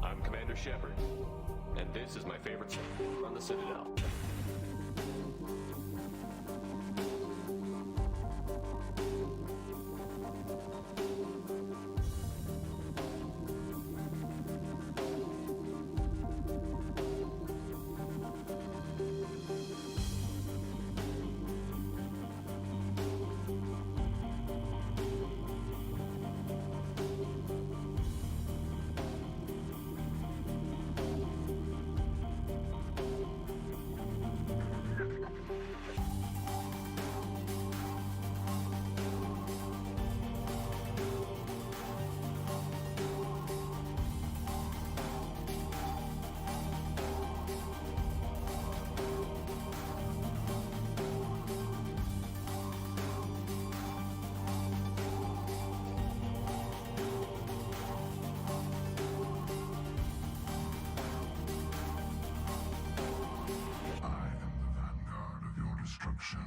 I'm Commander Shepard, and this is my favorite show on the Citadel. I am the vanguard of your destruction.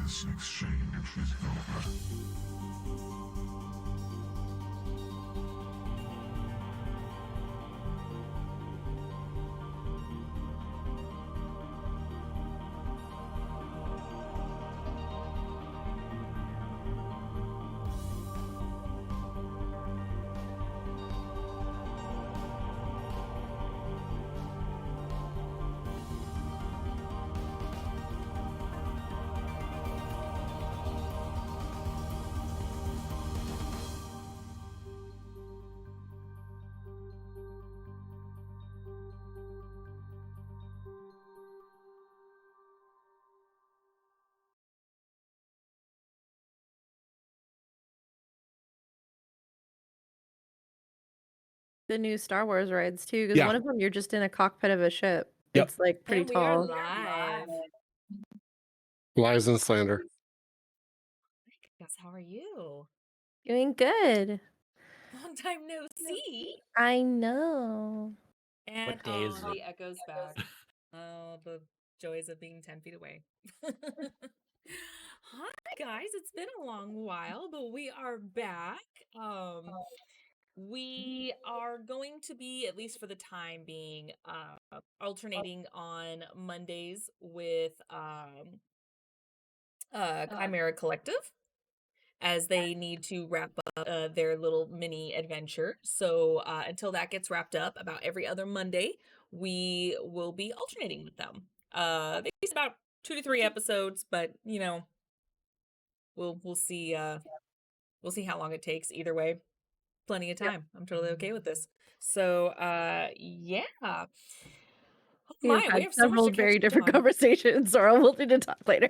This exchange is over. The new Star Wars rides too, because Yeah. one of them you're just in a cockpit of a ship. Yep. It's like pretty And we are tall. live. Lies and slander. Guys, how are you? Doing good. Long time no see. I know. And What day is the it? echoes back. Oh, the joys of being 10 feet away. Hi guys, it's been a long while, but we are back. We are going to be, at least for the time being, alternating on Mondays with Chimera Collective, as they need to wrap up their little mini adventure. So until that gets wrapped up, about every other Monday, we will be alternating with them. They use about 2 to 3 episodes, but we'll see. We'll see how long it takes. Either way, plenty of time. I'm totally okay with this. So yeah. Oh We've my, we had have so much several to very catch up different on. conversations, so we'll need to talk later.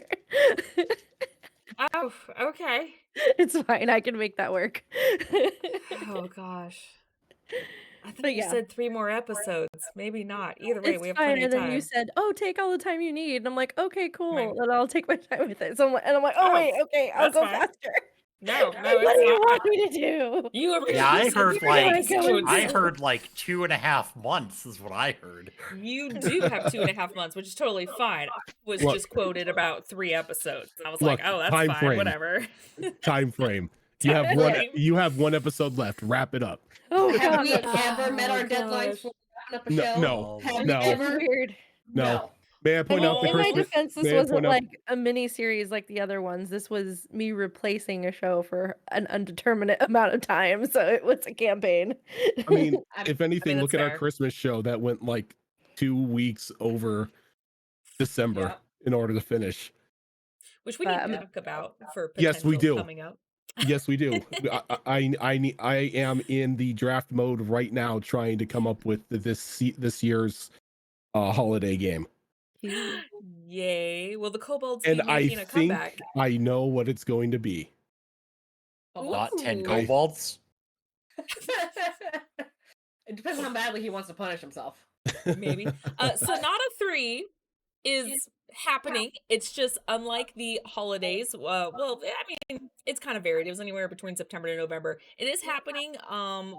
Oh, okay. It's fine. I can make that work. Oh gosh. I thought But you yeah. said 3 more episodes. Maybe not. Either way, It's we have fine. plenty And of then you time. said, "Oh, take all the time you need." And I'm like, "Okay, cool." Right. And I'll take my time with it. So I'm like, "Oh, Oh, wait, okay, I'll that's go fine. faster." No, Like, no, what do it's you fine. want me to do? You originally Yeah, I said heard 3 like episodes. I heard like 2.5 months is what I heard. You do have 2.5 months, which is totally fine. I was Look. just quoted about 3 episodes. I was Look, like, oh, that's time fine, frame. whatever. Time frame. Time frame. You have one episode left. Wrap it up. Oh Have god, we ever met Oh, our deadlines gosh. for wrapping up a No, show? no, Have no. we ever? weird. No. May I point out the In my Christmas? defense, this may I wasn't point out- like a mini series like the other ones. This was me replacing a show for an undeterminate amount of time, so it was a campaign. I mean, I- if anything, that's look at our fair. Christmas show that went like 2 weeks over December Yeah. in order to finish. Which we need to Um, talk about for Yes, we potential do. coming up. Yes, we do. I am in the draft mode right now, trying to come up with this year's holiday game, Yay. Will the kobolds and be I making a think comeback? I know what it's going to be. Not 10 Ooh. kobolds. It depends on how badly he wants to punish himself. Maybe. Sonata 3 is happening. It's just unlike the holidays. Well, I mean, it's kind of varied. It was anywhere between September to November. It is happening.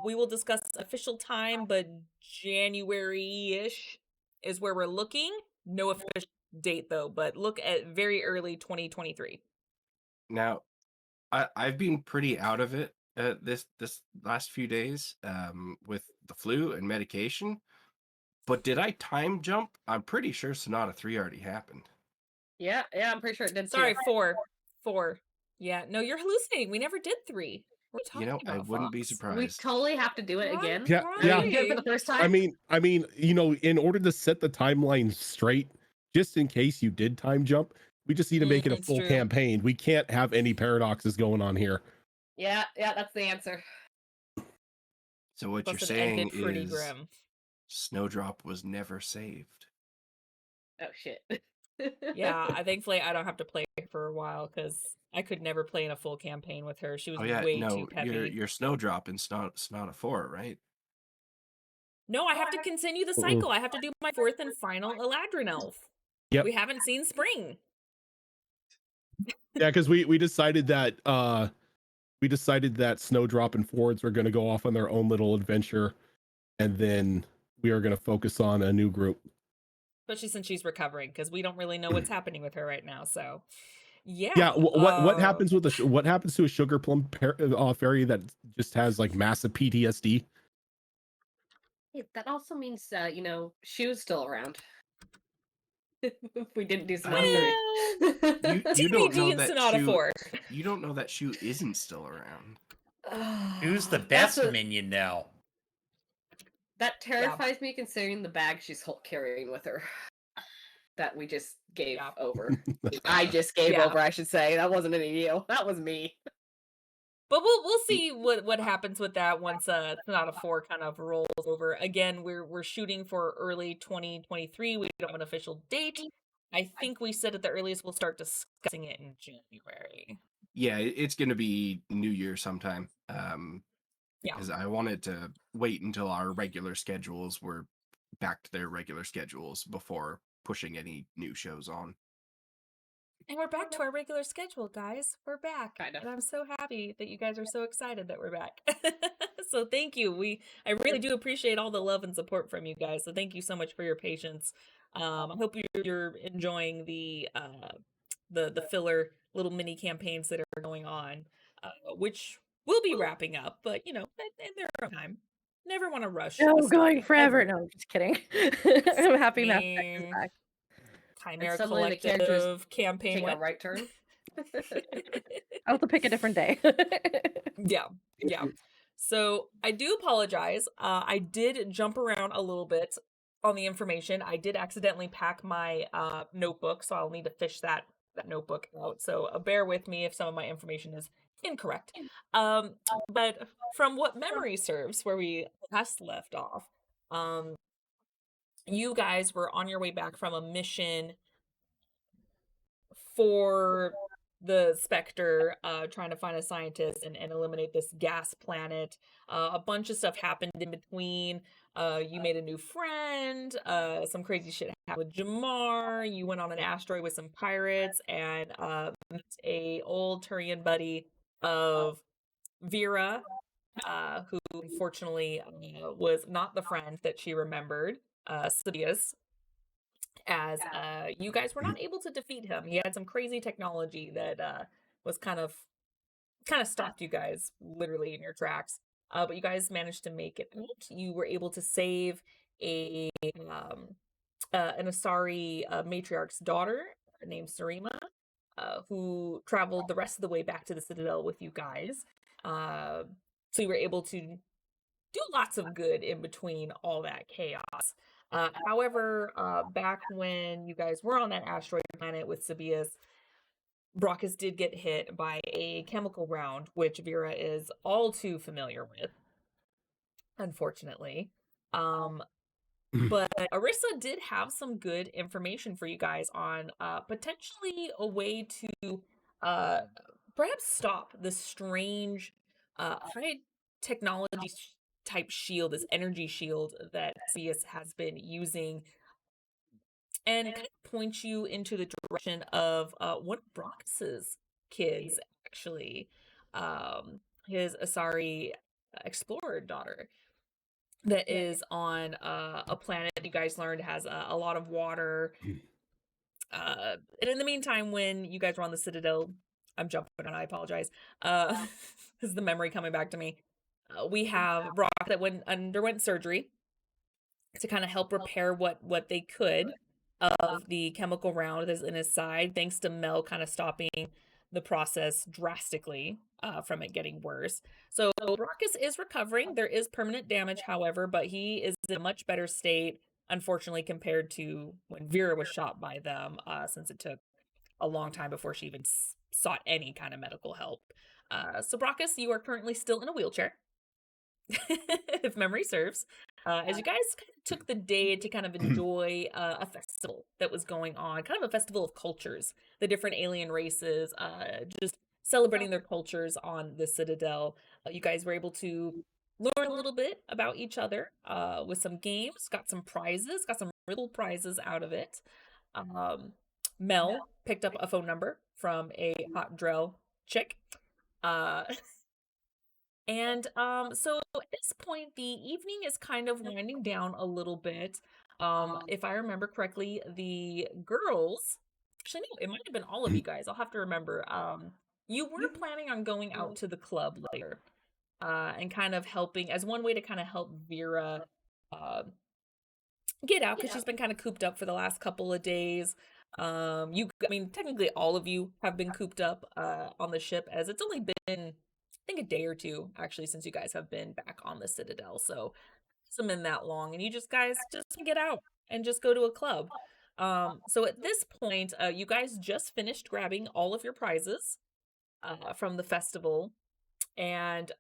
We will discuss official time, but January-ish is where we're looking. No official date though, but look at very early 2023. Now, I've been pretty out of it this last few days with the flu and medication. But did I time jump? I'm pretty sure Sonata 3 already happened. Yeah, I'm pretty sure it did. Sorry, too. 4. Yeah, no, you're hallucinating. We never did 3. What are You know, talking I about, wouldn't be Fox? We surprised. totally have to do it again. Yeah, We yeah. did it for the first time. I mean, in order to set the timeline straight, just in case you did time jump, we just need to make it a It's full true. campaign. We can't have any paradoxes going on here. Yeah, that's the answer. So what Plus you're it ended saying pretty is grim. Snowdrop was never saved. Oh shit. Yeah, thankfully I don't have to play her for a while because I could never play in a full campaign with her. She was Oh yeah, way no, too peppy. you're Snowdrop in Sonata 4, right? No, I have to continue the cycle. I have to do my 4th and final Eladrin elf. Yep. We haven't seen spring. Yeah, because we decided that Snowdrop and Fords were going to go off on their own little adventure, and then we are going to focus on a new group. Especially since she's recovering, because we don't really know what's happening with her right now. So, yeah. Yeah, what happens with what happens to a sugar plum fairy that just has like massive PTSD? Hey, that also means Shu's still around. If we didn't do Sonata 3. Well, You don't know TBD in that Sonata Shu, 4. you don't know that Shu isn't still around. Who's the That's best minion now? That terrifies me, considering the bag she's carrying with her. That we just gave Yeah. over. I just gave Yeah. over, I should say. That wasn't any of you. That was me. But we'll see what happens with that once Sonata 4 kind of rolls over. Again, we're shooting for early 2023. We don't have an official date. I think we said at the earliest we'll start discussing it in January. Yeah, it's going to be New Year sometime. Yeah. Because I wanted to wait until our regular schedules were back to their regular schedules before pushing any new shows on. And we're back to our regular schedule, guys. We're back. Kind of. And I'm so happy that you guys are so excited that we're back. So thank you. I really do appreciate all the love and support from you guys. So thank you so much for your patience. I hope you're enjoying the filler little mini campaigns that are going on, which will be wrapping up, but in their own time. Never want to rush. No, a going story, forever. ever. No, I'm just kidding. I'm happy Mass Effect is Same. back. Chimera suddenly the characters Collective campaign Take a went. right turn. I'll have to pick a different day. Yeah, yeah. So I do apologize. I did jump around a little bit on the information. I did accidentally pack my notebook, so I'll need to fish that notebook out. So bear with me if some of my information is incorrect. But from what memory serves, where we last left off, you guys were on your way back from a mission for the Spectre, trying to find a scientist and eliminate this gas planet. A bunch of stuff happened in between. You made a new friend. Some crazy shit happened with Jamar. You went on an asteroid with some pirates and met a old Turian buddy of Vera, who unfortunately was not the friend that she remembered, Sidious, as you guys were not able to defeat him. He had some crazy technology that was kind of stopped you guys literally in your tracks. But you guys managed to make it out. You were able to save an Asari matriarch's daughter named Sarima, who traveled the rest of the way back to the Citadel with you guys. So you were able to do lots of good in between all that chaos. However, back when you guys were on that asteroid planet with Sabius, Brockus did get hit by a chemical round, which Vera is all too familiar with, unfortunately. But Arissa did have some good information for you guys on potentially a way to perhaps stop the strange high technology type shield, this energy shield that Sidious has been using, and kind of point you into the direction of one of Brockus's kids, actually, his Asari explorer daughter, that is on a planet you guys learned has a lot of water. And in the meantime, when you guys were on the Citadel, I'm jumping and I apologize. This is the memory coming back to me. We have Brock that underwent surgery to kind of help repair what they could of the chemical round that's in his side, thanks to Mel kind of stopping the process drastically from it getting worse. So Brockus is recovering. There is permanent damage, however, but he is in a much better state, unfortunately, compared to when Vera was shot by them, since it took a long time before she even sought any kind of medical help. So Brockus, you are currently still in a wheelchair. If memory serves, as you guys kind of took the day to kind of enjoy a festival that was going on, kind of a festival of cultures, the different alien races, just celebrating their cultures on the Citadel. You guys were able to learn a little bit about each other with some games, got some prizes, got some real prizes out of it. Mel picked up a phone number from a hot Drell chick. And so at this point, the evening is kind of winding down a little bit. If I remember correctly, the girls, actually, no, it might have been all of you guys. I'll have to remember. You were planning on going out to the club later, and kind of helping as one way to kind of help Vera get out, because she's been kind of cooped up for the last couple of days. I mean, technically all of you have been cooped up on the ship, as it's only been, I think, a day or two actually since you guys have been back on the Citadel. So it's been that long, and you guys just get out and just go to a club. So at this point, you guys just finished grabbing all of your prizes from the festival, and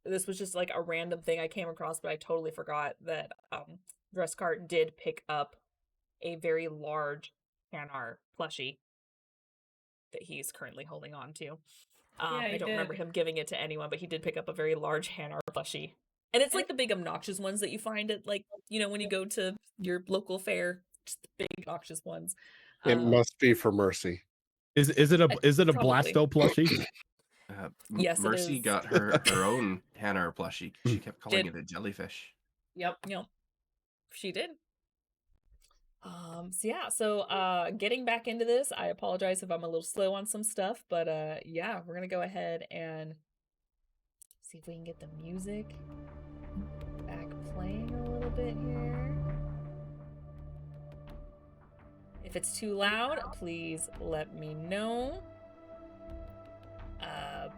this was just like a random thing I came across, but I totally forgot that Dresscart did pick up a very large Hanar plushie that he's currently holding on to. I don't remember him giving it to anyone, but he did pick up a very large Hanar plushie. And it's like the big obnoxious ones that you find at, like, you know, when you go to your local fair, just the big obnoxious ones. It must be for Mercy. Is it a Probably. Blasto plushie? Yes, it Mercy is. got her own Hanar plushie. She kept calling it a jellyfish. Yep. She did. So getting back into this, I apologize if I'm a little slow on some stuff, but yeah, we're gonna go ahead and see if we can get the music back playing a little bit here. If it's too loud, please let me know.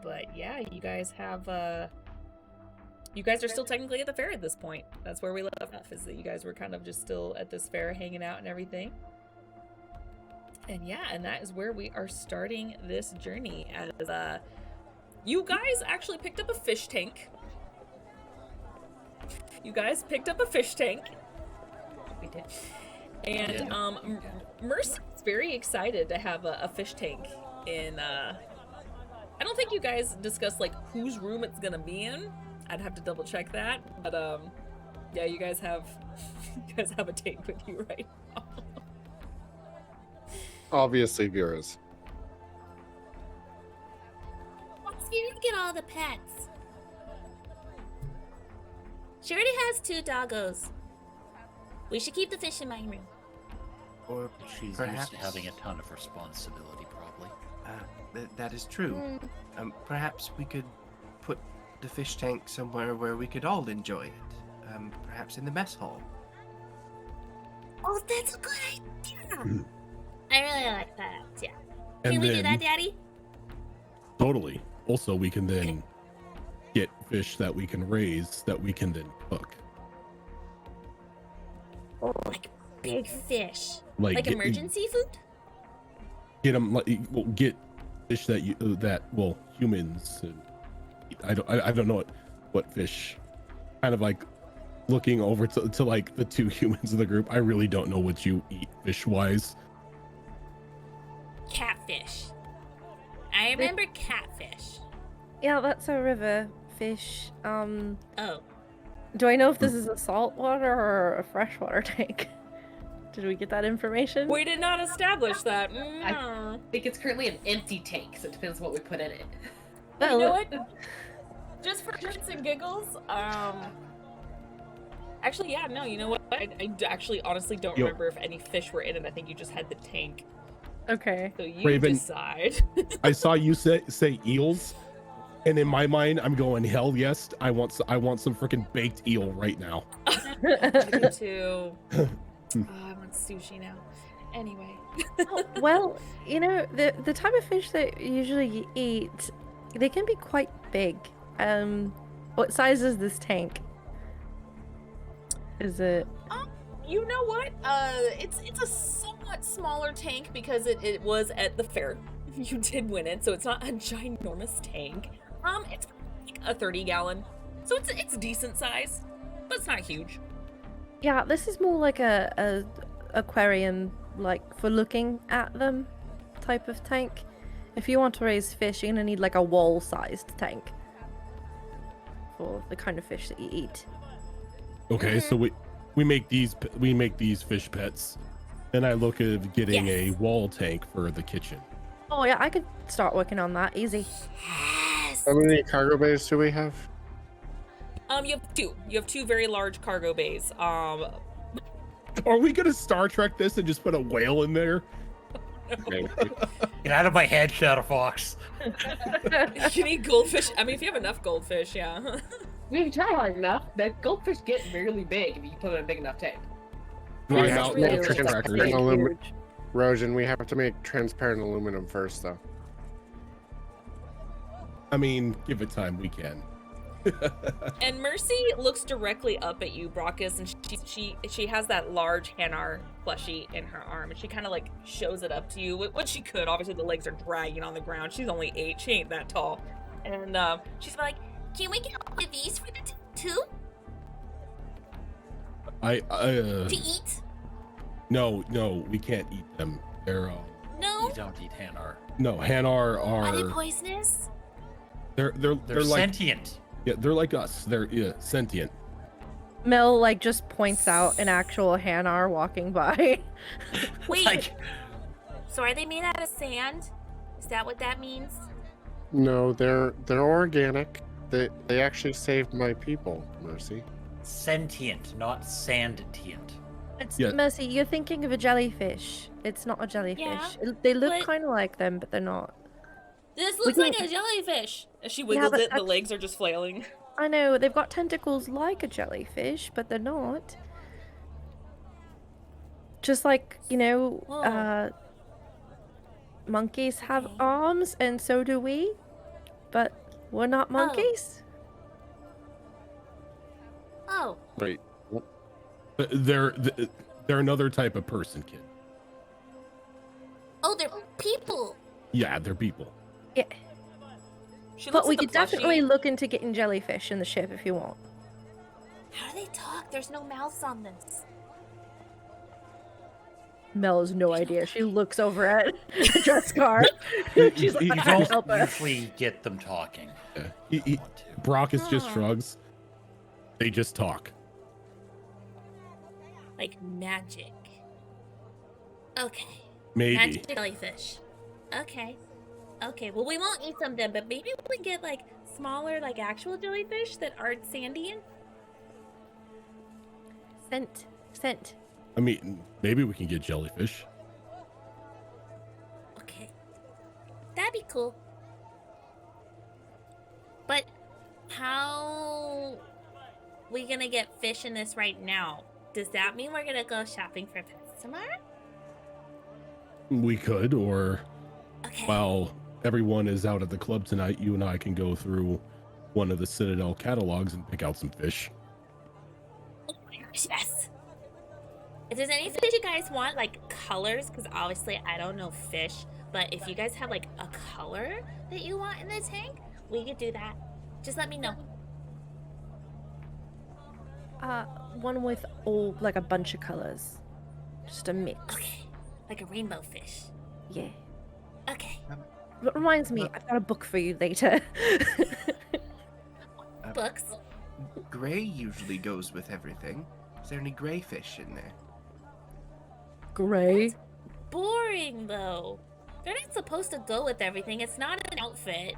But yeah, you guys have you guys are still technically at the fair at this point. That's where we left off, is that you guys were kind of just still at this fair hanging out and everything. And yeah, and that is where we are starting this journey, as you guys actually picked up a fish tank. You guys picked up a fish tank. We did. And Mercy's very excited to have a fish tank in I don't think you guys discussed like whose room it's gonna be in. I'd have to double check that. But yeah, you guys have a tank with you right now. Obviously, Vera's. Let's get all the pets. She already has 2 doggos. We should keep the fish in my room. Or She's perhaps used to having a ton of responsibility, probably. that is true. Perhaps we could put the fish tank somewhere where we could all enjoy it. Perhaps in the mess hall. Oh, that's a good idea. I really like that. Yeah. And Can we do then- that, Daddy? Totally. Also, we can then get fish that we can raise that we can then cook. Oh, like big fish. Like, Like get, emergency food? Get them like get fish that humans. I don't know what fish. Kind of like looking over to like the 2 humans in the group. I really don't know what you eat fish wise. Catfish. I remember catfish. Yeah, that's a river fish. Oh. Do I know if this is a saltwater or a freshwater tank? Did we get that information? We did not establish that. I think it's currently an empty tank, so it depends what we put in it. But you know what? Just for shits and giggles, actually, yeah, no, you know what? I actually honestly don't Yo. remember if any fish were in it. I think you just had the tank. Okay. So you Raven. decide. I saw you say eels, and in my mind, I'm going hell yes. I want some freaking baked eel right now. I do too. Oh, I want sushi now. Anyway. Well, you know, the type of fish that usually you eat, they can be quite big. What size is this tank? Is it? You know what? It's a somewhat smaller tank because it was at the fair. You did win it, so it's not a ginormous tank. It's like a 30-gallon, so it's decent size, but it's not huge. Yeah, this is more like a aquarium, like for looking at them type of tank. If you want to raise fish, you're gonna need like a wall-sized tank for the kind of fish that you eat. Okay, so we make these fish pets. Then I look at getting a wall tank for the kitchen. Oh yeah, I could start working on that. Easy. How many cargo bays do we have? You have 2. You have 2 very large cargo bays. Are we gonna Star Trek this and just put a whale in there? Get out of my head, Shadowfox. You need goldfish. I mean, if you have enough goldfish, yeah. We've tried hard enough. That goldfish get really big if you put it in a big enough tank. We Dry have mouth to make really transparent big. aluminum. Rojan, we have to make transparent aluminum first, though. I mean, give it time, we can. And Mercy looks directly up at you, Brockus, and she has that large Hanar plushie in her arm, and she kind of like shows it up to you. What she could, obviously the legs are dragging on the ground. She's only 8. She ain't that tall, and she's like, Can we get one of these for the 2 to eat? No, we can't eat them. They're No? You don't eat Hanar. no, Hanar Are they are poisonous? they're They're like sentient. they're like us. They're sentient. Mel like just points out an actual Hanar walking by. Wait, Like, so are they made out of sand? Is that what that means? No, they're organic. They actually saved my people, Mercy. sentient, not sandtient. It's Yeah. Mercy, you're thinking of a jellyfish. It's not a jellyfish. Yeah, They look but- kind of like them, but they're not. This We looks like can- a jellyfish. as she wiggles but it, the that's- legs are just flailing. I know they've got tentacles like a jellyfish, but they're not. Just like, you know, Whoa. monkeys have Okay. arms, and so do we. but we're not monkeys. Oh, Wait, They're another type of person, kid. oh, they're people. Yeah, they're people. Yeah, She but looks we at the could definitely plushie. look into getting jellyfish in the ship if you want. How do they talk? There's no mouths on this. Mel has no idea. She looks over at Draskar. She's like, He I You can't don't help her. usually get them talking. Yeah. Brockus just Huh. shrugs. They just talk. Like magic. Okay. Maybe. Magic jellyfish. Okay. Okay, well, we won't eat some of them, but maybe we get, like, smaller, like, actual jellyfish that aren't sandy. Scent. I mean, maybe we can get jellyfish. Okay. That'd be cool. But how we gonna get fish in this right now? Does that mean we're gonna go shopping for pets tomorrow? We could, or Okay. while everyone is out at the club tonight, you and I can go through one of the Citadel catalogs and pick out some fish. Oh my gosh, yes. If there's any fish you guys want, like colors, because obviously I don't know fish, but if you guys have like a color that you want in the tank, we could do that. Just let me know. One with all like a bunch of colors, just a mix. Okay. Like a rainbow fish. Yeah. Okay. That reminds me, I've got a book for you later. Books. Gray usually goes with everything. Is there any gray fish in there? Gray. Boring though. They're not supposed to go with everything. It's not an outfit.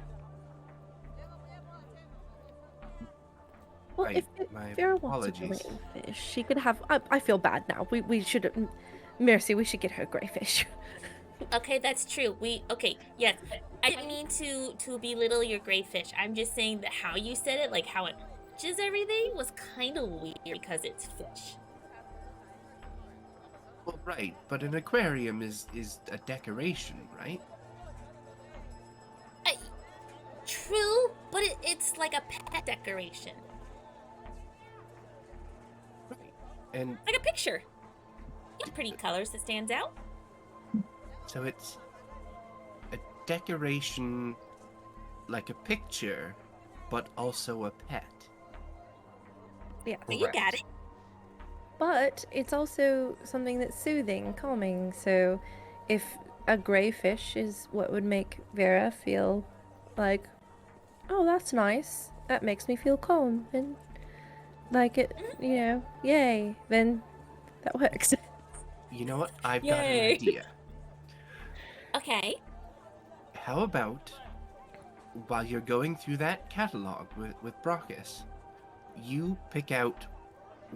Well, if My Vera wants a apologies. gray fish, she could have. I feel bad now. We should. Mercy, we should get her gray fish. Okay, that's true. Okay, yes. I didn't mean to belittle your gray fish. I'm just saying that how you said it, like how it matches everything, was kind of weird because it's fish. Well, right, but an aquarium is a decoration, right? True, but it's like a pet decoration, Right. And like a picture. Yeah, pretty colors that stands out. so it's a decoration like a picture, but also a pet. Yeah. You got it. But it's also something that's soothing, calming. So, if a gray fish is what would make Vera feel like, oh, that's nice. That makes me feel calm and like it, yay. Then that works. You know what? I've got an Yay. idea. Okay. How about while you're going through that catalog with Brockus, you pick out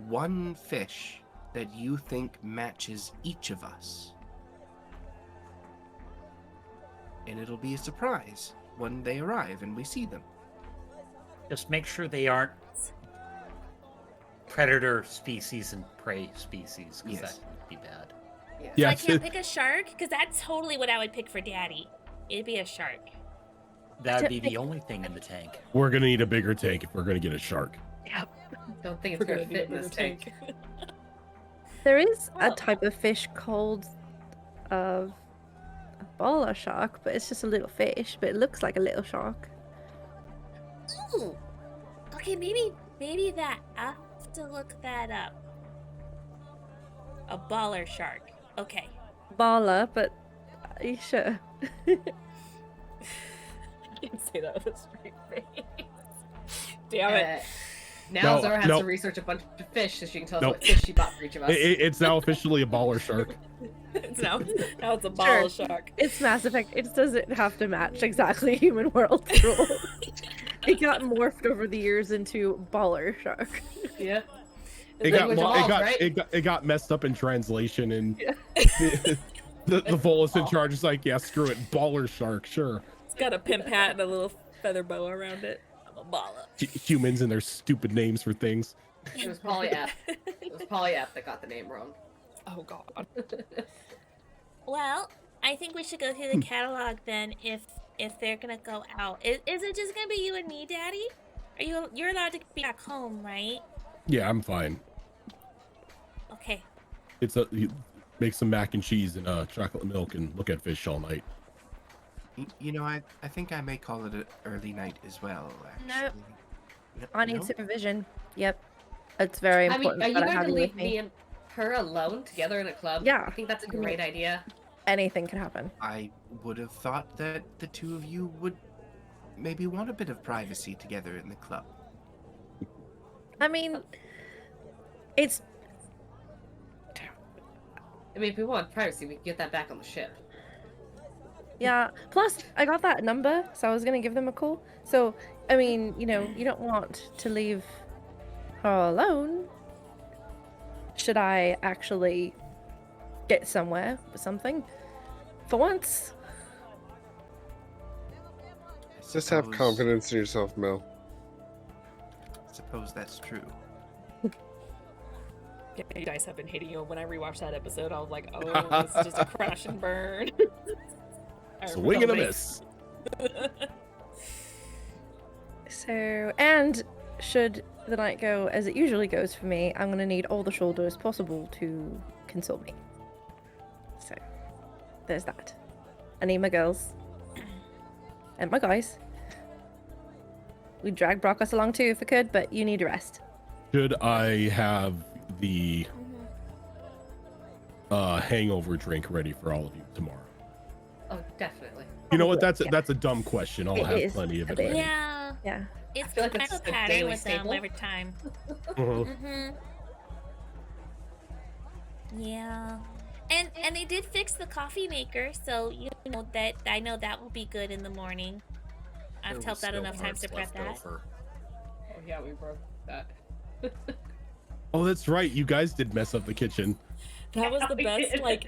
one fish that you think matches each of us. And it'll be a surprise when they arrive and we see them. Just make sure they aren't predator species and prey species, because Yes. that would be bad. Yeah. So I can't pick a shark? Because that's totally what I would pick for Daddy. It'd be a shark. That would be the only thing in the tank. We're gonna need a bigger tank if we're gonna get a shark. Don't think We're it's gonna gonna fit need in a this bigger tank. There is a Oh. type of fish called a baller shark, but it's just a little fish, but it looks like a little shark. Ooh. Okay, maybe that. I'll have to look that up. A baller shark. Okay. Baller, but are you sure? You can say that with a straight face. Damn it. Now No, Zora has no. to research a bunch of fish so she can tell us Nope. what fish she bought for each of us. It's now officially a baller shark. It's now it's a ball shark. It's Mass Effect. It doesn't have to match exactly human world rules. It got morphed over the years into baller shark. Yeah. It got, Language mo- it evolved, got right? it got messed up in translation, and Yeah. the Volus in charge is like, yeah, screw it, baller shark, sure. It's got a pimp hat and a little feather boa around it. I'm a baller. Humans and their stupid names for things. It was Polyap. It was Polyap that got the name wrong. Oh god. Well, I think we should go through the catalog then. If if they're gonna go out. Is it just gonna be you and me, Daddy? You're allowed to be back home, right? Yeah, I'm fine. Okay. You make some mac and cheese and chocolate milk and look at fish all night. You know, I think I may call it an early night as well. No. Actually. I need No? supervision. Yep. It's very I important mean, are you that I going have to you with leave me. me and her alone together in a club? Yeah. I think that's a great idea. Anything can happen. I would have thought that the two of you would maybe want a bit of privacy together in the club. I mean, it's I mean, if we want privacy, we can get that back on the ship. yeah. Plus, I got that number, so I was gonna give them a call. So, I mean, you don't want to leave her alone. Should I actually get somewhere with something? For once. Just have Suppose- confidence in yourself, Mel. Suppose that's true. Yeah, you guys have been hating you. When I rewatched that episode, I was like, oh, this is just a crash and burn. I Swing and a remember. miss. So, and should the night go as it usually goes for me, I'm gonna need all the shoulders possible to console me. So, there's that. I need my girls. And my guys. We'd drag Brockus along too if we could, but you need a rest. Should I have the hangover drink ready for all of you tomorrow? Oh, definitely. You know what? Probably, That's a dumb question. I'll It have is plenty of a it bit. ready. Yeah. Yeah. It's feel like kind it's of a a pattern daily with them staple. every time. Mhm. Yeah. And they did fix the coffee maker, so you know that I know that will be good in the morning. I've There helped was out still enough times to parts prep left that. over. Oh, yeah, we broke that. Oh, that's right. You guys did mess up the kitchen. That was the We best, did. like,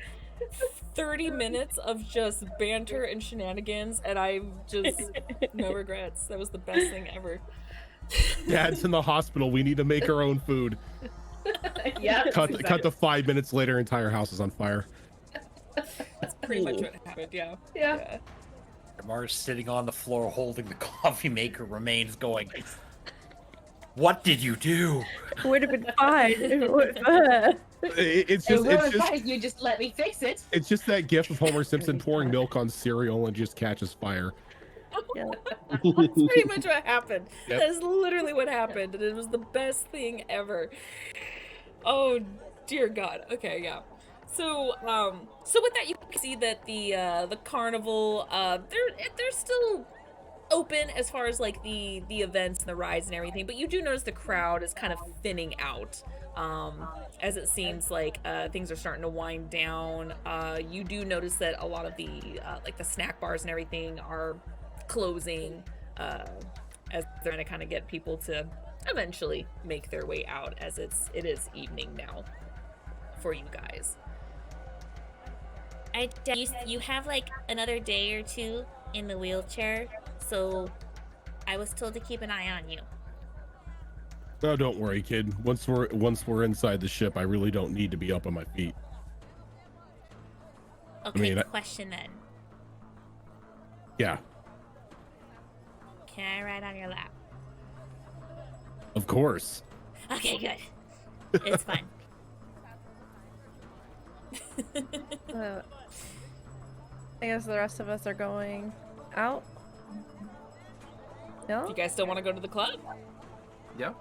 30 minutes of just banter and shenanigans, and I've just no regrets. That was the best thing ever. Dad's in the hospital. We need to make our own food. Yeah. Cut to 5 minutes later. Entire house is on fire. That's pretty much what happened, yeah. Yeah. Mars sitting on the floor holding the coffee maker remains going, what did you do? It would have been fine if it weren't for her. It's It just was fine, you just let me fix it. it's just that gif of Homer Simpson pouring milk on cereal and just catches fire. Yeah. That's pretty much what happened. Yep. That is literally what happened, and it was the best thing ever. Oh dear God. Okay, yeah. So, so with that, you can see that the carnival, they're still open as far as like the events and the rides and everything, but you do notice the crowd is kind of thinning out. As it seems like things are starting to wind down. You do notice that a lot of the like the snack bars and everything are closing as they're trying to kind of get people to eventually make their way out, as it is evening now for you guys. You have like another day or two in the wheelchair, so I was told to keep an eye on you. Oh, don't worry, kid. Once we're inside the ship, I really don't need to be up on my feet. Okay, mean, question then. Yeah, Can I ride on your lap? of course. Okay, good. It's fun. I guess the rest of us are going out. If No? you guys still want to go to the club? Yeah.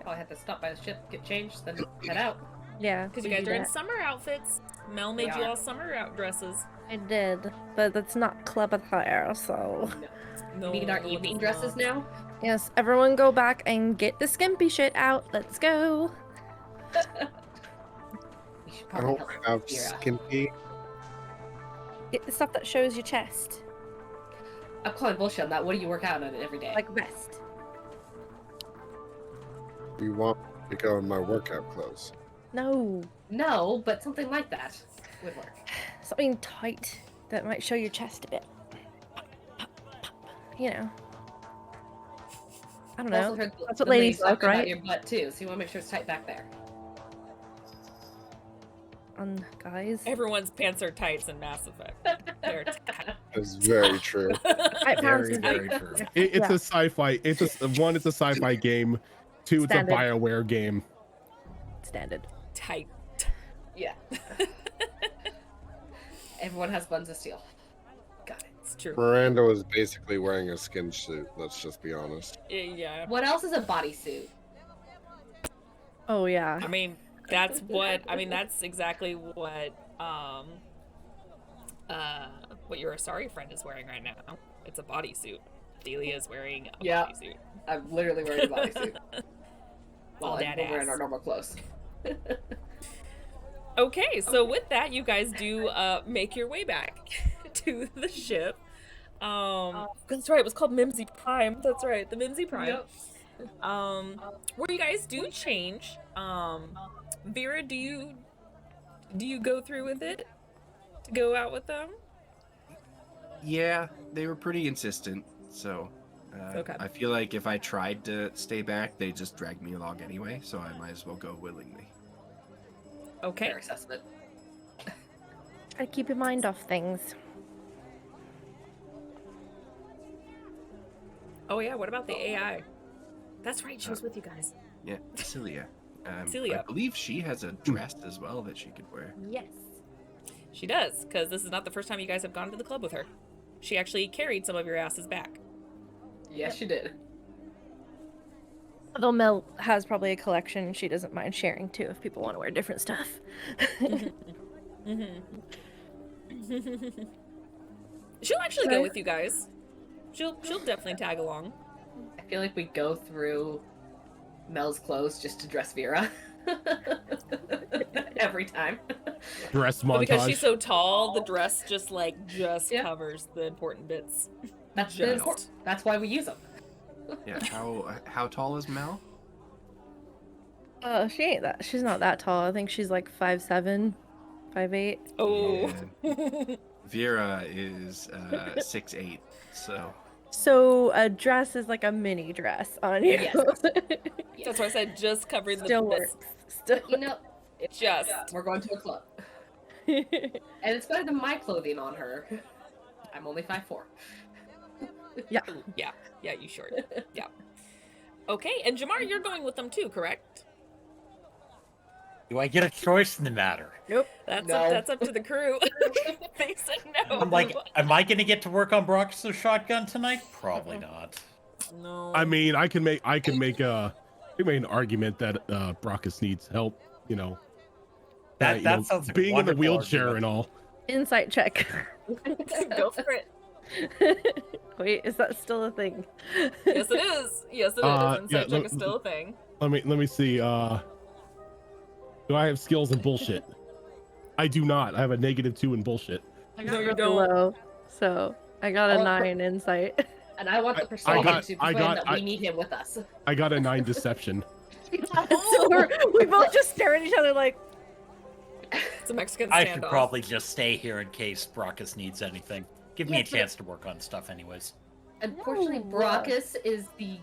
Probably have to stop by the ship, get changed, then head out. Yeah. Because you we guys do are in that. summer outfits. Mel made you Yeah. all summer out dresses. I did, but that's not club attire, so. No, We need our it evening is dresses not. now. Yes, everyone go back and get the skimpy shit out. Let's go. We should I probably don't help have Vera. skimpy. Get the stuff that shows your chest, I'm calling bullshit on that. What do you work out on it every day? like vest. You want to go in my workout clothes. No, No, but something like that would work. something tight that might show your chest a bit. You know. I don't I know. also heard That's what the ladies talk like, about right? your butt too, so you want to make sure it's tight back there. on, guys. Everyone's pants are tights in Mass Effect. They're tight. It's very true. Tight pants Very, is very true. It's Yeah. a sci-fi. It's a sci-fi game. 2, it's Standard. a BioWare game. standard. Tight. Yeah. Everyone has buns of steel. Got it. It's true. Miranda was basically wearing a skin suit. Let's just be honest. Yeah. What else is a bodysuit? Oh yeah. I mean, that's exactly what your Asari friend is wearing right now. It's a bodysuit. Delia is wearing a Yeah. bodysuit. I'm literally wearing a bodysuit. All that we're wearing ass. our normal clothes. Okay, so with that, you guys do make your way back to the ship. That's right, it was called Mimsy Prime. That's right, the Mimsy Prime. Yep. Where you guys do change. Vera, do you go through with it to go out with them? Yeah, they were pretty insistent. So Okay. I feel like if I tried to stay back, they just dragged me along anyway. So I might as well go willingly. Okay. Fair assessment. Try to keep your mind off things. Oh yeah, what about the AI? That's right, she was with you guys. Yeah, Celia. Celia. I believe she has a dress as well that she could wear. Yes. She does, because this is not the first time you guys have gone to the club with her. She actually carried some of your asses back. Yes, you did. Although Mel has probably a collection, she doesn't mind sharing too if people want to wear different stuff. She'll actually go Okay. with you guys. She'll definitely tag along. I feel like we go through Mel's clothes just to dress Vera. Every time. Dress But because montage. she's so tall, the dress just Yeah. covers the important bits. That's Just. That's why we use them. Yeah. How tall is Mel? Oh, she ain't that. She's not that tall. I think she's like 5'7", 5'8". Oh. Vera is 6'8", so So a dress is like a mini dress on you. Yes. That's why I said just covering the Still bits. works. Still. You know, Just. we're going to a club. And it's better than my clothing on her. I'm only 5'4". Yeah. Yeah, you short. Yeah. Okay, and Jamar, you're going with them too, correct? Do I get a choice in the matter? Nope. That's No. up to the crew. They said no. I'm like, am I gonna get to work on Brock's shotgun tonight? Probably not. no. I mean, I can make an argument that Brockus needs help. You know, That you that know, sounds like a being in the wonderful wheelchair argument. and all. Insight check. Go for it. Wait, is that still a thing? Yes, it is. Yes, it is. Yeah, Insight check is still a thing. Let me see. Do I have skills in bullshit? I do not. I have a -2 in bullshit. No, you Really don't. low, so I got a Oh, 9 insight. And I want the I persuasion got- to I proclaim got- that we need him with us. I got a 9 deception. So we both just stare at each other like, It's a Mexican I standoff. should probably just stay here in case Brockus needs anything. Give me Yeah, a chance to work on stuff anyways. Unfortunately, No. Brockus is the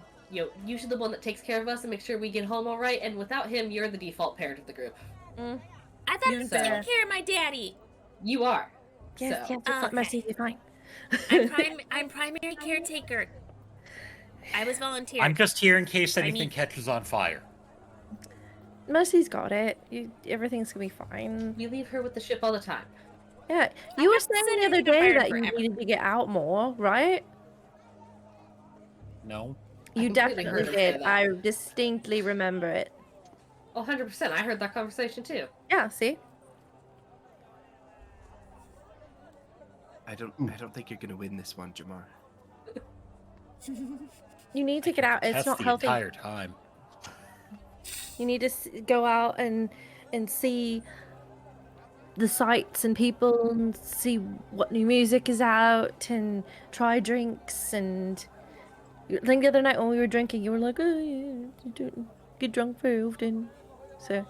usually the one that takes care of us and makes sure we get home all right. And without him, you're the default parent of the group. I thought I was So- taking care of my daddy. You are. yes, So- yes, it's Okay. Mercy, you're fine. I'm primary caretaker. I was volunteer. I'm just here in case I anything mean- catches on fire. Mercy's got it. Everything's gonna be fine. We leave her with the ship all the time. Yeah, you were haven't saying said the other anything to day fire that you forever. needed to get out more, right? No? You completely heard definitely her say did. that. I distinctly remember it. Oh, 100%. I heard that conversation too. Yeah, see? I don't think you're gonna win this one, Jamar. You need to get out. It's That's not the healthy. entire time. You need to go out and see the sights and people and see what new music is out and try drinks. And I think the other night when we were drinking, you were like, "Oh, yeah, you don't get drunk very often." So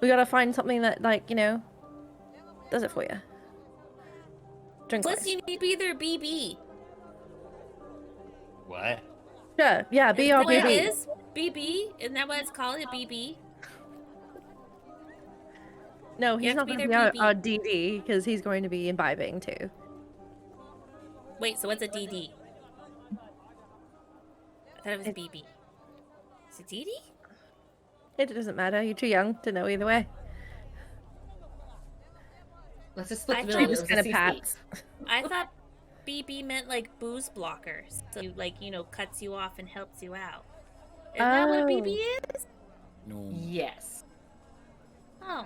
we gotta find something that, like, does it for you. Drink Plus, wise. you need to be their BB. What? Yeah, yeah, Isn't that what it BRBB. is? BB? Isn't that what it's called? A BB? No, You he's have not to be going to their be BB. our DD because he's going to be imbibing too. Wait, so what's a DD? I thought it was It- BB. Is it DD? It doesn't matter. You're too young to know either way. Let's just split I the thought- middle. Just It was kind a of CC. pats. I thought BB meant like booze blockers. So like, cuts you off and helps you out. Is that what a BB is? No. Yes. Oh.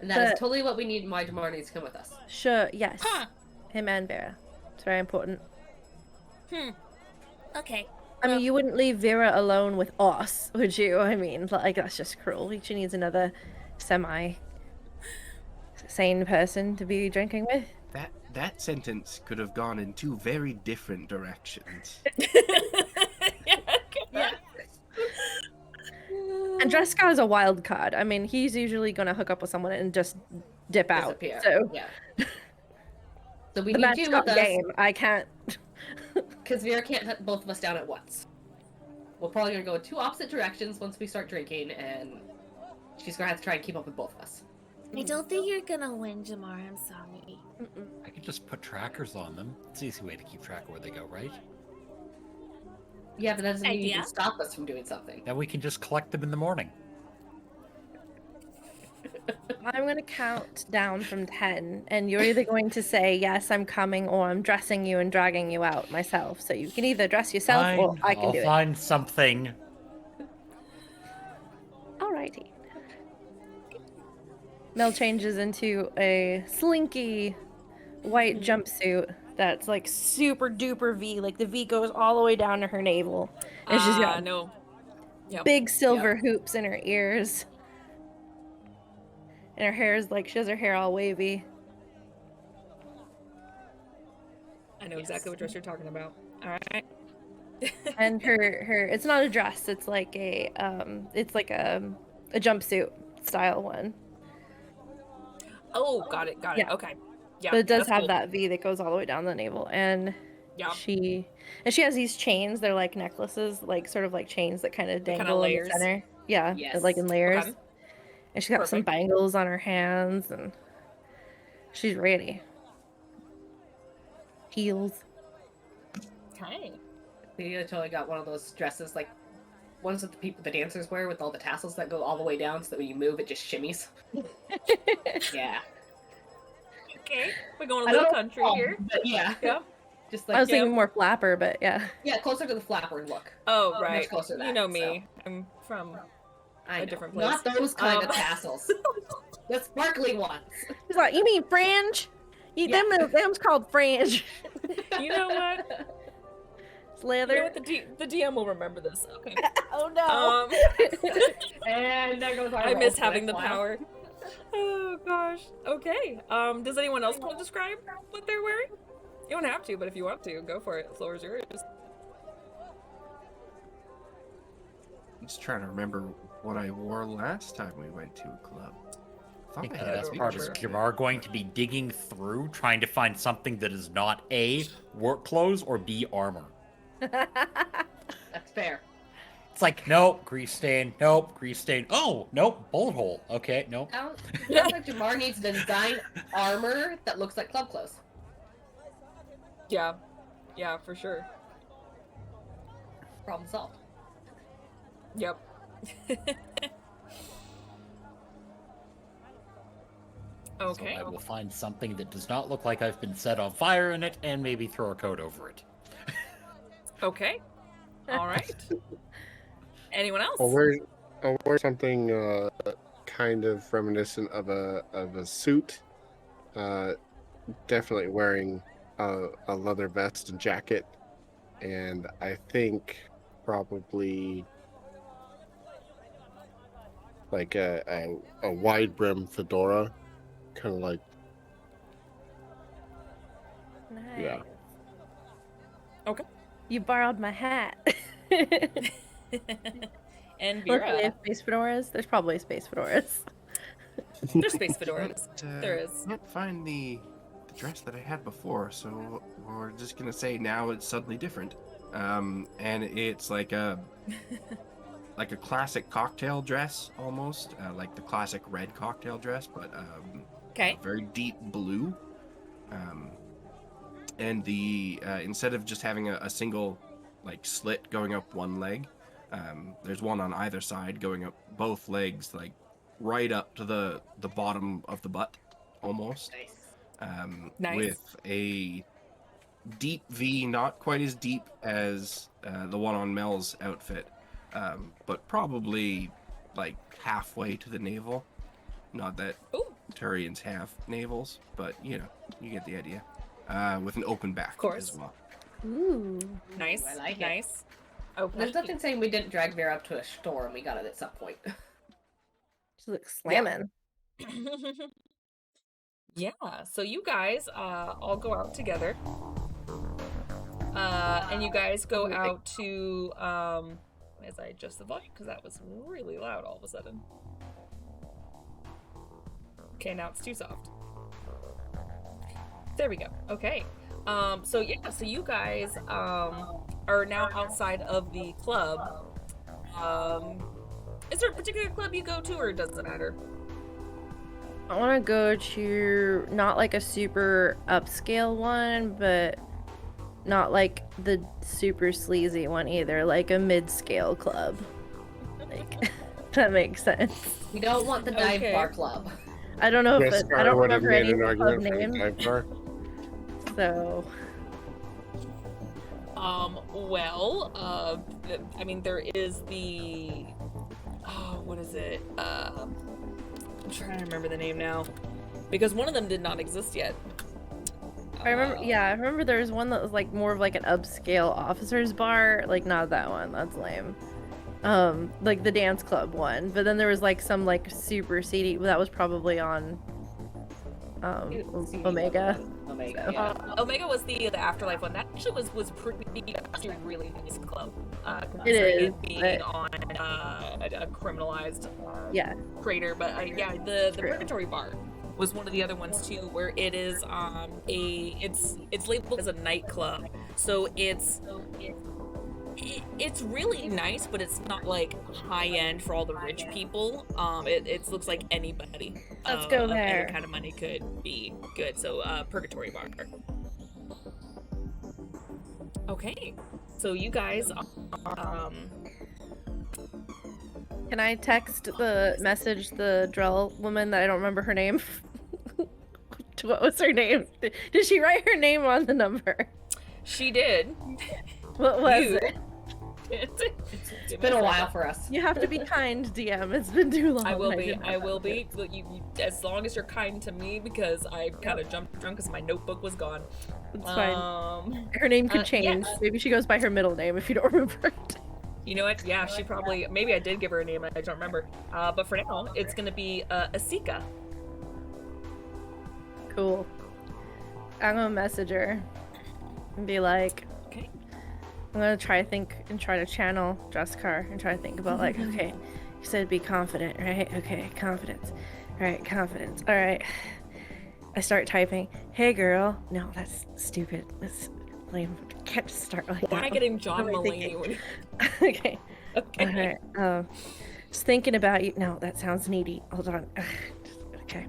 And that is But- totally what we need. Why Jamar needs to come with us. Sure, yes. Huh. Him and Vera. It's very important. Okay. I mean, you wouldn't leave Vera alone with us, would you? I mean, like, that's just cruel. She needs another semi-sane person to be drinking with. That sentence could have gone in two very different directions. Yeah. And Drescar's a wild card. I mean, he's usually going to hook up with someone and just dip out. Disappear. So, Yeah. So we the need match you got with us game. I can't... because Vera can't hunt both of us down at once. We're probably gonna go in two opposite directions once we start drinking, and she's gonna have to try and keep up with both of us. I don't think you're gonna win, Jamar. I'm sorry. I could just put trackers on them. It's an easy way to keep track of where they go, right? Yeah, but that doesn't mean you Idea. can stop us from doing something. Then we can just collect them in the morning. I'm going to count down from 10, and you're either going to say, yes, I'm coming, or I'm dressing you and dragging you out myself. So you can either dress yourself, or Fine, I can I'll do find something. it. Alrighty. Mel changes into a slinky white jumpsuit that's like super duper V. Like the V goes all the way down to her navel. And she's got No. Yep. big silver hoops in her ears. And her hair is like, she has her hair all wavy. I know exactly what dress you're talking about. All right. And her it's not a dress, it's like a jumpsuit style one. Oh, got it. Yeah. Okay. Yeah. But it does that's have cool. that V that goes all the way down the navel. And Yeah. she has these chains, they're like necklaces, like sort of like chains that kind of They kinda dangle in the layers. center. Yeah, Yes. like in layers. Okay. And she's got some Perfect. bangles on her hands, and she's ready. Heels. Okay. We totally got one of those dresses, like ones that the dancers wear with all the tassels that go all the way down, so that when you move, it just shimmies. Yeah. Okay. We're going I a little don't country know, here. But yeah. Yeah. Just I like was thinking more flapper, but yeah. yeah, closer to the flapper look. Oh, much right. closer to You that, know so. me. I'm from. I A know. different Not place. those kind of Um, tassels. The sparkly ones. He's like, you mean fringe? Yeah. Them's called fringe. You know what? It's You know leather. what? The DM will remember this. Okay. Oh no. And there goes our I roll miss for having the next while. power. Oh gosh. Okay. Does anyone else want to describe what they're wearing? You don't have to, but if you want to, go for it. The floor is yours. I'm just trying to remember what I wore last time we went to a club. I Thought think I the had best a part is picture. Jamar going to be digging through, trying to find something that is not A, work clothes, or B, armor. That's fair. It's like, nope, grease stain, nope, grease stain. Oh, nope, bullet hole. Okay, nope. Sounds like Jamar needs to design armor that looks like club clothes. Yeah. Yeah, for sure. Problem solved. Yep. Okay. So I will find something that does not look like I've been set on fire in it, and maybe throw a coat over it. Okay. All right. Anyone else? I'll wear something kind of reminiscent of a suit. Definitely wearing a leather vest and jacket, and I think probably like a wide brim fedora, kind of like Nice. yeah. Okay. You borrowed my hat. And Luckily, Vera. if space fedoras. There's probably space fedoras. There's space fedoras. But, There is. Can't find the dress that I had before, so we're just gonna say now it's suddenly different. And it's like a like a classic cocktail dress almost, like the classic red cocktail dress, but Okay. very deep blue. And the instead of just having a single like slit going up one leg, there's one on either side going up both legs, like right up to the bottom of the butt almost. Nice. With a deep V, not quite as deep as the one on Mel's outfit, but probably like halfway to the navel. Not that Ooh. Turians have navels, but you get the idea. With an open back course. as well. Ooh. Nice. I like it. Nice. Okay. There's nothing saying we didn't drag Vera up to a store and we got it at some point. She looks slamming. Yeah, so you guys all go out together. And you guys go out to as I adjust the volume because that was really loud all of a sudden. Okay, now it's too soft. There we go. Okay. So yeah, so you guys are now outside of the club. Is there a particular club you go to, or does it matter? I want to go to not like a super upscale one, but not like the super sleazy one either, like a mid-scale club. Like that makes sense. We don't want the dive Okay. bar club. I don't know if Yes, it, I I don't would have remember made any of an the club argument for the names, dive bar. so Well, I mean, there is the, what is it? I'm trying to remember the name now, because one of them did not exist yet. I remember. Yeah, I remember there was one that was like more of like an upscale officers bar. Like not that one. That's lame. Like the dance club one. But then there was like some like super seedy. That was probably on Omega. Omega, yeah. Omega was the Afterlife one. That actually was pretty actually really nice club. It Considering is, being but- on a criminalized Yeah. crater, but yeah, the True. Purgatory Bar was one of the other ones too, where it is it's labeled as a nightclub, so it's really nice, but it's not like high end for all the rich people. It looks like anybody Let's go of there. any kind of money could be good. So Purgatory Bar. Okay, so you guys Can I text the message the Drell woman that I don't remember her name? What was her name? Did she write her name on the number? she did. What was You- it? It's been a while for us. You have to be kind, DM. It's been too long. I will be. didn't I have will that. be. Look, you, as long as you're kind to me, because I kind of jumped drunk because my notebook was gone. It's fine. Her Her name could yeah. change. Maybe she goes by her middle name if you don't remember it. You know what? Yeah, she probably. Maybe I did give her a name. I don't remember. But for now, it's gonna be Asika. Cool. I'm gonna message her and be like, Okay. I'm gonna try to channel Juskar and try to think about like, okay, you said be confident, right? Okay, confidence. All right, confidence. All right. I start typing, hey girl. No, that's stupid. That's lame. Can't just start like Why am I that. getting John What am I Mulaney? thinking? When... Okay. Okay. All right. Just thinking about you. No, that sounds needy. Hold on. Okay.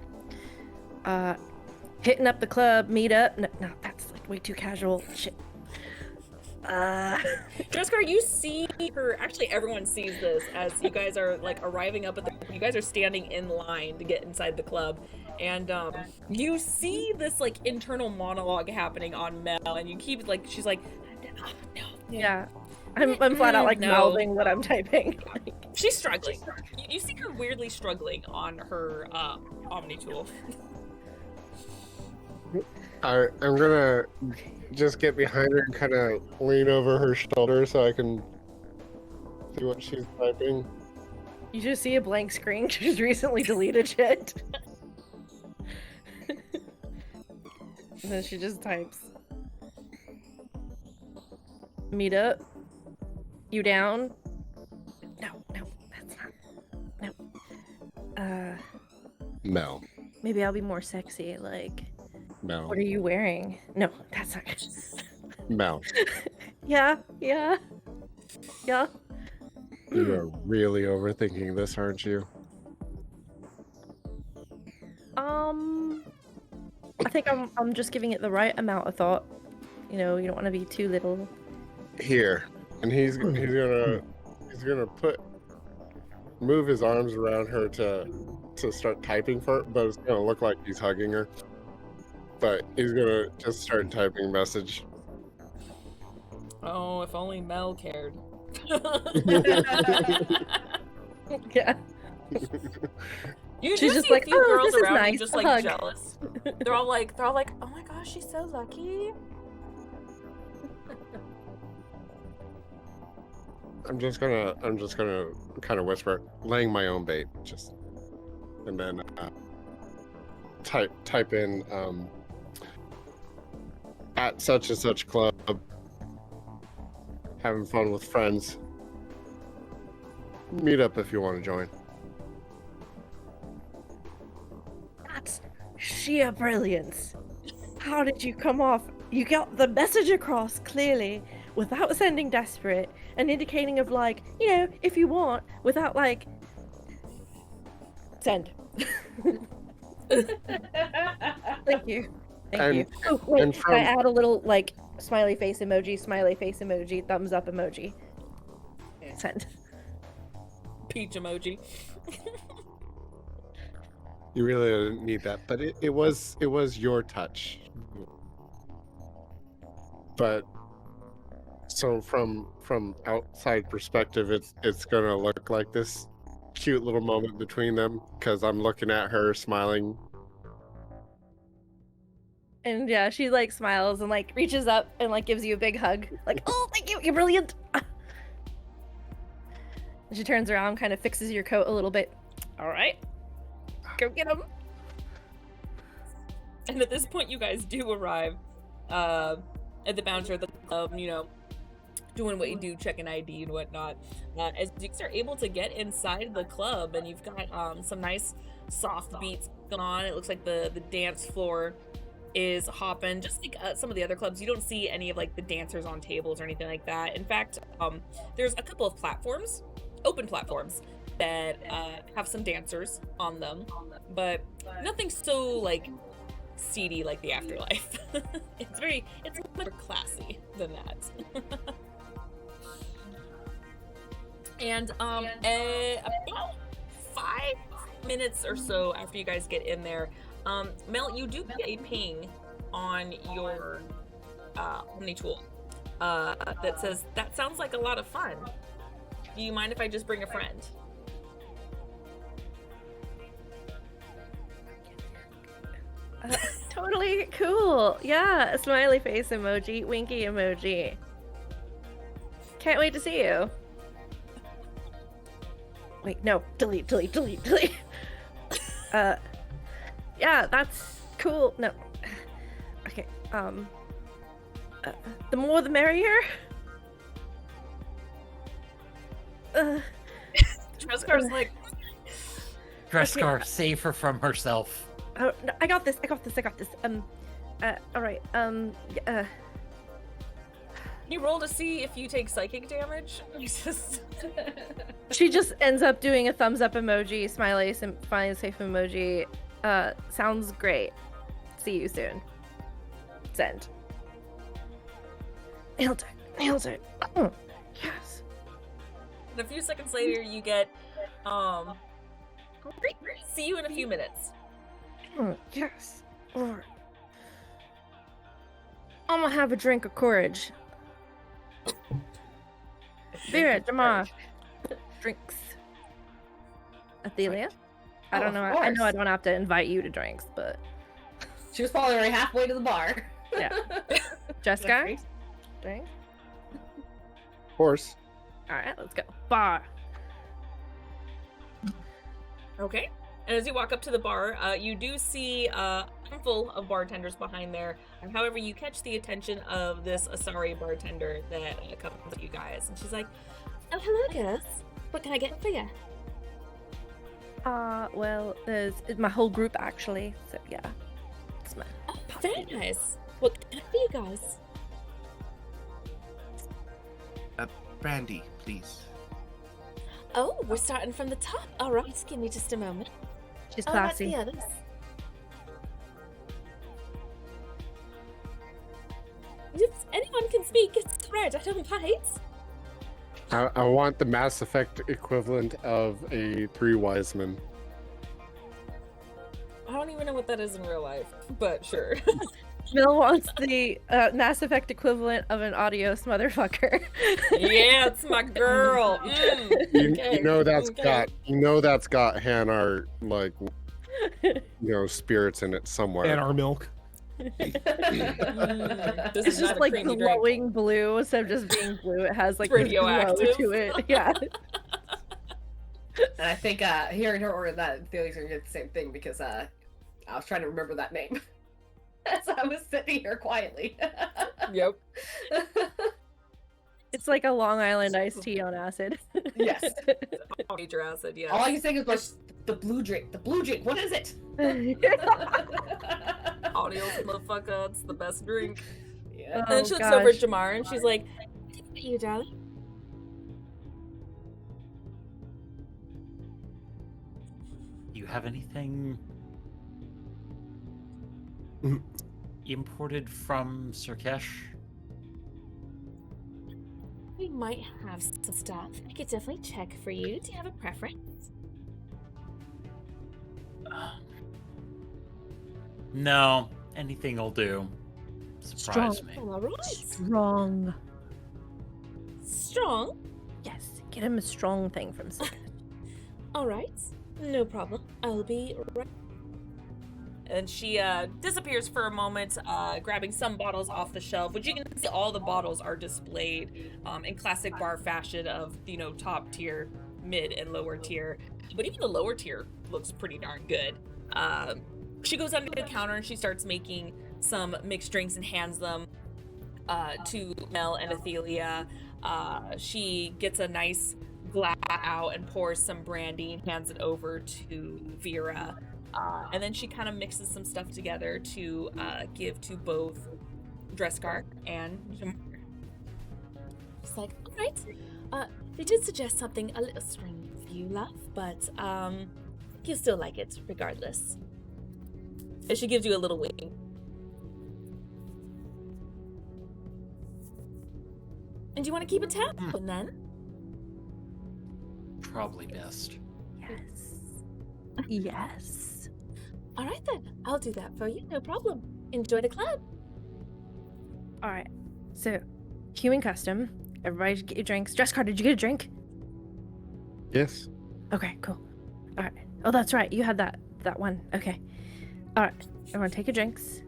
Hitting up the club, meet up. No, that's like way too casual. Shit. Juskar, you see her. Actually, everyone sees this as you guys are like arriving up at the. You guys are standing in line to get inside the club, and you see this like internal monologue happening on Mel, and you keep like she's like, no. Yeah. I'm flat out like No. mouthing what I'm typing. She's struggling. You see her weirdly struggling on her Omni tool. I'm gonna just get behind her and kind of lean over her shoulder so I can see what she's typing. You just see a blank screen. She's recently deleted shit. And then she just types. Meet up. You down? No, that's not. No. Mel. Maybe I'll be more sexy. Like, Mel. what are you wearing? No, that's not good. Mel. Yeah. You're really overthinking this, aren't you? I think I'm just giving it the right amount of thought. You know, you don't want to be too little. Here, and he's gonna move his arms around her to start typing for it, but it's gonna look like he's hugging her. But he's gonna just start typing a message. Oh, if only Mel cared. Yeah. You She's do just see like, a few "Oh, girls this is around you nice, just a like hug." jealous. They're all like, oh my gosh, she's so lucky. I'm just gonna kind of whisper, laying my own bait, just, and then type in at such and such club, having fun with friends. Meet up if you want to join. That's sheer brilliance. How did you come off? You got the message across clearly without sounding desperate and indicating of like, you know, if you want, without like send. Thank you. Thank you. Oh, wait, and can I add a little like smiley face emoji, thumbs up emoji. Send. Peach emoji. You really didn't need that, but it was your touch. But so from outside perspective, it's gonna look like this cute little moment between them because I'm looking at her smiling. And yeah, she like smiles and like reaches up and like gives you a big hug. Like, oh, thank you, you're brilliant. And she turns around, kind of fixes your coat a little bit. All right, go get him. And at this point, you guys do arrive at the bouncer of the club, you know, doing what you do, checking ID and whatnot. As you guys are able to get inside the club, and you've got some nice soft beats going on. It looks like the dance floor is hopping, just like some of the other clubs. You don't see any of like the dancers on tables or anything like that. In fact, there's a couple of platforms, open platforms, that have some dancers on them, but nothing so like seedy like the Afterlife. It's more classy than that. And about 5 minutes or so after you guys get in there, Mel, you do get a ping on your Omni tool that says, "That sounds like a lot of fun. Do you mind if I just bring a friend?" Totally cool. Yeah, a smiley face emoji, winky emoji. Can't wait to see you. Wait, no, delete. Yeah, that's cool. No. Okay, the more the merrier. Trescar's like, Dreskar, save her from herself. Oh, no, I got this. All right. you roll to see if you take psychic damage. She just ends up doing a thumbs up emoji, smiley safe emoji. Sounds great. See you soon. Send. Nailed it. Oh, yes. And a few seconds later, you get, see you in a few minutes. Oh, yes. Lord. I'm gonna have a drink of courage. Spirit, Jamar. Drinks. Athelia? I don't know. I know I don't have to invite you to drinks, but She was probably already halfway to the bar. yeah. Jessica? Drink? Of course. Alright, let's go. Bar. Okay. And as you walk up to the bar, you do see a handful of bartenders behind there. However, you catch the attention of this Asari bartender that accompanies you guys. And she's like, Oh, hello, girls. What can I get for you? Well, there's my whole group actually, so yeah. It's my Oh, very nice. What can I get for you guys? Brandy, please. Oh, we're starting from the top. All right, give me just a moment. She's Oh, that's classy. the others. If anyone can speak, it's red. I don't bite. I want the Mass Effect equivalent of a Three Wise Men. I don't even know what that is in real life, but sure. Mel wants the Mass Effect equivalent of an Adios motherfucker. Yeah, it's my girl. You, Okay, you know that's okay. got Hanar spirits in it somewhere. And our milk. This It's is just not a like creamy drink. glowing blue instead of just being blue. It has like It's this glow radioactive. to it. Yeah. And I think hearing her order that, Felix are gonna get the same thing because I was trying to remember that name as I was sitting here quietly. Yep. It's like a Long Island iced tea on acid. Yes. Major acid, yes. All I can think is like the blue drink. The blue drink. What is it? Audios, motherfucker. It's the best drink. Yeah. And then Oh, she looks over at gosh. Jamar and she's like, You, darling. You have anything Mhm. imported from Sirkesh? We might have some stuff. I could definitely check for you. Do you have a preference? No, anything will do. Surprise me. All right. Strong. Strong. Yes. Get him a strong thing from Sika. All right. No problem. I'll be right. and she disappears for a moment, grabbing some bottles off the shelf, which you can see all the bottles are displayed in classic bar fashion of, top tier, mid, and lower tier. But even the lower tier looks pretty darn good. She goes under the counter and she starts making some mixed drinks and hands them to Mel and Athelia. She gets a nice glass out and pours some brandy and hands it over to Vera. And then she kind of mixes some stuff together to give to both Dreskar and Jamar. It's like, all right. They did suggest something a little strange for you, love, but you still like it regardless. And she gives you a little wink. And do you want to keep a tab open then? Probably best. Yes. Yes. All right then. I'll do that for you. No problem. Enjoy the club. All right. So, human custom. Everybody get your drinks. Dresscar, did you get a drink? Yes. Okay, cool. All right. Oh, that's right. You had that one. Okay. All right. Everyone take your drinks.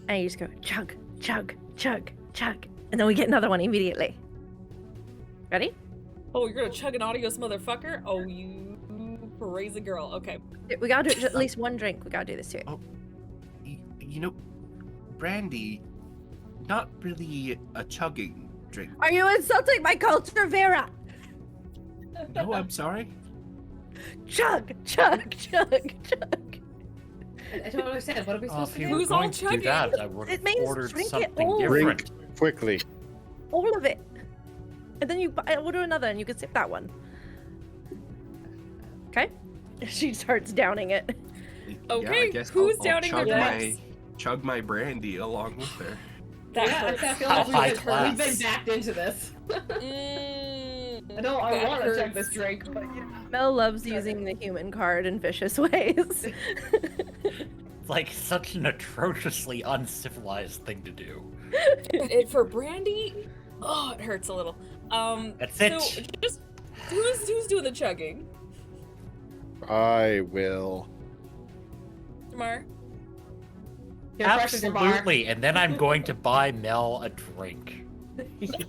And you just go chug, chug, chug, chug. And then we get another one immediately. Ready? Oh, you're gonna chug an Adios motherfucker? Oh, you crazy girl. Okay. We gotta do at least one drink. We gotta do this too. Oh, brandy, not really a chugging drink. Are you insulting my culture, Vera? No, I'm sorry. Chug, chug, chug, chug. I don't understand. What are we supposed If to you do? were Who's all going to do chugging? that, I would It have means ordered drink it something all. different. Drink quickly. All of it. And then you order another and you can sip that one. Okay? She starts downing it. Yeah, Okay, I guess who's I'll downing chug their my drinks? chug my brandy along with her. That Yeah, hurts. I feel How like high we've been class. backed into this. Mm, I know I that want to chug hurts. this drink, but Mel loves using the human card in vicious ways. It's like such an atrociously uncivilized thing to do. For brandy, oh, it hurts a little. That's so it. just who's doing the chugging? I will. Jamar? Get fresh as your bar. Absolutely, and then I'm going to buy Mel a drink.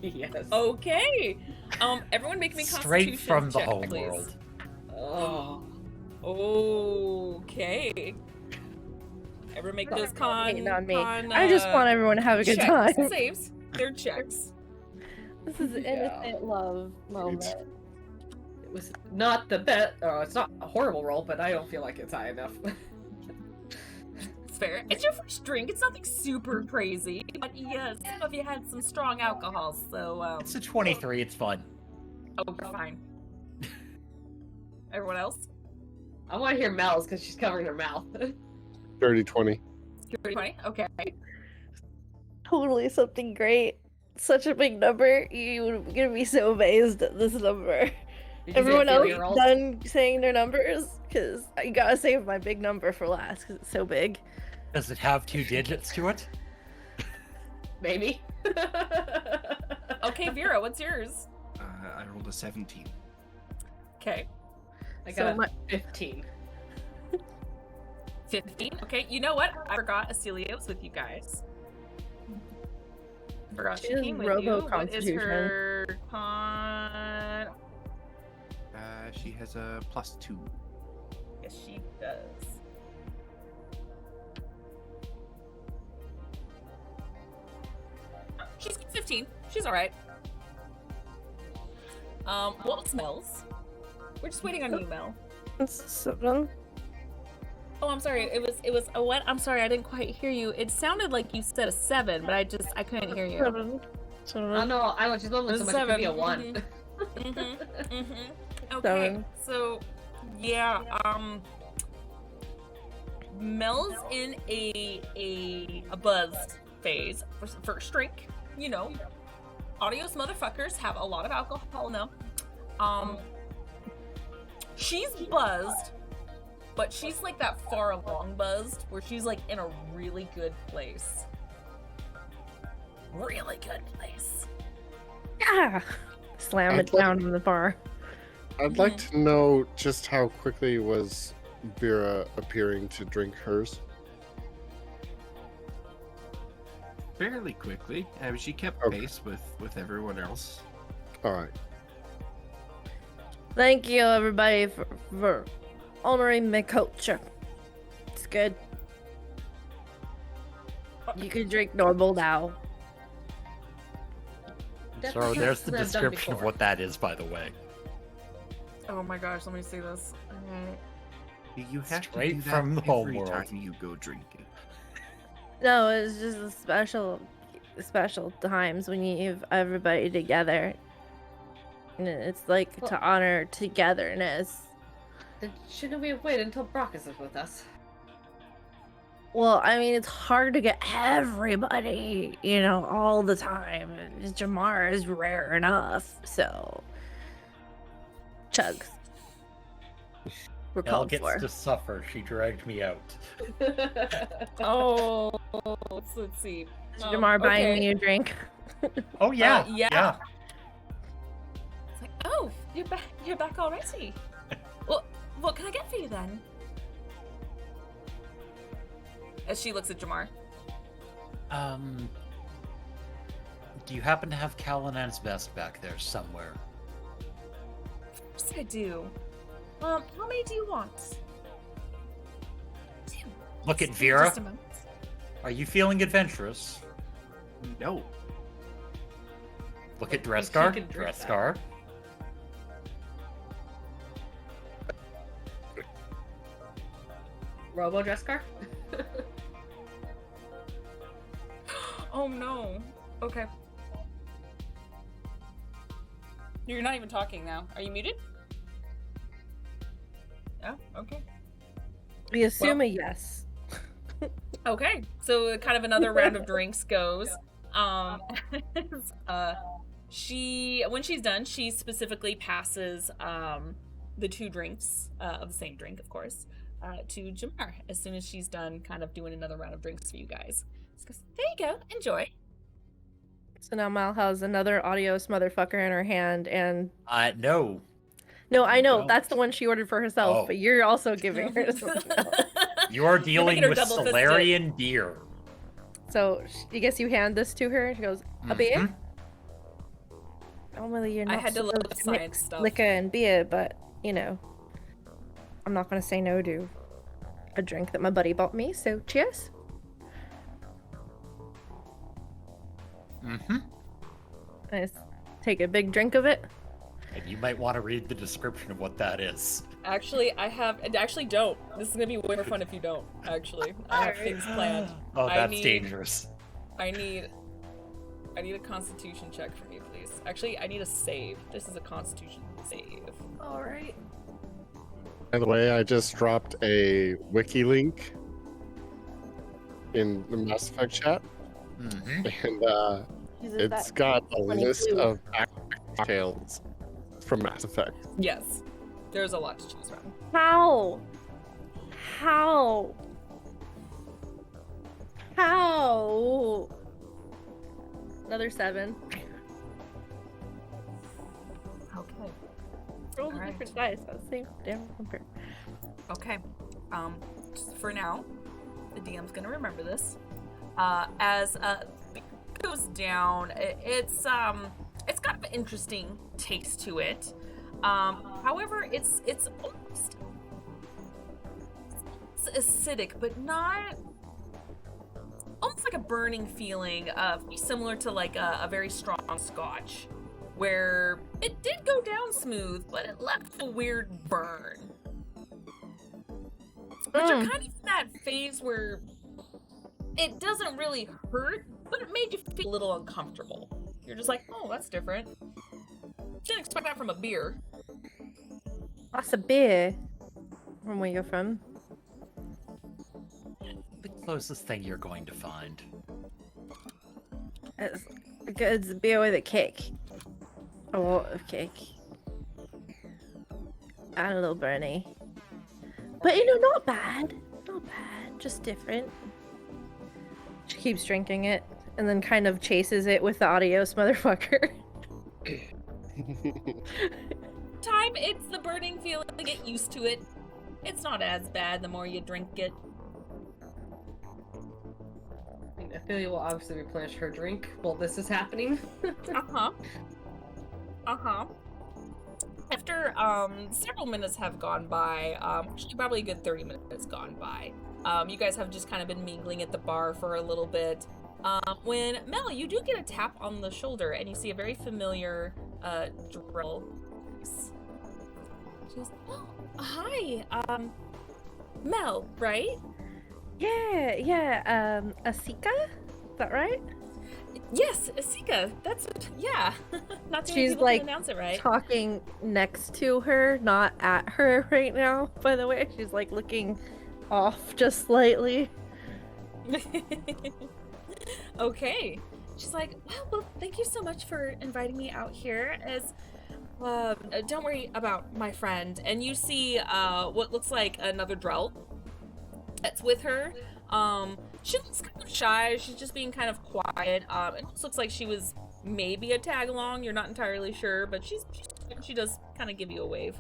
Yes. Okay. Everyone make me Straight Constitution from the check, home please. world. Oh. Okay. Everyone make those Hating on me. con, I just want everyone to have a good checks. time. Saves. They're checks. This is an innocent love moment. It was not the best. Oh, it's not a horrible roll, but I don't feel like it's high enough. It's fair. It's your first drink. It's nothing super crazy. But yes, some of you had some strong alcohols, so It's a 23, it's fun. oh, fine. Everyone else? I want to hear Mel's because she's covering her mouth. Dirty 20. 20? Okay. Totally something great. Such a big number. You're gonna be so amazed at this number. Did you Everyone get a else 0-year-old? done saying their numbers? Because I gotta save my big number for last because it's so big. Does it have 2 digits to it? Maybe. Okay, Vera, what's yours? I rolled a 17. Okay. I So got my- 15. 15. Okay, you know what? I forgot Acelia was with you guys. I forgot she She has came with Robo you. What is Constitution. her con? She has a +2. Yes, she does. She's 15. She's all right. What smells? We're just waiting on you, Mel. It's 7. Oh, I'm sorry. It was a what? I'm sorry. I didn't quite hear you. It sounded like you said a 7, but I couldn't hear you. 7. I know. I know. She's mumbling so much. It could be a 1. Okay, 7. so yeah, Mel's in a buzzed phase for first drink. You know, Adios motherfuckers have a lot of alcohol in them. She's buzzed, but she's like that far along buzzed where she's like in a really good place. Really good place. Yeah. Slam it I'd like- down in the bar. I'd like to know just how quickly was Vera appearing to drink hers. Fairly quickly. I mean, she kept Okay. pace with everyone else. All right. Thank you, everybody, for honoring my culture. It's good. You can drink normal now. That's So not there's the something I've done description of before. what that is, by the way. Oh my gosh, let me see this. You have Straight to do that from the every homeworld. time you go drinking. No, it's just a special times when you have everybody together. And it's like to honor togetherness. Then shouldn't we have waited until Brockus is with us? Well, I mean, it's hard to get everybody, all the time. And Jamar is rare enough, so. Chugs. We're Elle called gets for. to suffer. She dragged me out. Oh, let's see. Is Jamar buying me a drink? Oh yeah, yeah. It's like, oh, you're back already. Well, what can I get for you then? As she looks at Jamar. Do you happen to have Calinan's vest back there somewhere? Of course I do. How many do you want? 2. Look at Just Vera. a moment. Are you feeling adventurous? No. Look at She Dreskar. can drink that. Dreskar. Robo Dreskar? Oh no. Okay. You're not even talking now. Are you muted? Oh, okay. We assume a yes. Okay, so kind of another round of drinks goes. When she's done, she specifically passes the 2 drinks of the same drink, of course, to Jamar as soon as she's done kind of doing another round of drinks for you guys. She goes, there you go, enjoy. So now Mal has another Adios motherfucker in her hand, and No. no, I know No. that's the one she ordered for herself, Oh. but you're also giving her something else. You are dealing making her with double-fisted. Solarian deer. So I guess you hand this to her. She goes, a beer. Mhm. Normally you're I not had to look supposed up to science mix stuff. liquor and beer, but I'm not gonna say no to a drink that my buddy bought me. So cheers. Mm-hmm. I just take a big drink of it. And you might want to read the description of what that is. Actually, actually don't. This is gonna be way more fun if you don't, actually. I have things planned. Oh, I that's need- dangerous. I need a constitution check from you, please. Actually, I need a save. This is a constitution save. All right. By the way, I just dropped a wiki link in the Mass Effect chat, Mm-hmm. and Jesus, it's that got a funny list clue. of tales from Mass Effect. Yes, there's a lot to choose from. How? How? How? Another 7. Okay. Roll the Alright. different dice. That's the same damn number. Okay. Just for now, the DM's gonna remember this. As it goes down, it's got an interesting taste to it. However, it's almost acidic, but not almost like a burning feeling, similar to like a very strong scotch, where it did go down smooth, but it left a weird burn. But you're kind of in that phase where it doesn't really hurt, but it made you feel a little uncomfortable. You're just like, oh, that's different. Didn't expect that from a beer. That's a beer from where you're from. The closest thing you're going to find. It's a beer with a kick. A lot of kick. And a little burny. But not bad. Not bad. Just different. She keeps drinking it and then kind of chases it with the adios motherfucker. It's the burning feeling. Get used to it. It's not as bad the more you drink it. I mean, Ophelia will obviously replenish her drink while this is happening. After several minutes have gone by, actually probably a good 30 minutes gone by, you guys have just kind of been mingling at the bar for a little bit. When Mel, you do get a tap on the shoulder and you see a very familiar drill. She goes, oh, hi, Mel, right? Yeah, Asika? Is that right? Yes, Asika. That's yeah. Not too many She's people like can announce it right. talking next to her, not at her right now, by the way. She's like looking off just slightly. Okay. She's like, well, thank you so much for inviting me out here. Don't worry about my friend. And you see what looks like another Drell that's with her. She looks kind of shy. She's just being kind of quiet. It almost looks like she was maybe a tag along. You're not entirely sure, but she does kind of give you a wave.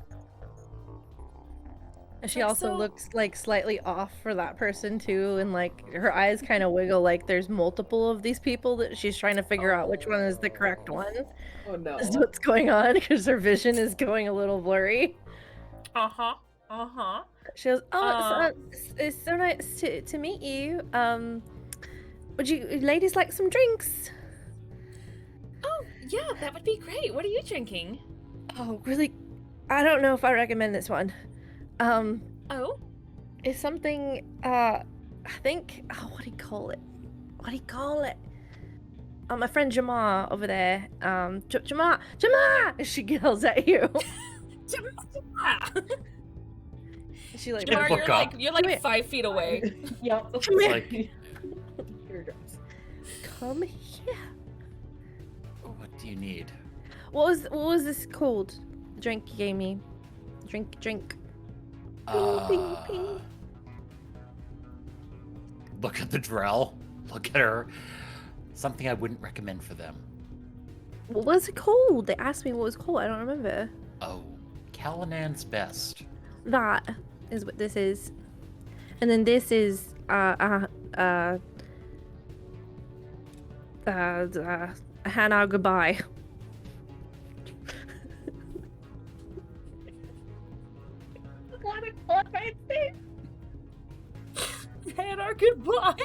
And she Like, also so- looks like slightly off for that person too, and like her eyes kind of wiggle like there's multiple of these people that she's trying to figure out which one is the correct one. Oh no. Is what's going on because her vision is going a little blurry. She goes, "Oh, it's so nice to meet you. Would you ladies like some drinks?" Oh, yeah, that would be great. What are you drinking? Oh, really? I don't know if I recommend this one. Oh? It's something. I think. Oh, what do you call it? What do you call it? My friend Jamar over there. Jamar! She yells at you. She like. Jamar, look up. you're Come like here. 5 feet away. Yep. Come here. Like, Here it goes. Come here. what do you need? What was this called? The drink you gave me. Drink. Ping, ping. Look at the Drell. Look at her. Something I wouldn't recommend for them. What was it called? They asked me what it was called. I don't remember. Oh, Calinan's Best. That is what this is. And then this is Hannah goodbye. And our goodbye.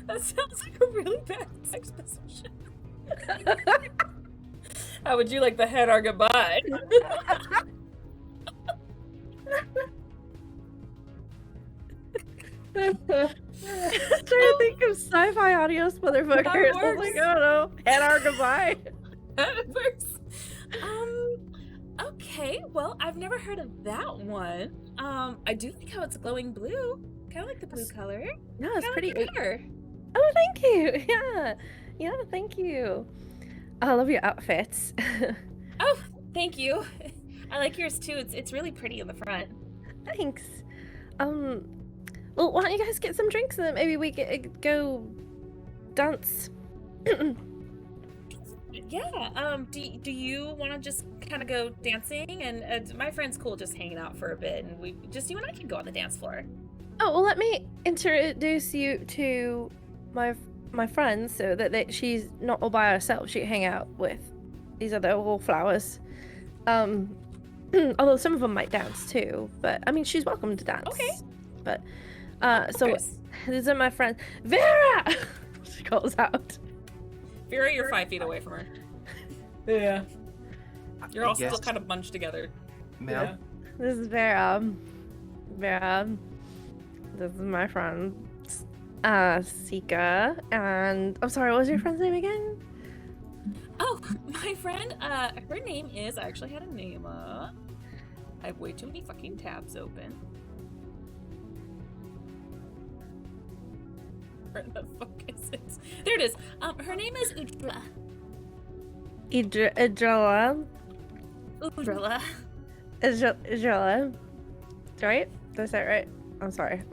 That sounds like a really bad sex position. How would you like the head our goodbye? Trying to think of sci-fi audios, motherfuckers. I was like, I don't know. And our goodbye. That works. Okay. Okay, well, I've never heard of that one. I do like how it's glowing blue. Kind of like the blue color. Yeah, it's Kinda pretty. like your hair. Oh, thank you. Yeah, thank you. I love your outfits. Oh, thank you. I like yours too. It's really pretty in the front. Thanks. Well, why don't you guys get some drinks and then maybe we could go dance? Yeah. Do you want to just kind of go dancing? And my friend's cool, just hanging out for a bit, and you and I can go on the dance floor. Oh, well, let me introduce you to my friends so that she's not all by herself. She can hang out with these other wallflowers. Although some of them might dance too, but I mean, she's welcome to dance. Okay. But so these are my friends. Vera! She calls out. Vera, you're 5 feet away from her. Yeah. You're all still kind of bunched together. Mel, This is Vera. Vera. This is my friend, Sika. And I'm sorry, what was your friend's name again? Oh, my friend, her name is, I actually had a name up. I have way too many fucking tabs open. Where the fuck is it? There it is. Her name is Udrilla. Idrilla. Udrilla. Idrilla. Right? Did I say it right? I'm sorry.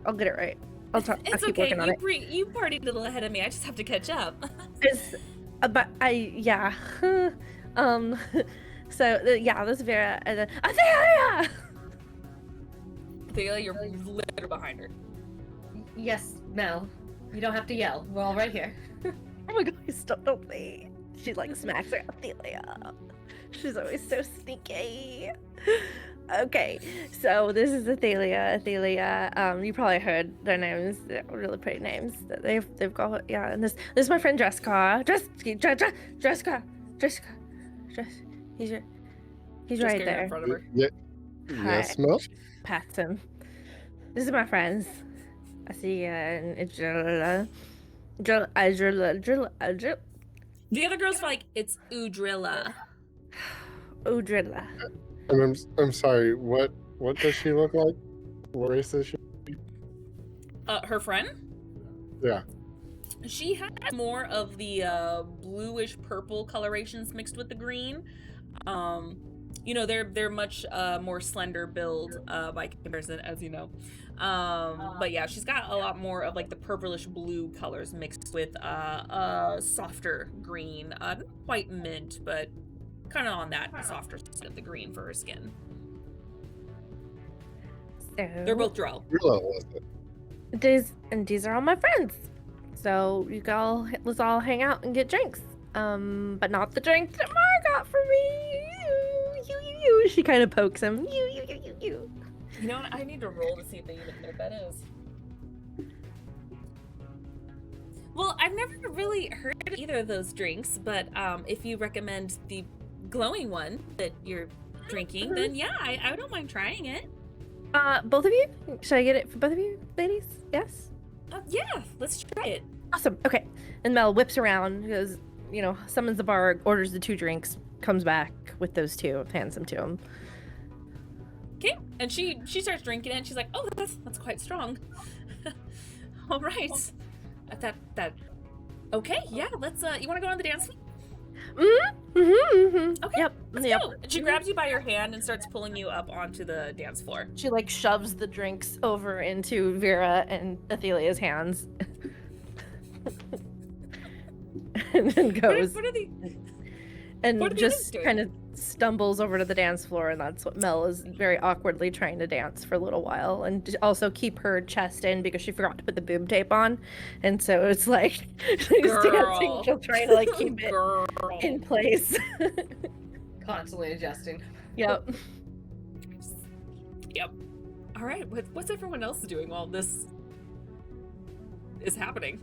I'll get it right. I'll It's keep okay. working on it. You partied a little ahead of me. I just have to catch up. But yeah. So yeah, this is Vera and then Athelia! Athelia, you're literally behind her. Yes, Mel. You don't have to yell. We're all right here. Oh my god, stop, don't play. She like smacks her Athelia. She's always so sneaky. Okay, so this is Athelia. Athelia, you probably heard their names. They're really pretty names that they've got. Yeah, and this is my friend Jessica. Jessica. He's right there. In front of her. Yeah. Hi. Yes, Mel. Pats him. This is my friends. I see and Idrilla. The other girl's like, it's Udrilla. Udrilla. And I'm sorry. What does she look like? What race is she? Her friend? Yeah. She has more of the bluish purple colorations mixed with the green. You know, they're much more slender build by comparison, as you know. But yeah, she's got a lot more of like the purplish blue colors mixed with softer green. Not quite mint, but kind of on that softer side of the green for her skin. So They're both drow. these are all my friends. So let's all hang out and get drinks. But not the drink that Mar got for me. You. She kind of pokes him. You. You know what? I need to roll to see if they even know what that is. Well, I've never really heard of either of those drinks, but if you recommend the glowing one that you're drinking, then yeah, I don't mind trying it. Both of you? Should I get it for both of you, ladies? Yes? Yeah, let's try it. Awesome. Okay. And Mel whips around, goes, summons the bar, orders the 2 drinks, comes back with those 2, hands them to him. Okay, and she starts drinking it, and she's like, "Oh, that's quite strong." All right, that. Okay, yeah. Let's. You want to go on the dance floor? Okay. Yep. Let's go. And she grabs you by your hand and starts pulling you up onto the dance floor. She like shoves the drinks over into Vera and Athelia's hands. And then goes. What are the and just doing? kind of stumbles over to the dance floor, and that's what Mel is very awkwardly trying to dance for a little while, and also keep her chest in because she forgot to put the boob tape on, and so it's like she's dancing, she'll try to like keep it in place. Constantly adjusting. Yep. All right. What's everyone else doing while this is happening?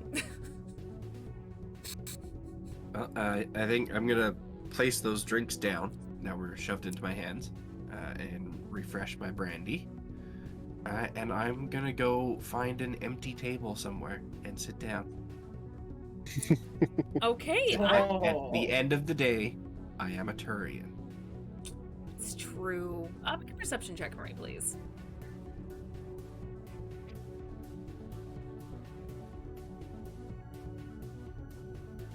Well, I think I'm gonna place those drinks down. Now we're shoved into my hands, and refresh my brandy. And I'm gonna go find an empty table somewhere and sit down. Okay. At the end of the day, I am a Turian. That's true. Make a perception check for me, please.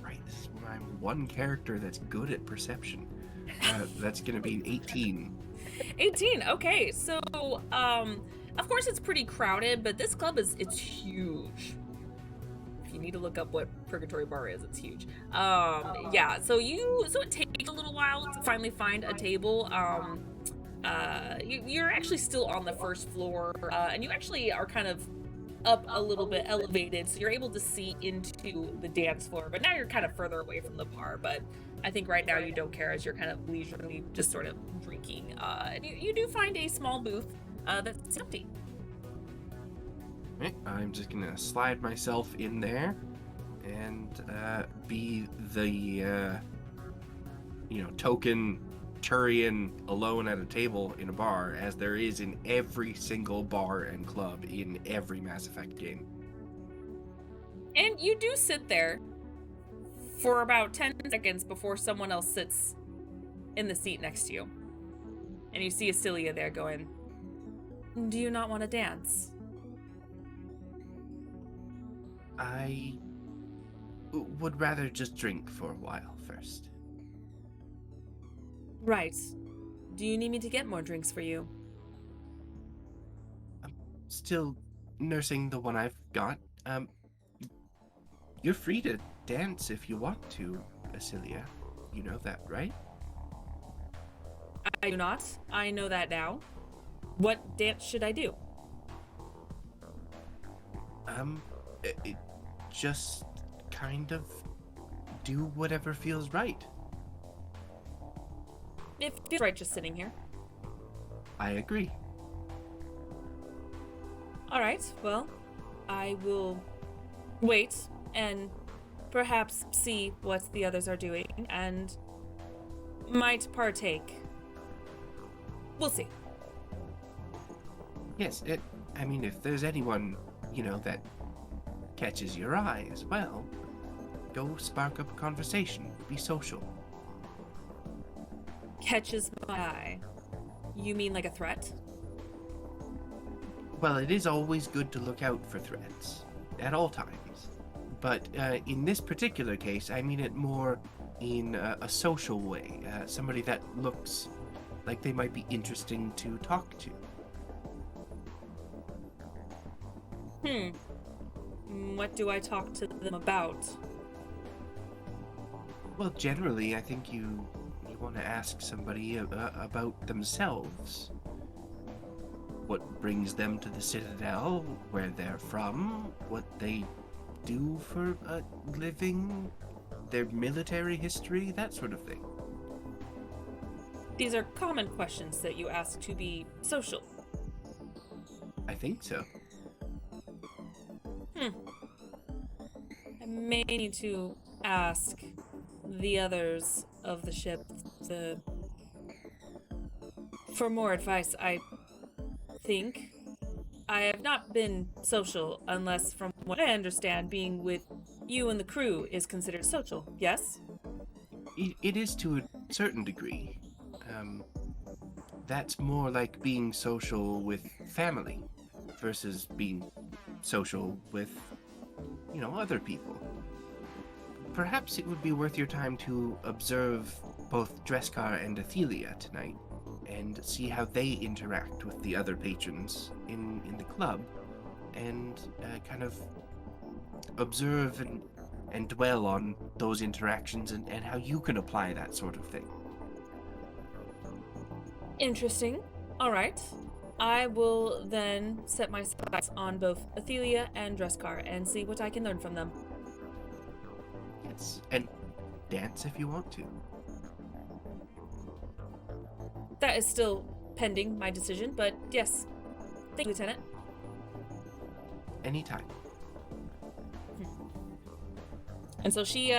Right, this is my one character that's good at perception. That's gonna be an 18. 18. Okay, so of course it's pretty crowded, but this club it's huge. If you need to look up what Purgatory Bar is, it's huge. Yeah, so it takes a little while to finally find a table. You're actually still on the first floor, and you actually are kind of up a little bit elevated, so you're able to see into the dance floor, but now you're kind of further away from the bar. But I think right now you don't care, as you're kind of leisurely just sort of drinking. And you do find a small booth that's empty. Right, I'm just gonna slide myself in there and be the token Turian alone at a table in a bar, as there is in every single bar and club in every Mass Effect game. And you do sit there for about 10 seconds before someone else sits in the seat next to you. And you see Acilia there going, "Do you not want to dance?" I would rather just drink for a while first. Right. Do you need me to get more drinks for you? I'm still nursing the one I've got. You're free to dance if you want to, Acilia. You know that, right? I do not. I know that now. What dance should I do? Just kind of do whatever feels right. It feels right just sitting here. I agree. All right, well, I will wait and perhaps see what the others are doing and might partake. We'll see. Yes, I mean, if there's anyone, that catches your eye as well, go spark up a conversation. Be social. Catches my eye. You mean like a threat? Well, it is always good to look out for threats, at all times. But in this particular case, I mean it more in a social way. Somebody that looks like they might be interesting to talk to. What do I talk to them about? Well, generally, I think you want to ask somebody about themselves. What brings them to the Citadel, where they're from, what they do for a living, their military history, that sort of thing. These are common questions that you ask to be social. I think so. I may need to ask the others of the ship for more advice. I think I have not been social unless, from what I understand, being with you and the crew is considered social, yes? It is to a certain degree. That's more like being social with family versus being social with, other people. Perhaps it would be worth your time to observe both Dreskar and Athelia tonight and see how they interact with the other patrons in the club, and kind of observe and dwell on those interactions and how you can apply that sort of thing. Interesting. All right. I will then set my sights on both Athelia and Dreskar and see what I can learn from them. Yes, and dance if you want to. That is still pending my decision, but yes. Thank you, Lieutenant. Anytime. And so she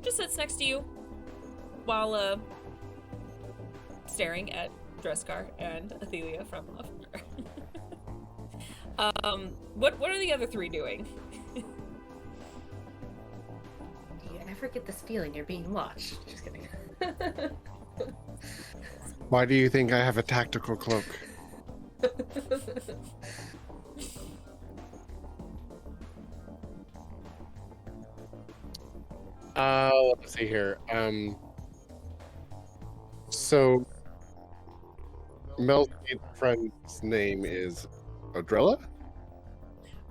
just sits next to you while staring at Dreskar and Athelia from afar. What are the other three doing? Do you ever get this feeling you're being watched? Just kidding. Why do you think I have a tactical cloak? Let's see here. So Mel's friend's name is Odrilla?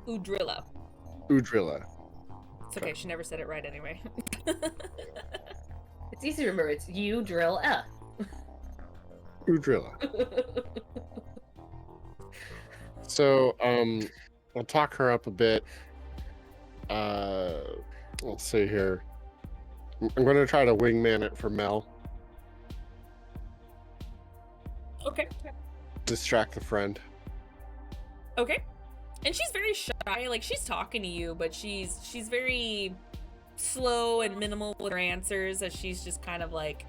Udrilla. Udrilla. It's okay. She never said it right anyway. It's easy to remember. It's you drill Udrilla. So, I'll talk her up a bit. Let's see here. I'm going to try to wingman it for Mel. Okay. Distract the friend. Okay. And she's very shy. Like, she's talking to you, but she's very slow and minimal with her answers, as she's just kind of like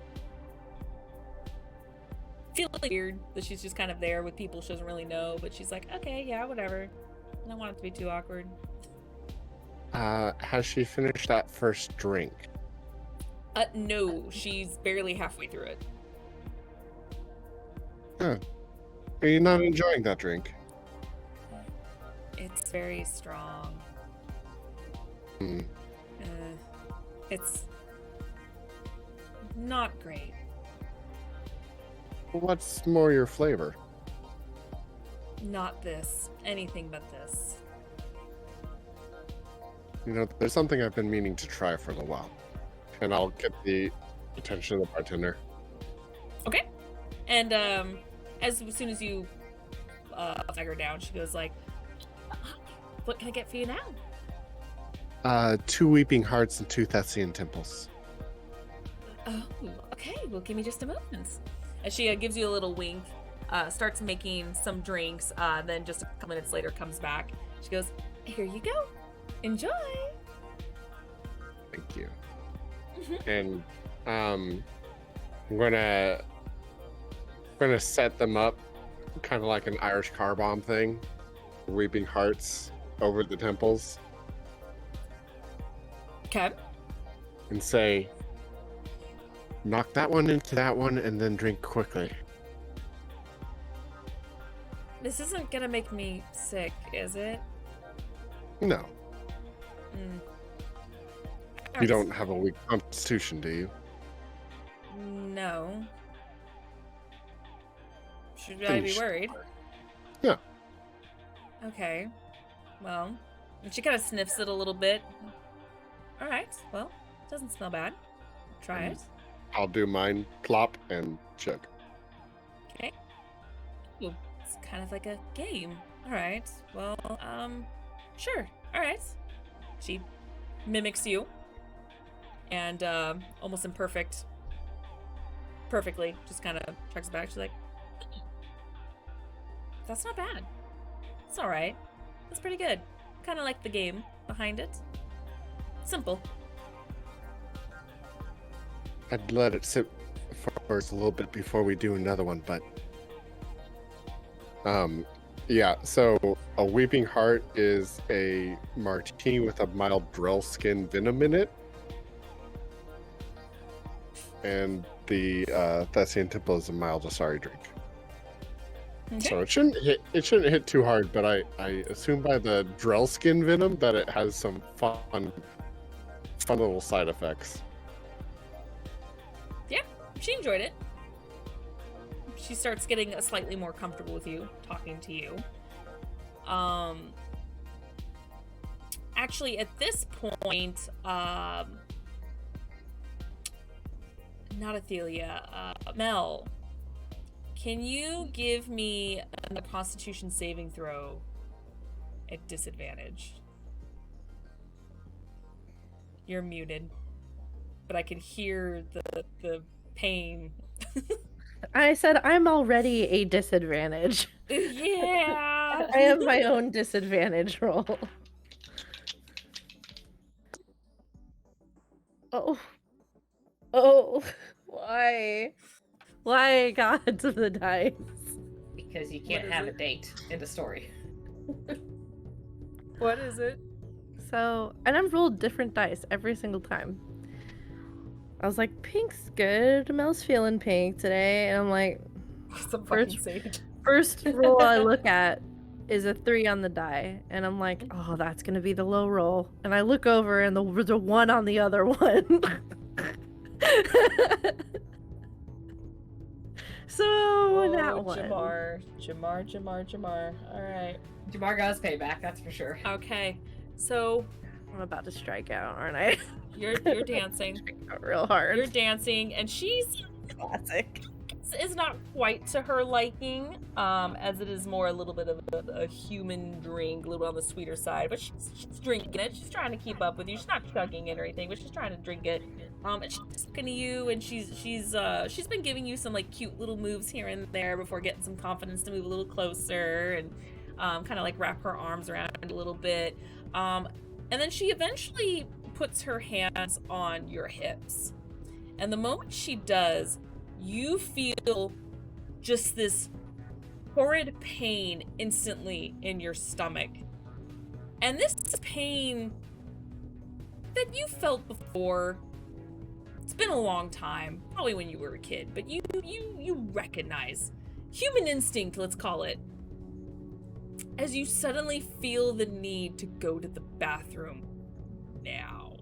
feeling weird that she's just kind of there with people she doesn't really know, but she's like, okay, yeah, whatever. I don't want it to be too awkward. Has she finished that first drink? No, she's barely halfway through it. Huh. Are you not enjoying that drink? It's very strong. Hmm. It's not great. What's more your flavor? Not this. Anything but this. You know, there's something I've been meaning to try for a little while. And I'll get the attention of the bartender. Okay. And as soon as you flag her down, she goes like, what can I get for you now? 2 Weeping Hearts and 2 Thessian Temples. Oh, okay. Well, give me just a moment. And she gives you a little wink, starts making some drinks, then just a couple minutes later comes back. She goes, here you go. Enjoy. Thank you. Mhm. And I'm gonna set them up kind of like an Irish car bomb thing. Weeping Hearts over the temples. Okay. And say, knock that one into that one and then drink quickly. This isn't gonna make me sick, is it? No. Mm. You don't have a weak constitution, do you? No. Should I Then be you worried? Yeah. Okay. Well, and she kind of sniffs it a little bit. All right. Well, doesn't smell bad. Try it. I'll do mine, plop, and chug. Okay. Ooh, it's kind of like a game. All right. Well, sure. All right. She mimics you, and almost perfectly, just kind of chugs back. She's like, "That's not bad. It's all right. That's pretty good. Kind of like the game behind it. Simple." I'd let it sit for us a little bit before we do another one, but yeah, so a Weeping Heart is a martini with a mild drill skin venom in it. And the Thessian Temple is a mild Asari drink. Okay. So it shouldn't hit too hard, but I assume by the drill skin venom that it has some fun little side effects. Yeah, she enjoyed it. She starts getting slightly more comfortable with you, talking to you. Actually, at this point, not Athelia, Mel, can you give me a Constitution saving throw at disadvantage? You're muted, but I can hear the pain. I said I'm already a disadvantage. Yeah. I have my own disadvantage roll. Oh. Oh. Why? Why, gods of the dice? Because you can't have a date in the story. What is it? So, and I've rolled different dice every single time. I was like, pink's good. Mel's feeling pink today. And I'm like, Some fucking sage. first roll I look at is a 3 on the die. And I'm like, oh, that's going to be the low roll. And I look over and there's a 1 on the other one. So, that one. Jamar. All right. Jamar got his payback, that's for sure. Okay. So I'm about to strike out, aren't I? you're dancing. Out real hard. You're dancing, and she's Classic. is not quite to her liking, as it is more a little bit of a human drink, a little bit on the sweeter side. But she's drinking it. She's trying to keep up with you. She's not chugging it or anything, but she's trying to drink it. And she's looking to you, and she's been giving you some like cute little moves here and there before getting some confidence to move a little closer and kind of like wrap her arms around a little bit. And then she eventually puts her hands on your hips, and the moment she does, you feel just this horrid pain instantly in your stomach. And this is pain that you felt before. It's been a long time, probably when you were a kid, but you recognize human instinct, let's call it, as you suddenly feel the need to go to the bathroom now.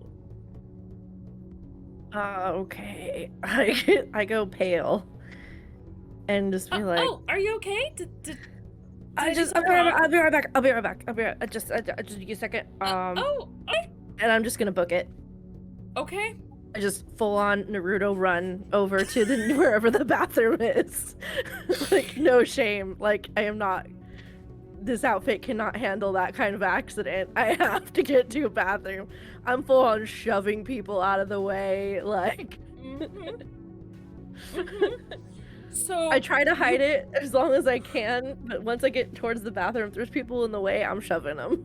Okay. I go pale. And just be like, oh, are you okay? I'll be right back. I'll be right back. Just give me a second. Okay. And I'm just gonna book it. Okay. I just full on Naruto run over to the wherever the bathroom is. Like, no shame. Like, I am not. This outfit cannot handle that kind of accident. I have to get to a bathroom. I'm full on shoving people out of the way. Like, So I try to hide it as long as I can, but once I get towards the bathroom, if there's people in the way, I'm shoving them.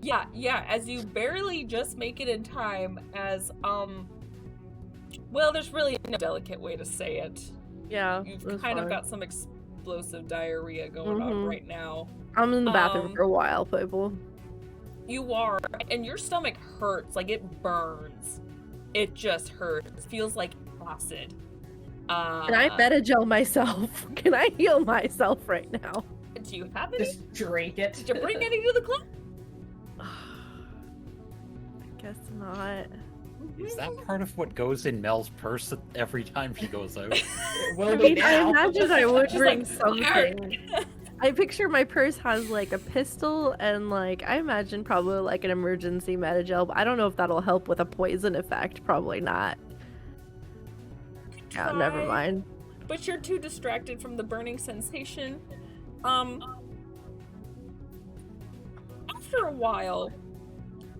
Yeah, as you barely just make it in time as, well, there's really no delicate way to say it. Yeah. You've that's kind of fine. got some explosive diarrhea going on right now. I'm in the bathroom for a while, people. You are, and your stomach hurts, like it burns. It just hurts. It feels like acid. Can I Metagel myself? Can I heal myself right now? Do you have any? Just drink it. Did you bring any to the club? I guess not. Is that part of what goes in Mel's purse every time she goes out? Will I be mean, I now. imagine I would She's bring like, something. I picture my purse has like a pistol and like I imagine probably like an emergency Metagel, but I don't know if that'll help with a poison effect. Probably not. Yeah, never Try. mind. But you're too distracted from the burning sensation. After a while,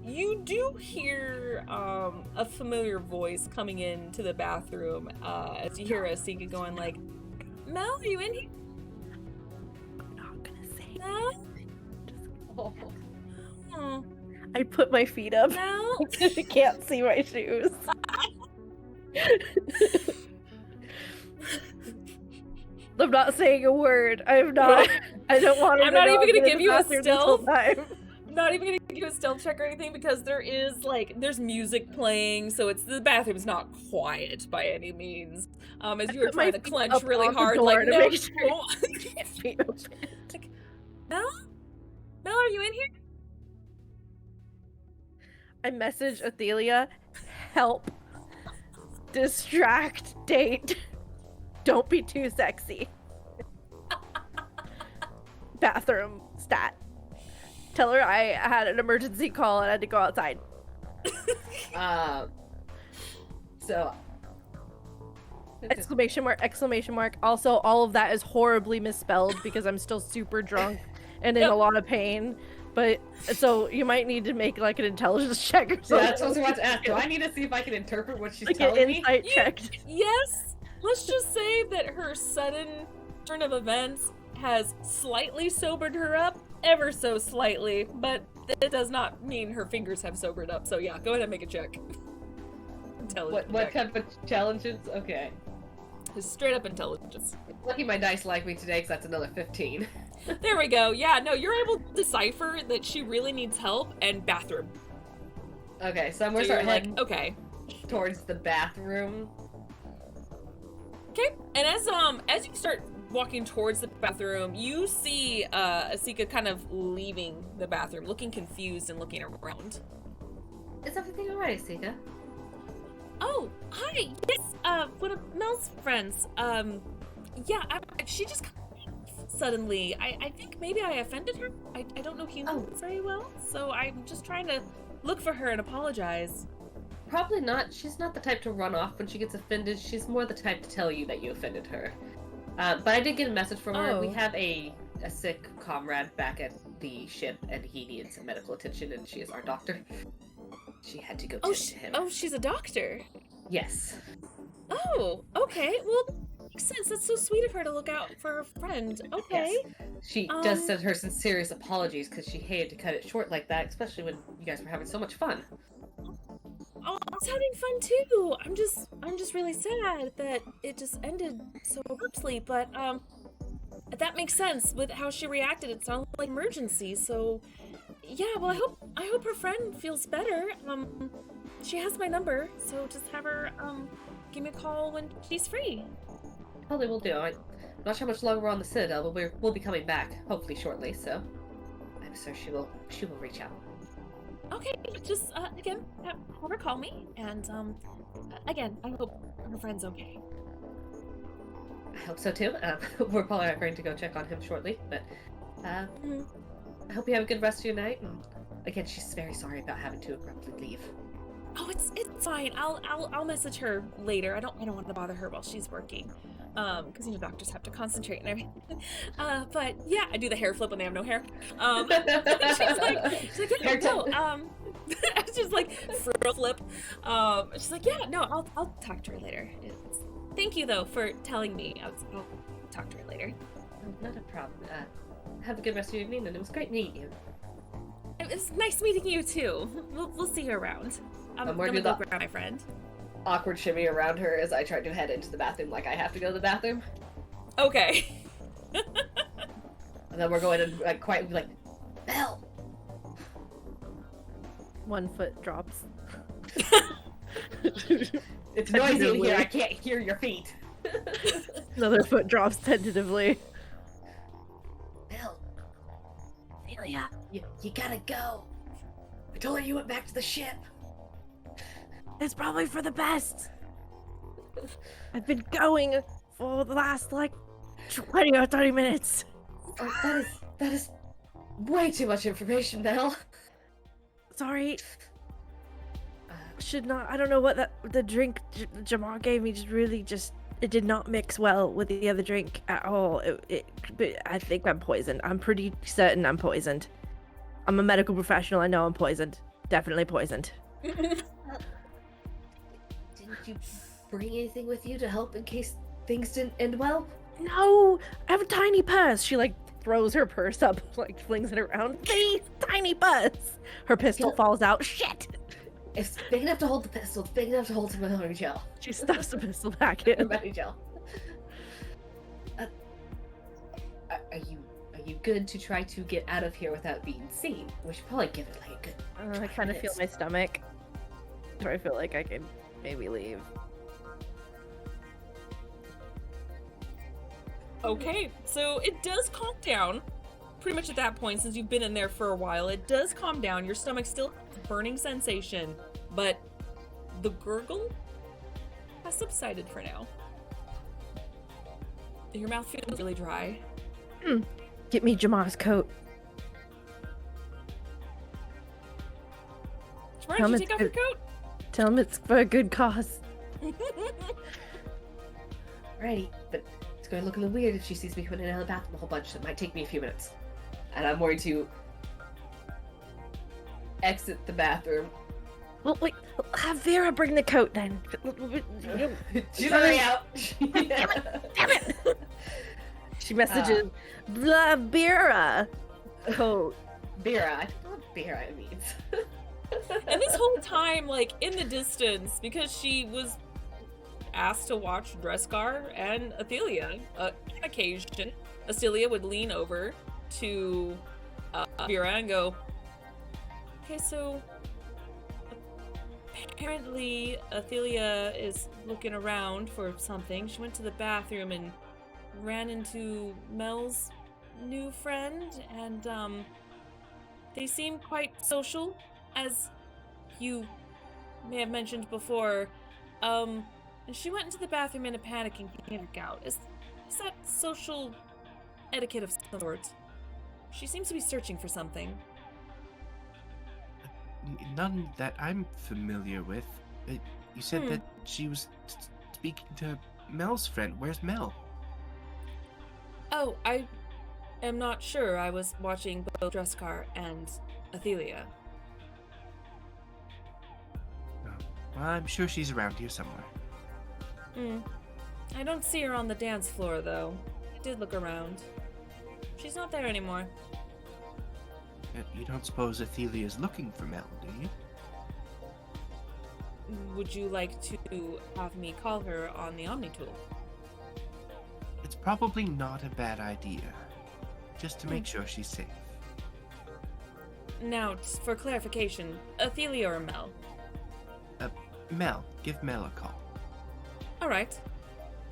you do hear a familiar voice coming into the bathroom as you hear Asika going like, Mel, are you in here? I'm not gonna say. Mel? Oh. Oh, I put my feet up. Mel? I can't see my shoes. I'm not saying a word. I'm not. I don't want to. I'm not even gonna give you a stealth. stealth. I'm not even gonna give you a stealth check or anything because there's music playing, so the bathroom's not quiet by any means. As you were put my trying to feet clench up really on the hard, door like to no. make sure feet open. Like, Mel, are you in here? I message Athelia, help, distract, date. Don't be too sexy. Bathroom stat. Tell her I had an emergency call and I had to go outside. So Exclamation mark, exclamation mark. Also, all of that is horribly misspelled because I'm still super drunk and in a lot of pain. But so you might need to make like an intelligence check or something. yeah, that's what I was about to ask. Do I need to see if I can interpret what she's like telling an me? insight check. Yes. Let's just say that her sudden turn of events has slightly sobered her up, ever so slightly, but it does not mean her fingers have sobered up. So yeah, go ahead and make a check. Intelligence What check. type of challenges? Okay. Just straight up intelligence. Lucky my dice like me today because that's another 15. There we go. Yeah, no, you're able to decipher that she really needs help and bathroom. Okay, so I'm So gonna you're start like, heading okay. towards the bathroom. Okay, and as you start walking towards the bathroom, you see Asika kind of leaving the bathroom, looking confused and looking around. Is everything alright, Sika? Oh, hi. Yes, one of Mel's friends. Yeah, she just suddenly. I think maybe I offended her. I don't know humans very well, so I'm just trying to look for her and apologize. Probably not. She's not the type to run off when she gets offended. She's more the type to tell you that you offended her. But I did get a message from her. We have a sick comrade back at the ship, and he needs some medical attention, and she is our doctor. She had to go tend to him. Oh, she's a doctor. Yes. Oh, okay. Well, makes sense. That's so sweet of her to look out for her friend. Okay. Yes. She does send her sincerest apologies because she hated to cut it short like that, especially when you guys were having so much fun. Oh, I was having fun too. I'm just really sad that it just ended so abruptly. But that makes sense with how she reacted. It sounded like emergency. So, yeah. Well, I hope her friend feels better. She has my number, so just have her give me a call when she's free. Probably will do. I'm not sure how much longer we're on the Citadel, but we'll be coming back hopefully shortly. So I'm sure she will reach out. Okay, just again, have her call me, and again, I hope her friend's okay. I hope so too. We're probably going to go check on him shortly, but I hope you have a good rest of your night. And again, she's very sorry about having to abruptly leave. Oh, it's fine. I'll message her later. I don't want to bother her while she's working, because doctors have to concentrate and everything. But yeah, I do the hair flip when they have no hair. She's like, yeah, no. It's just like frill flip. She's like, yeah, no, I'll talk to her later. Thank you though for telling me. I'll talk to her later. Not a problem. Have a good rest of your evening, and it was great meeting you. It was nice meeting you too. We'll see you around. I'm gonna go grab my friend. Awkward shimmy around her as I try to head into the bathroom like I have to go to the bathroom. Okay. And then we're going to quietly like, Belle! 1 foot drops. It's noisy in here, I can't hear your feet. Another foot drops tentatively. Belle! Amelia, you gotta go. I told her you went back to the ship. It's probably for the best. I've been going for the last 20 or 30 minutes. Oh, that is way too much information, Belle. Sorry. Should not. I don't know what the drink Jamar gave me it did not mix well with the other drink at all. But I think I'm poisoned. I'm pretty certain I'm poisoned. I'm a medical professional. I know I'm poisoned. Definitely poisoned. Didn't you bring anything with you to help in case things didn't end well? No, I have a tiny purse. She throws her purse up, flings it around. The tiny purse. Her pistol falls out. Shit. It's big enough to hold the pistol. It's big enough to hold some memory gel. She stuffs the pistol back in. Memory gel. Are you good to try to get out of here without being seen? We should probably give it a good. I kind of feel my stomach. Do I feel like I can maybe leave? Okay, so it does calm down. Pretty much at that point, since you've been in there for a while, it does calm down. Your stomach's still a burning sensation, but the gurgle has subsided for now. Your mouth feels really dry. Get me Jamar's coat. Jamar, did you take off your coat? Tell him it's for a good cause. Alrighty, but it's going to look a little weird if she sees me coming in and out of the bathroom a whole bunch. It might take me a few minutes. And I'm going to exit the bathroom. Well, wait. Have Vera bring the coat then. She's already out. Damn it! She messages Vera coat. Vera. I don't know what Vera means. And this whole time, in the distance, because she was asked to watch Dreskar and Athelia, on occasion, Athelia would lean over to Vera and go, okay, so apparently Athelia is looking around for something. She went to the bathroom and ran into Mel's new friend, and they seem quite social, as you may have mentioned before. And she went into the bathroom in a panic and came back out. Is that social etiquette of some sort? She seems to be searching for something. None that I'm familiar with. You said that she was speaking to Mel's friend. Where's Mel? Oh, I am not sure. I was watching both Dresscar and Athelia. Well, I'm sure she's around here somewhere. I don't see her on the dance floor, though. I did look around. She's not there anymore. You don't suppose Athelia is looking for Mel, do you? Would you like to have me call her on the Omni tool? It's probably not a bad idea. Just to make sure she's safe. Now, for clarification, Athelia or Mel? Mel. Give Mel a call. Alright.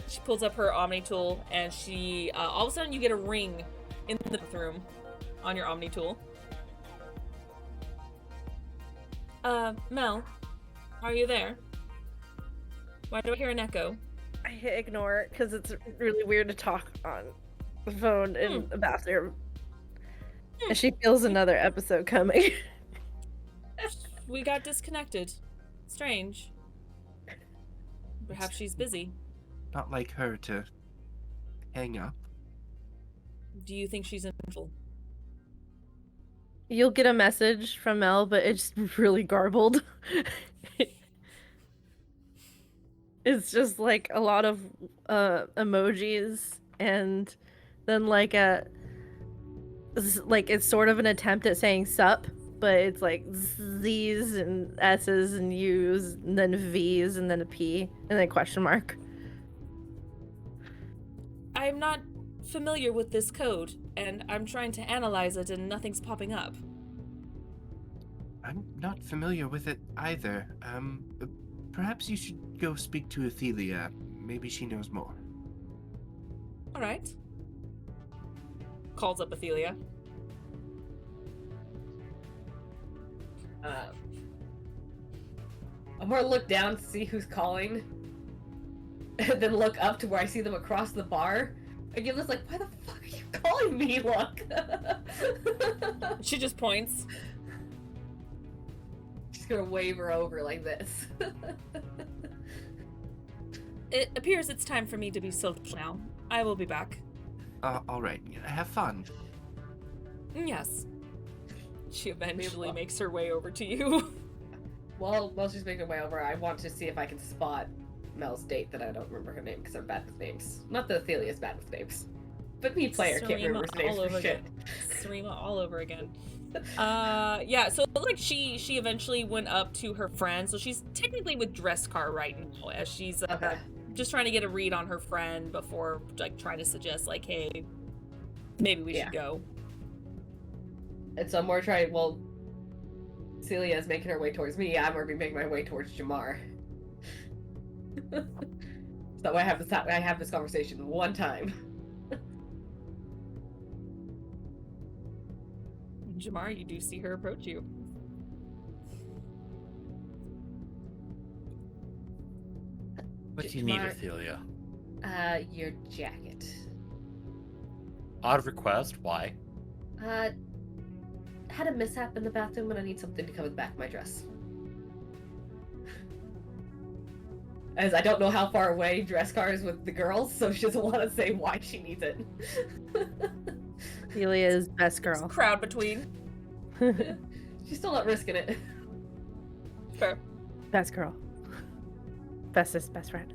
She pulls up her Omni tool, and she, all of a sudden you get a ring in the bathroom on your Omni tool. Mel, are you there? Why do I hear an echo? I hit ignore it because it's really weird to talk on the phone in the bathroom. And she feels another episode coming. We got disconnected. Strange. Perhaps she's busy. Not like her to hang up. Do you think she's in trouble? You'll get a message from Mel, but it's really garbled. It's just like a lot of emojis, and then like it's sort of an attempt at saying sup, but it's like Z's and S's and U's and then V's and then a P and then question mark. I'm not familiar with this code, and I'm trying to analyze it and nothing's popping up. I'm not familiar with it either. Perhaps you should go speak to Athelia. Maybe she knows more. Alright. Calls up Athelia. I'm gonna look down to see who's calling, and then look up to where I see them across the bar. And Giblet's like, why the fuck are you calling me? Look. She just points. She's gonna wave her over like this. It appears it's time for me to be social now. I will be back. Alright. Have fun. Yes. She eventually makes her way over to you. While she's making her way over, I want to see if I can spot Mel's date that I don't remember her name because I'm bad with names. Not that Athelia's bad with names. But me, player, can't remember his names for shit. Sarima all over again. Yeah, so it looks like she eventually went up to her friend, so she's technically with Dresscar right now, as she's just trying to get a read on her friend before, like, trying to suggest, like, hey, maybe we should go. And so I'm more trying, well, Celia is making her way towards me, I'm gonna be making my way towards Jamar. So I have this conversation one time. Jamar, you do see her approach you. What do you need, Athelia? Your jacket. Odd request, why? Had a mishap in the bathroom and I need something to cover the back of my dress. As I don't know how far away Dresscar is with the girls, so she doesn't want to say why she needs it. Celia's best girl. It's crowd between. She's still not risking it. Fair. Best girl. Bestest best friend.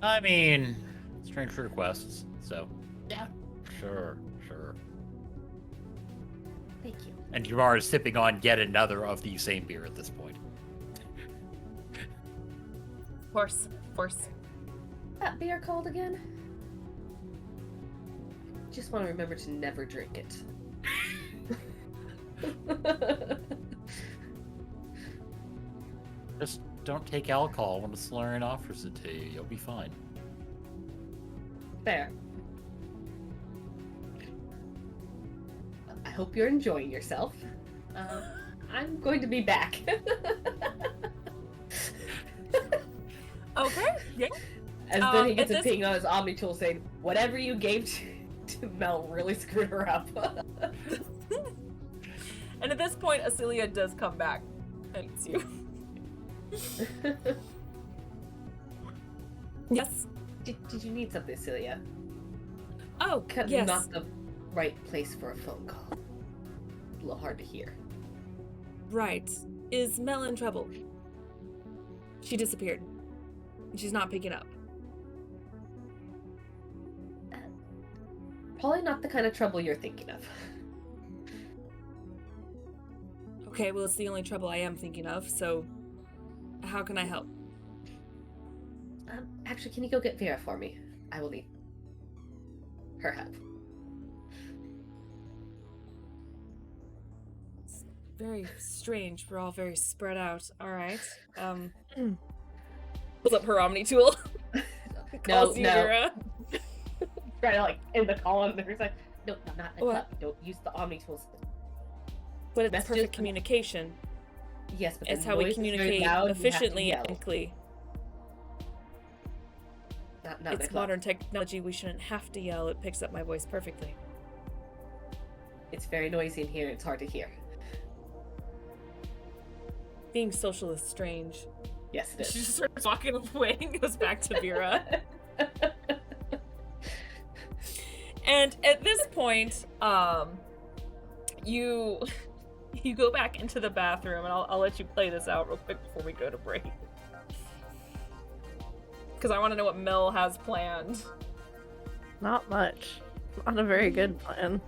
I mean, strange requests, so yeah, sure. Thank you. And Jamar is sipping on yet another of the same beer at this point. Of course. That beer called again? Just want to remember to never drink it. don't take alcohol when a Solarian offers it to you. You'll be fine. Fair. I hope you're enjoying yourself. I'm going to be back. Okay. Yeah. And then he at gets a this- ping on his Omni tool saying, "Whatever you gave to Mel really screwed her up." And at this point, Acelia does come back and it's you. Yes. Did you need something, Celia? Oh, Kind of yes. not the right place for a phone call. A little hard to hear. Right. Is Mel in trouble? She disappeared. She's not picking up. Probably not the kind of trouble you're thinking of. Okay, well, it's the only trouble I am thinking of, so how can I help? Actually, can you go get Vera for me? I will need her help. It's very strange. We're all very spread out. All right. Pulls up her Omni tool. Calls you Vera. Trying to like end the call, and there's like, no, I'm not in the What? club. Don't use the Omni tools. But it's Messages- perfect communication. Yes, but It's the how we noise is very communicate loud, you have to efficiently yell. and quickly. Not in It's the club. modern technology. We shouldn't have to yell. It picks up my voice perfectly. It's very noisy in here. It's hard to hear. Being social is strange. Yes, it She is. just starts walking away and goes back to Vera. And at this point, you go back into the bathroom, and I'll let you play this out real quick before we go to break. Because I want to know what Mel has planned. Not much. Not a very good plan.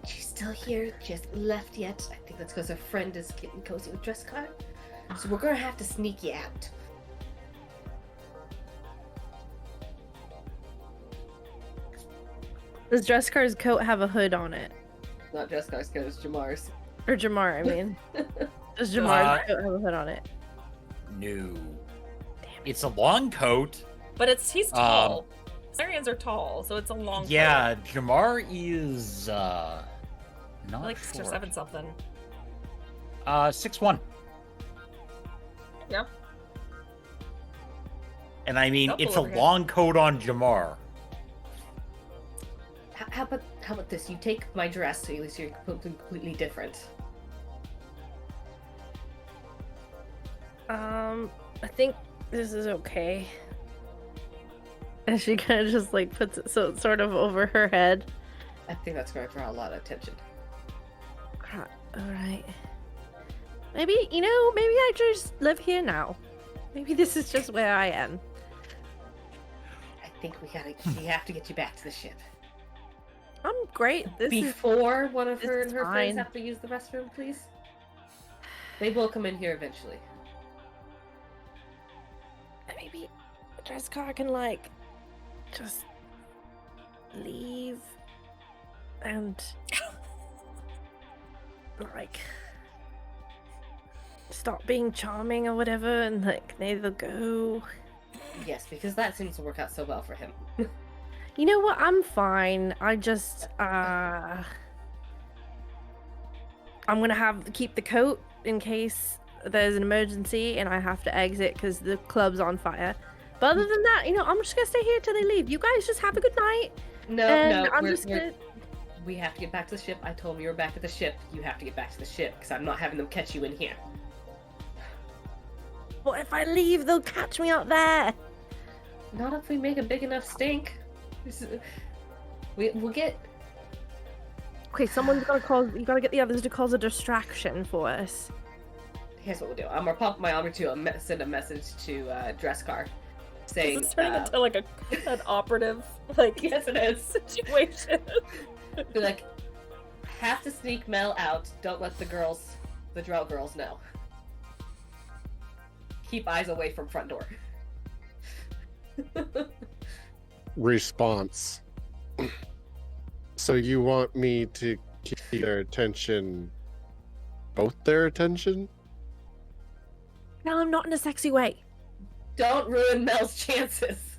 She's still here. She hasn't left yet. I think that's because her friend is getting cozy with Dresscar. So we're gonna have to sneak you out. Does Dresscar's coat have a hood on it? Not Dresscar's coat, it's Jamar's. Or Jamar, I mean. Does Jamar's coat have a hood on it? No. It's a long coat. But he's tall. Sarians are tall, so it's a long Yeah, Jamar is coat. not Like 6 or short. 7 something. 6'1". Yeah. And I mean, Couple it's a over here. long coat on Jamar. How about this? You take my dress, so at least you're completely different. I think this is okay. And she kind of just like puts it so it's sort of over her head. I think that's going to draw a lot of attention. Alright. Maybe I just live here now. Maybe this is just where I am. I think we have to get you back to the ship. I'm great. Before one of this her is and her friends fine. have to use the restroom, please. They will come in here eventually. Maybe Dresscar can like just leave and like stop being charming or whatever, and like they'll go. Yes, because that seems to work out so well for him. You know what? I'm fine. I just I'm gonna keep the coat in case there's an emergency and I have to exit because the club's on fire. But other than that, I'm just gonna stay here till they leave. You guys just have a good night. No, I'm we're- just gonna. we have to get back to the ship. I told them you were back at the ship. You have to get back to the ship because I'm not having them catch you in here. What if I leave? They'll catch me out there. Not if we make a big enough stink. We'll get. Okay, someone's gotta cause. You gotta get the others to cause a distraction for us. Here's what we'll do. I'm gonna pop my armor to send a message to Dresscar, saying, This is turning into like an operative like "Yes, it is." situation. Be like, have to sneak Mel out. Don't let the Drell girls know. Keep eyes away from front door. Response. So you want me to keep their attention both their attention. Tell him not in a sexy way. Don't ruin Mel's chances.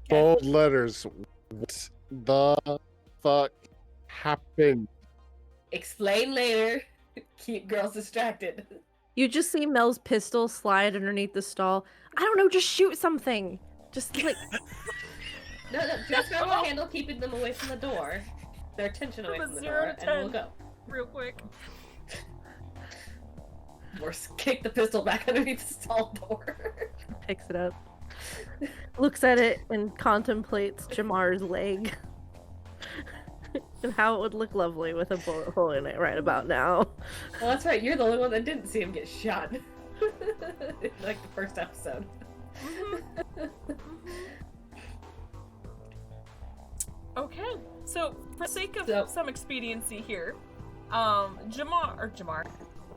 Bold letters. What the fuck happened? Explain later. Keep girls distracted. You just see Mel's pistol slide underneath the stall. I don't know, just shoot something. Just like No, Jessica will handle keeping them away from the door. Their attention away from the door, and we'll go. Real quick. Or kick the pistol back underneath the stall door. picks it up, looks at it, and contemplates Jamar's leg. And how it would look lovely with a bullet hole in it right about now. Well, that's right. You're the only one that didn't see him get shot. Like the first episode. Okay, so for sake of some expediency here,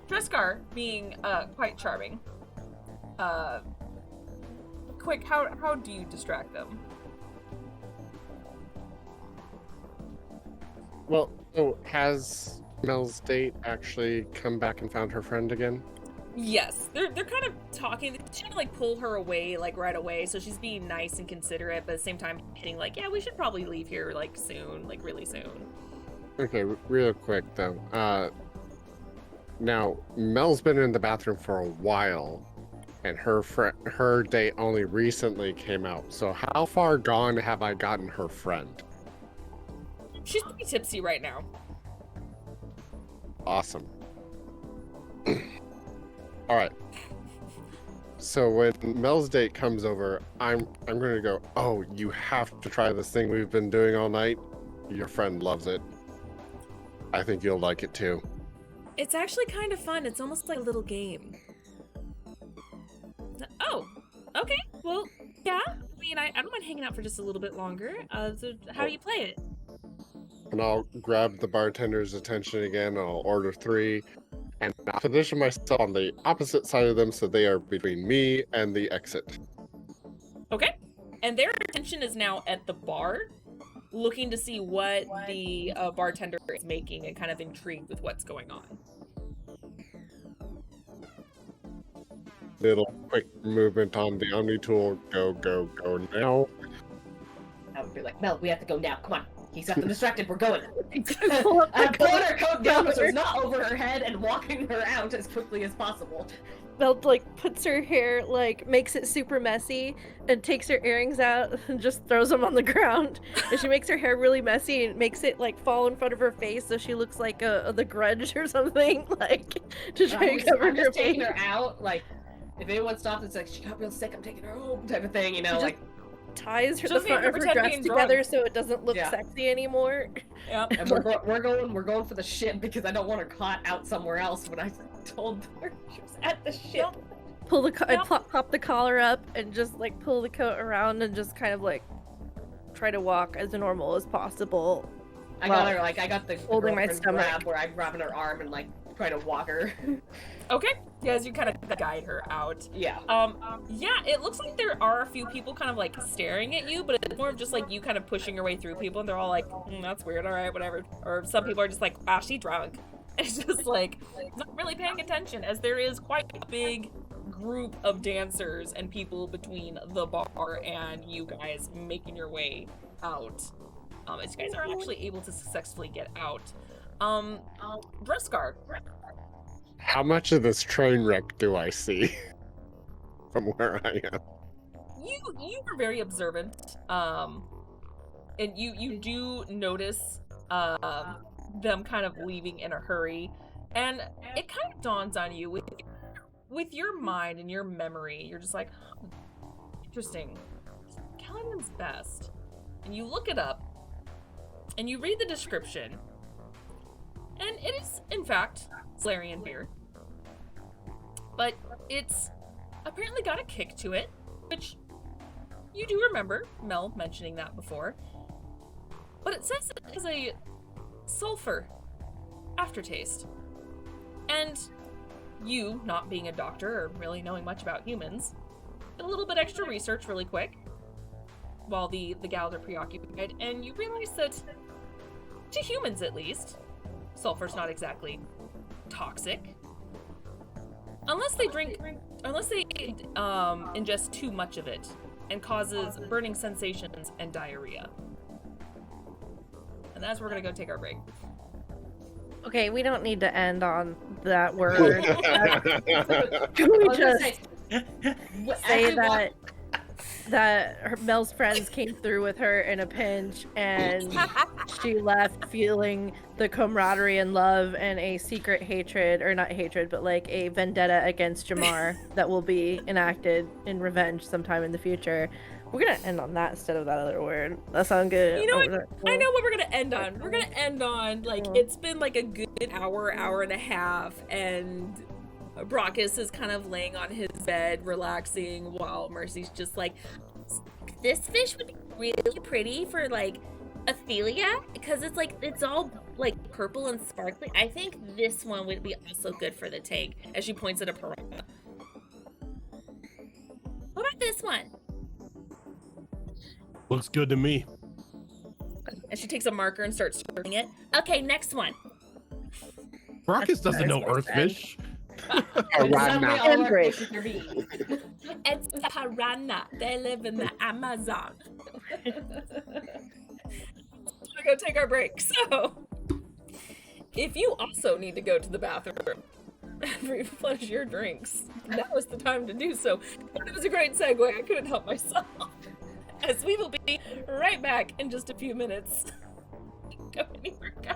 Driscar being quite charming. Quick, how do you distract them? Well, so has Mel's date actually come back and found her friend again? Yes, they're kind of talking. They're trying to like pull her away like right away, so she's being nice and considerate, but at the same time hitting like, yeah, we should probably leave here like soon, like really soon. Okay, real quick though. Now Mel's been in the bathroom for a while, and her date only recently came out. So how far gone have I gotten her friend? She's pretty tipsy right now. Awesome. All right. So when Mel's date comes over, I'm going to go, "Oh, you have to try this thing we've been doing all night. Your friend loves it. I think you'll like it too." It's actually kind of fun. It's almost like a little game. Oh, okay. Well, yeah. I mean, I don't mind hanging out for just a little bit longer. So how do you play it? And I'll grab the bartender's attention again. I'll order 3, and I'll position myself on the opposite side of them so they are between me and the exit. Okay. And their attention is now at the bar, looking to see what the bartender is making and kind of intrigued with what's going on. Little quick movement on the Omni tool. Go, go, go now. I would be like, Mel, we have to go now. Come on. He's got them distracted. We're going. Pull up I'm the pulling her coat down so collar. it's not over her head and walking her out as quickly as possible. Mel like puts her hair, like makes it super messy, and takes her earrings out and just throws them on the ground. And she makes her hair really messy and makes it like fall in front of her face so she looks like the Grudge or something, like to try I'm to cover I'm her just face. taking her out. Like, if anyone stops, it's like, she got real sick. I'm taking her home, type of thing. You know, She like. ties her the Just front of her pretend dress being together drunk. so it doesn't look Yeah. sexy anymore. Yep. And we're going for the ship because I don't want her caught out somewhere else. When I told her she was at the ship. Pull the Yep. pop the collar up and just like pull the coat around and just kind of like try to walk as normal as possible. I got her like I got the holding my girlfriend stomach. grab where I'm grabbing her arm and like trying to walk her. Okay. Yeah, as you kind of guide her out. Yeah. Yeah, it looks like there are a few people kind of like staring at you, but it's more of just like you kind of pushing your way through people, and they're all like, that's weird, all right, whatever. Or some people are just like, ah, she drunk. It's just like, not really paying attention, as there is quite a big group of dancers and people between the bar and you guys making your way out. As you guys are actually able to successfully get out. Driscar. How much of this train wreck do I see from where I am? You are very observant, and you do notice them kind of leaving in a hurry, and it kind of dawns on you with your mind and your memory. You're just like, interesting. Kellenman's best, and you look it up, and you read the description, and it is in fact Salarian beer, but it's apparently got a kick to it, which you do remember Mel mentioning that before. But it says it is a sulfur aftertaste. And you, not being a doctor or really knowing much about humans, did a little bit extra research really quick while the gals are preoccupied, and you realize that To humans, at least. Sulfur's not exactly toxic. Unless they ingest too much of it and causes burning sensations and diarrhea. And that's where we're gonna go take our break. Okay, we don't need to end on that word. Can I we was gonna just say say that Mel's friends came through with her in a pinch, and she left feeling the camaraderie and love and a secret hatred, or not hatred, but like a vendetta against Jamar that will be enacted in revenge sometime in the future. We're gonna end on that instead of that other word. That sounds good. You know what? I know what we're gonna end on. We're gonna end on, like, it's been like a good hour and a half, and Brockus is kind of laying on his bed, relaxing, while Mercy's just like, This fish would be really pretty for like Ophelia because it's like it's all like purple and sparkly. I think this one would be also good for the tank. as she points at a piranha. What about this one? Looks good to me. And she takes a marker and starts circling it. Okay, next one. Brockus doesn't know Earthfish. Piranha. It's a piranha. They live in the Amazon. We're gonna go take our break. So, if you also need to go to the bathroom and replenish your drinks, now is the time to do so. It was a great segue. I couldn't help myself. As we will be right back in just a few minutes. Go anywhere, guys.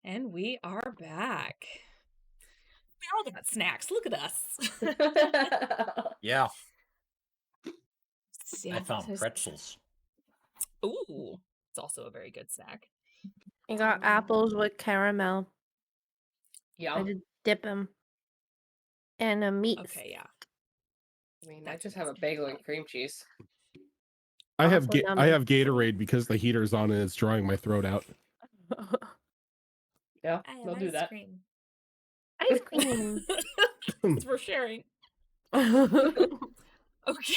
And we are back. We all got snacks. Look at us. Yeah, Yeah, I found there's- pretzels. Ooh, it's also a very good snack. I got apples with caramel. I Yum. did dip them. And a meat. Okay, yeah. I mean, I just have a bagel and cream cheese. I have Also I yummy. have Gatorade because the heater's on and it's drawing my throat out. Yeah, I have they'll do ice that. cream. Ice cream. Since we're sharing. Okay.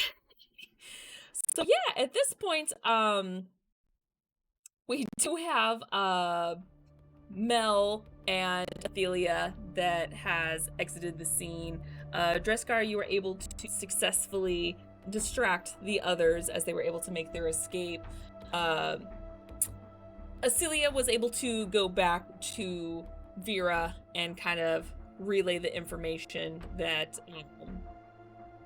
So yeah, at this point, we do have Mel and Athelia that has exited the scene. Dreskar, you were able to successfully distract the others as they were able to make their escape. Acelia was able to go back to Vera and kind of relay the information that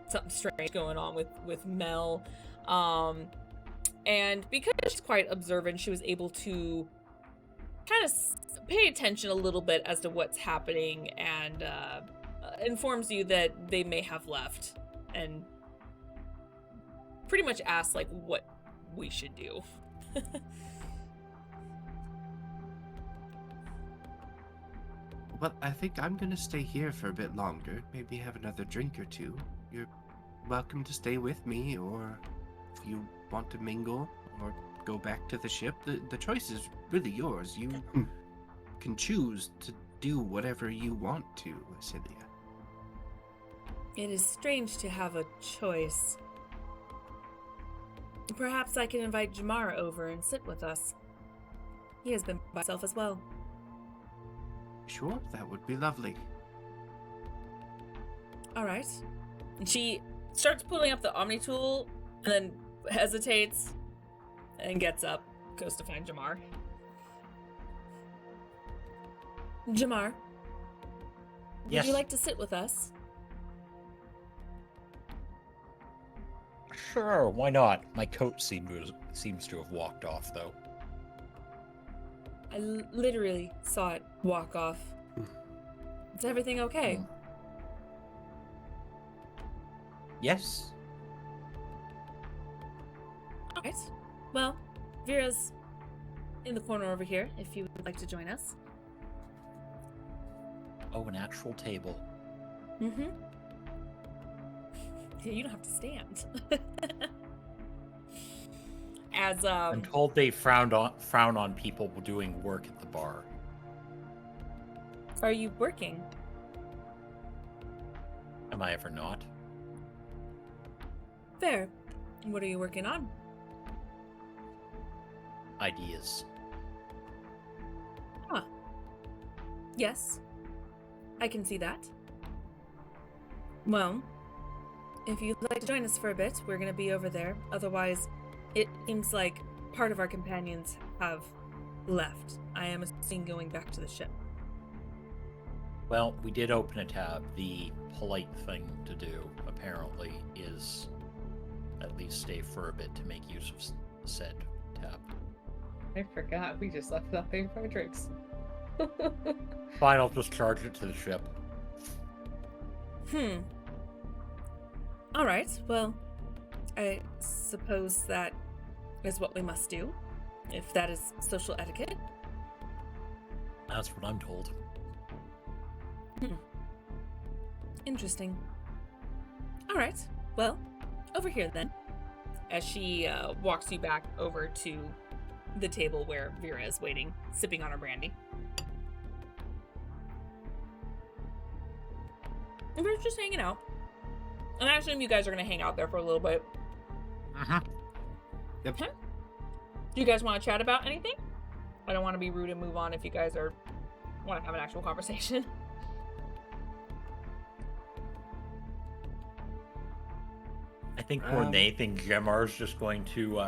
something strange going on with Mel. And because she's quite observant, she was able to kind of pay attention a little bit as to what's happening and informs you that they may have left and pretty much asks like what we should do. Well, I think I'm gonna stay here for a bit longer. Maybe have another drink or two. You're welcome to stay with me, or if you want to mingle or go back to the ship, the choice is really yours. You can choose to do whatever you want to, Acelia. It is strange to have a choice. Perhaps I can invite Jamar over and sit with us. He has been by himself as well. Sure, that would be lovely. All right. And she starts pulling up the Omni tool and then hesitates and gets up, goes to find Jamar. Jamar, Yes. would you like to sit with us? Sure, why not? My coat seems to have walked off, though. I literally saw it walk off. Is everything okay? Yes. All right. Well, Vera's in the corner over here if you would like to join us. Oh, an actual table. Mm-hmm. Yeah, you don't have to stand. As I'm told they frown on people doing work at the bar. are you working? Am I ever not? Fair. What are you working on? Ideas. Huh. Yes. I can see that. Well, if you'd like to join us for a bit, we're going to be over there. Otherwise, it seems like part of our companions have left. I am assuming going back to the ship. Well, we did open a tab. The polite thing to do, apparently, is at least stay for a bit to make use of said tab. I forgot. We just left without paying for our drinks. Fine, I'll just charge it to the ship. All right. Well, I suppose that is what we must do, if that is social etiquette. That's what I'm told. Interesting. All right. Well, over here then. As she walks you back over to the table where Vera is waiting, sipping on her brandy. And we're just hanging out. And I assume you guys are going to hang out there for a little bit. Yep. Okay. Do you guys want to chat about anything? I don't want to be rude and move on if you guys want to have an actual conversation. I think more than anything, Jemar's just going to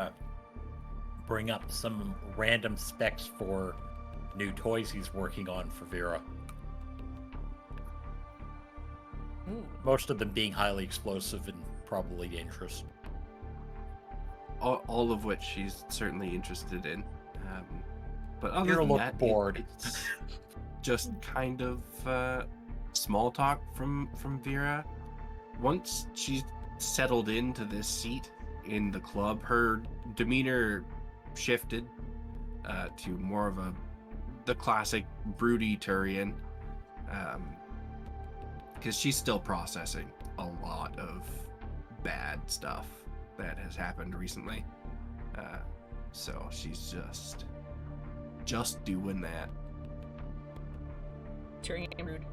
bring up some random specs for new toys he's working on for Vera. Ooh. Most of them being highly explosive and probably dangerous. All of which she's certainly interested in. But other Vera than looked that, bored. it's just kind of small talk from Vera. Once she's settled into this seat in the club, her demeanor shifted to more of the classic broody Turian, because she's still processing a lot of bad stuff that has happened recently. So she's just doing that. Tyrion rude.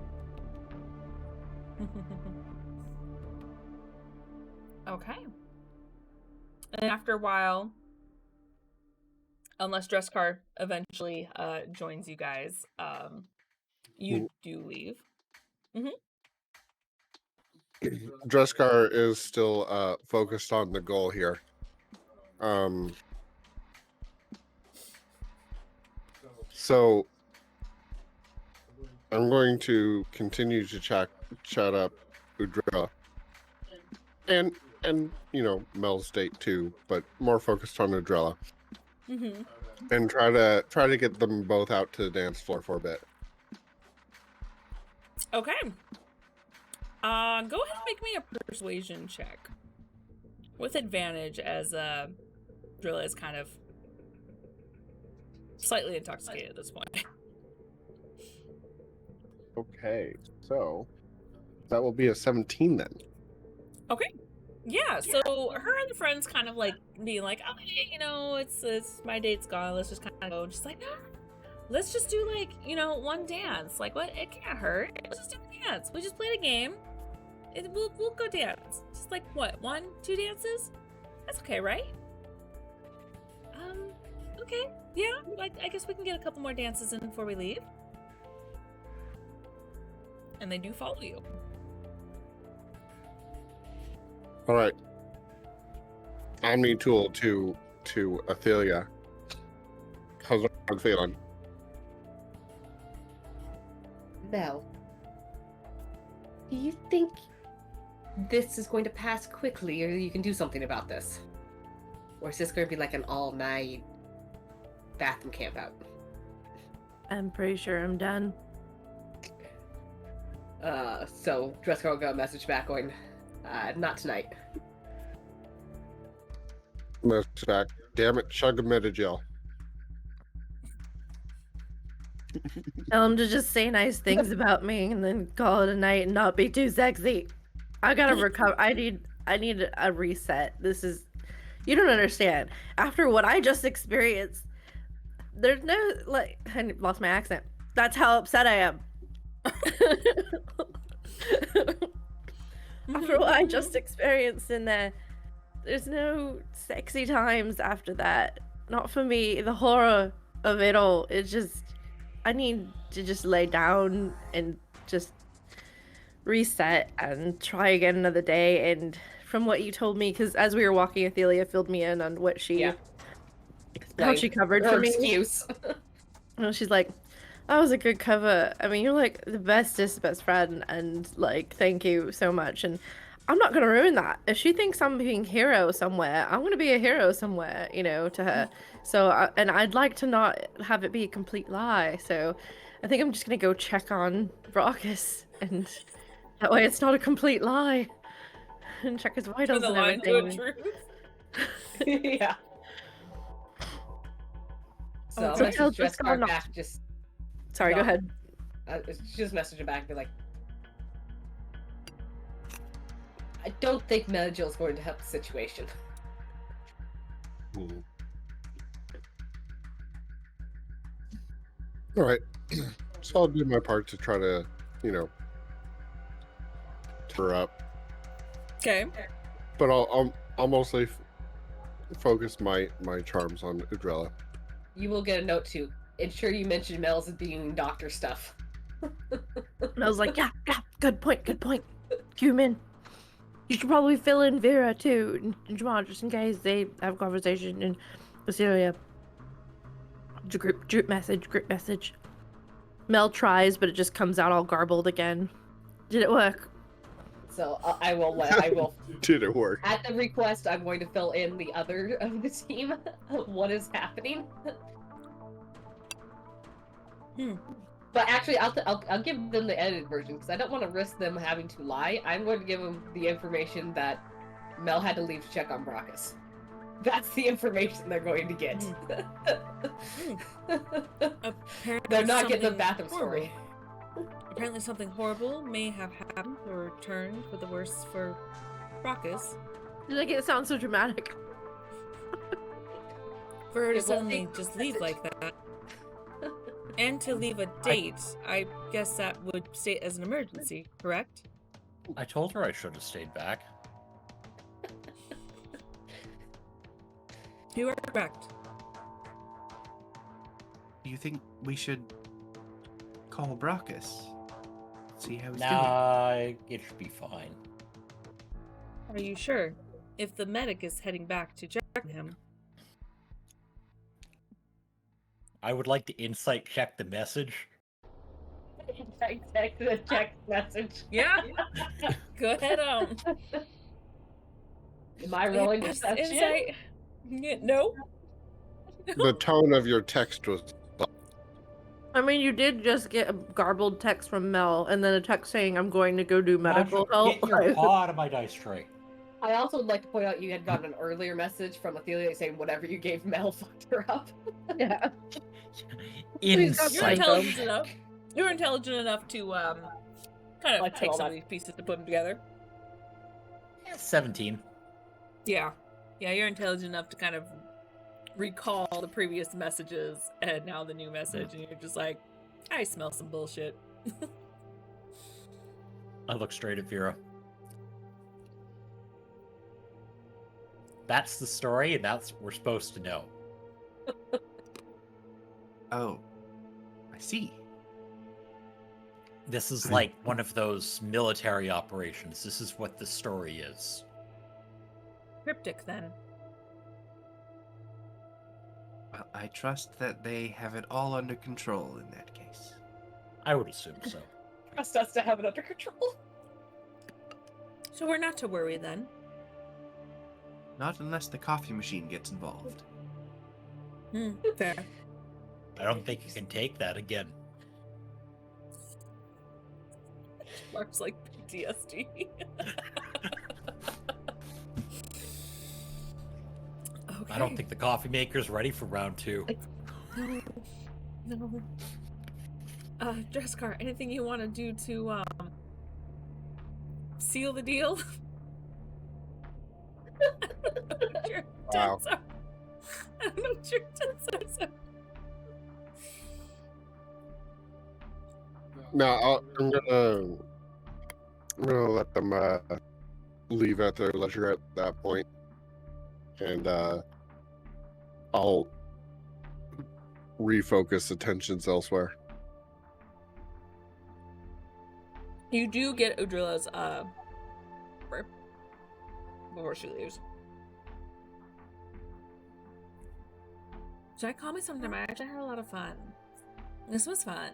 Okay. And after a while, unless Dresscar eventually joins you guys, you do leave. Dreskar is still focused on the goal here. So I'm going to continue to chat up Udrilla and Mel's date too, but more focused on Udrilla. And try to get them both out to the dance floor for a bit. Okay. Go ahead and make me a persuasion check. With advantage, as Drilla is kind of slightly intoxicated at this point. Okay, so that will be a 17 then. Okay. Yeah, so her and the friends kind of like being like, oh, hey, it's my date's gone. Let's just kind of go. Just like, no, let's just do like, one dance. Like, what? It can't hurt. Let's just do a dance. We just played a game. We'll go dance. Just like what? 1, 2 dances? That's okay, right? Okay. Yeah, I guess we can get a couple more dances in before we leave. And they do follow you. All right. Omni tool to Athelia. How's everyone feeling? Mel, do you think this is going to pass quickly, or you can do something about this? Or is this going to be like an all-night bathroom camp out? I'm pretty sure I'm done. So Dresscar will get a message back going, not tonight. Message back. Damn it, chug a Metagel. Tell him to just say nice things about me and then call it a night and not be too sexy. I gotta recover. I need a reset. You don't understand. After what I just experienced, there's no, like, I lost my accent. That's how upset I am. After what I just experienced in there, there's no sexy times after that. Not for me. The horror of it all. It's just, I need to just lay down and just reset and try again another day. And from what you told me, because as we were walking, Athelia filled me in on what how she covered for me. Excuse. She's like, that was a good cover. I mean, you're like the bestest best friend, and like, thank you so much. And I'm not gonna ruin that. If she thinks I'm being hero somewhere, I'm gonna be a hero somewhere, to her. So, and I'd like to not have it be a complete lie. So, I think I'm just gonna go check on Brockus, and that way it's not a complete lie. And check his vitals and everything. Yeah. So So message tell Dresscar Dresscar back, just Sorry, go ahead. just message her back and be like, I don't think Metagel is going to help the situation. All right. So I'll do my part to try to, her up. Okay. But I'll mostly focus my charms on Udrella. You will get a note to ensure you mention Mel's being doctor stuff. And I was like, yeah, good point. Human. You should probably fill in Vera too, and Jamal, just in case they have a conversation in Basilia. Group message. Mel tries, but it just comes out all garbled again. Did it work? So I will. Did it work? At the request, I'm going to fill in the other of the team of what is happening. But actually, I'll give them the edited version because I don't want to risk them having to lie. I'm going to give them the information that Mel had to leave to check on Brockus. That's the information they're going to get. Apparently They're not getting the something bathroom horrible. story. Apparently something horrible may have happened or turned for the worse for Brockus. Like it sounds so dramatic. For her to It won't suddenly be- just leave like that. And to leave a date, I guess that would state as an emergency, correct? I told her I should have stayed back. You are correct. Do you think we should call Brockus? See how he's Nah, it should be fine. Are you sure? If the medic is heading back to check on him, I would like to insight check the message. Text the text message. yeah. Go ahead. Am I rolling Just deception? insight. Yeah, no. The tone of your text was. I mean, you did just get a garbled text from Mel, and then a text saying, "I'm going to go do medical help." Get your paw out of my dice tray. I also would like to point out you had gotten an earlier message from Athelia saying whatever you gave Mel fucked her up. Yeah. You're Insight. intelligent enough. You're intelligent enough to kind of Like take all some of that. these pieces to put them together. 17. Yeah. Yeah, you're intelligent enough to kind of recall the previous messages and now the new message, and you're just like, I smell some bullshit. I look straight at Vera. That's the story, and that's what we're supposed to know. Oh, I see. This is like one of those military operations. This is what the story is. Cryptic, then. Well, I trust that they have it all under control in that case. I would assume so. Trust us to have it under control. So we're not to worry then. Not unless the coffee machine gets involved. Fair. I don't think you can take that again. Mark's like PTSD. Okay. I don't think the coffee maker's ready for round 2. No. Dresscar, anything you want to do to seal the deal? Wow. I don't know what your intents are. No, I'm gonna let them leave at their leisure at that point, and I'll refocus attentions elsewhere. You do get Udrilla's number before she leaves. Should I call me sometime? I actually had a lot of fun. This was fun.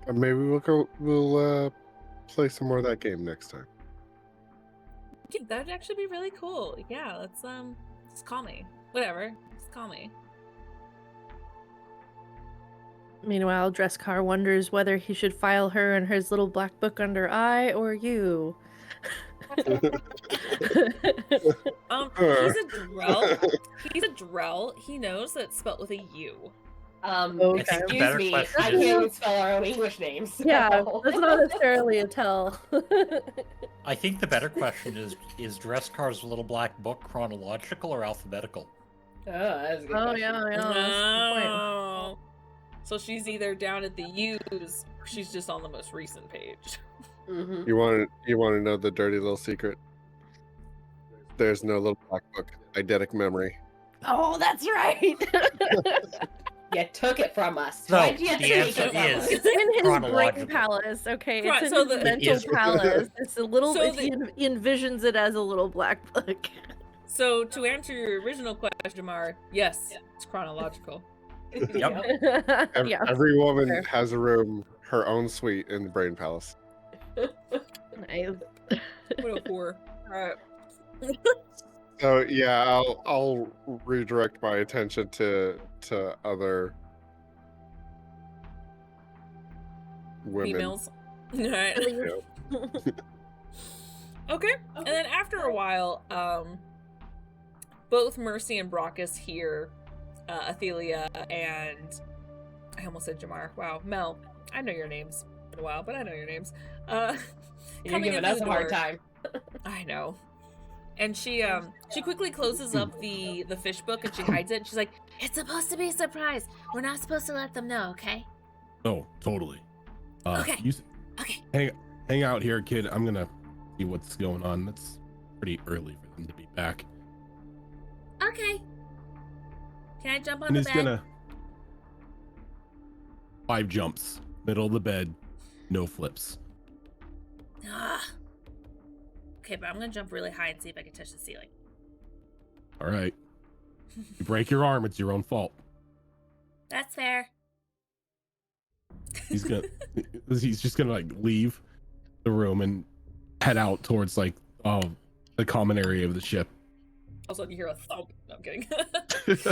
And maybe we'll play some more of that game next time. Yeah, that'd actually be really cool. Yeah, let's just call me. Whatever. Just call me. Meanwhile, Dresscar wonders whether he should file her and his little black book under I or you. He's a Drell. He's a Drell. He knows that it's spelled with a U. Okay. Excuse better me, question I is- can't even spell our own English names. Yeah, so- that's not necessarily a tell. I think the better question is Dresscar's little black book chronological or alphabetical? Oh, that's a good Oh question. yeah, yeah. That's a good point. Oh. So she's either down at the U's or she's just on the most recent page. Mhm. You want to know the dirty little secret? There's no little black book. Eidetic memory. Oh, that's right. You took it from us. So, Why'd you have the to take answer it from is- us? It's in his brain Chronological. palace. Okay, Right, it's in so his the- mental It is- palace. It's a little. So he envisions it as a little black book. So to answer your original question, Mar, yes, it's chronological. Yep. Yeah. Every woman Fair. has a room, her own suite in the brain palace. Nice. What a whore. Alright. So yeah, I'll redirect my attention to other women. Females. All right. Yep. Okay. And then after a while, both Mercy and Brockus hear Athelia and I almost said Jamar. Wow, Mel. I know your names. Been a while, but I know your names. You're Coming giving into us the a hard door. time. I know. And she quickly closes up the fish book and she hides it. And she's like, It's supposed to be a surprise. We're not supposed to let them know, okay? Oh, totally. Okay. You Okay. hang out here, kid. I'm gonna see what's going on. It's pretty early for them to be back. Okay. Can I jump on And the he's bed? gonna 5 jumps, middle of the bed, no flips. Ugh. Okay, but I'm gonna jump really high and see if I can touch the ceiling. All right. You break your arm, it's your own fault. That's fair. He's just gonna like leave the room and head out towards like the common area of the ship. also you hear a thump. No, I'm kidding. It's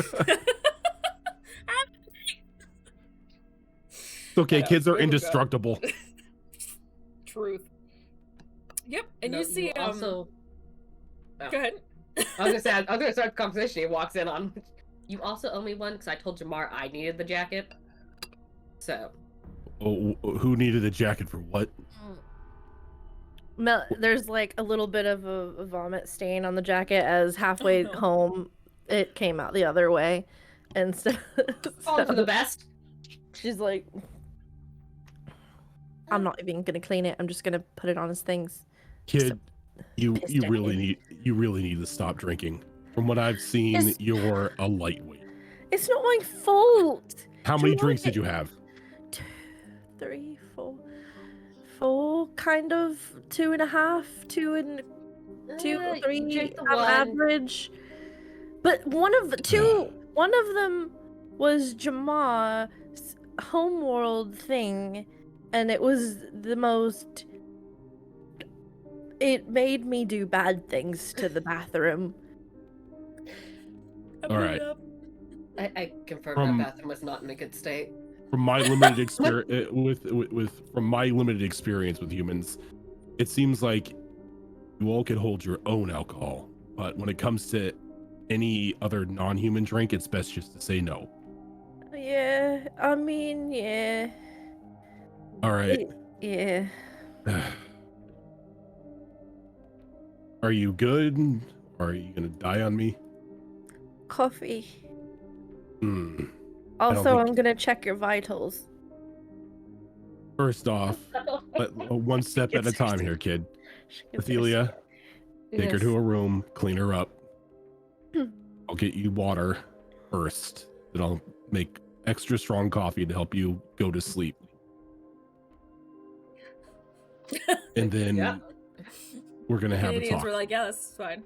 okay, I know, kids are here we go. indestructible. Truth. Yep, and No, you see also. go ahead. I was gonna start the conversation. He walks in on. You also owe me one because I told Jamar I needed the jacket. So. Oh, who needed a jacket for what? Mel, there's like a little bit of a vomit stain on the jacket as halfway no. home it came out the other way. And so, All for the best. she's like, I'm not even gonna clean it. I'm just gonna put it on his things. Kid, you pissed you at really him. need to stop drinking. From what I've seen, It's- you're a lightweight. It's not my fault. How many Jamar drinks did hit- you have? 2, 3, 4, kind of 2.5, 2 and 2, You 3 drank the on one. average. But one of them was Jamar's homeworld thing, and it was the most. It made me do bad things to the bathroom. I All blew right. it up. I confirmed From- that bathroom was not in a good state. From my limited experience from my limited experience with humans, it seems like you all can hold your own alcohol, but when it comes to any other non-human drink, it's best just to say no. Yeah, I mean, yeah. All right. Yeah. Are you good? Are you gonna die on me? Coffee. Hmm. Also, think- I'm gonna check your vitals. First off, one step at a time here, kid. Athelia, take her to a room, clean her up. I'll get you water first, then I'll make extra strong coffee to help you go to sleep. And then Yeah. we're gonna have a Canadians talk. were like, yeah, that's fine.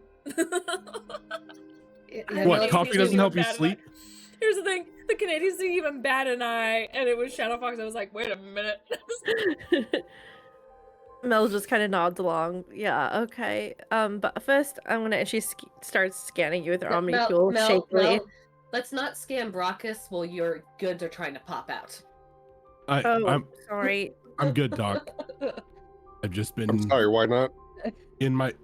What, coffee doesn't help you sleep? Here's the thing: the Canadians didn't even bat an eye, and it was Shadow Fox. I was like, wait a minute. Mel just kind of nods along. Yeah, okay. But first, I'm gonna. She starts scanning you with her omni-tool shakily. Let's not scan Brockus while your goods are trying to pop out. Oh, I'm sorry. good, Doc. I've just I'm been sorry, why not?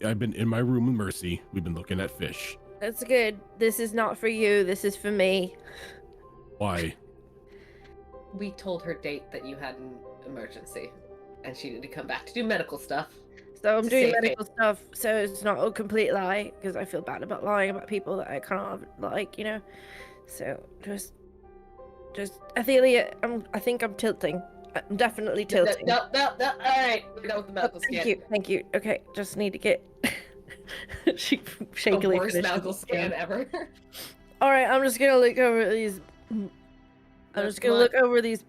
I've been in my room with Mercy. We've been looking at fish. That's good. This is not for you. This is for me. Why? We told her date that you had an emergency, and she needed to come back to do medical stuff. So I'm To doing save face. medical stuff, so it's not a complete lie, because I feel bad about lying about people that I can't like, you know. So just Athelia, I think I'm tilting. I'm definitely tilting. No. All right, we're done with the medical scan. Thank you. Okay, just need to get. She The shakily worst finishes medical the scan ever. All right, I'm just gonna look over these. I'm just gonna look over these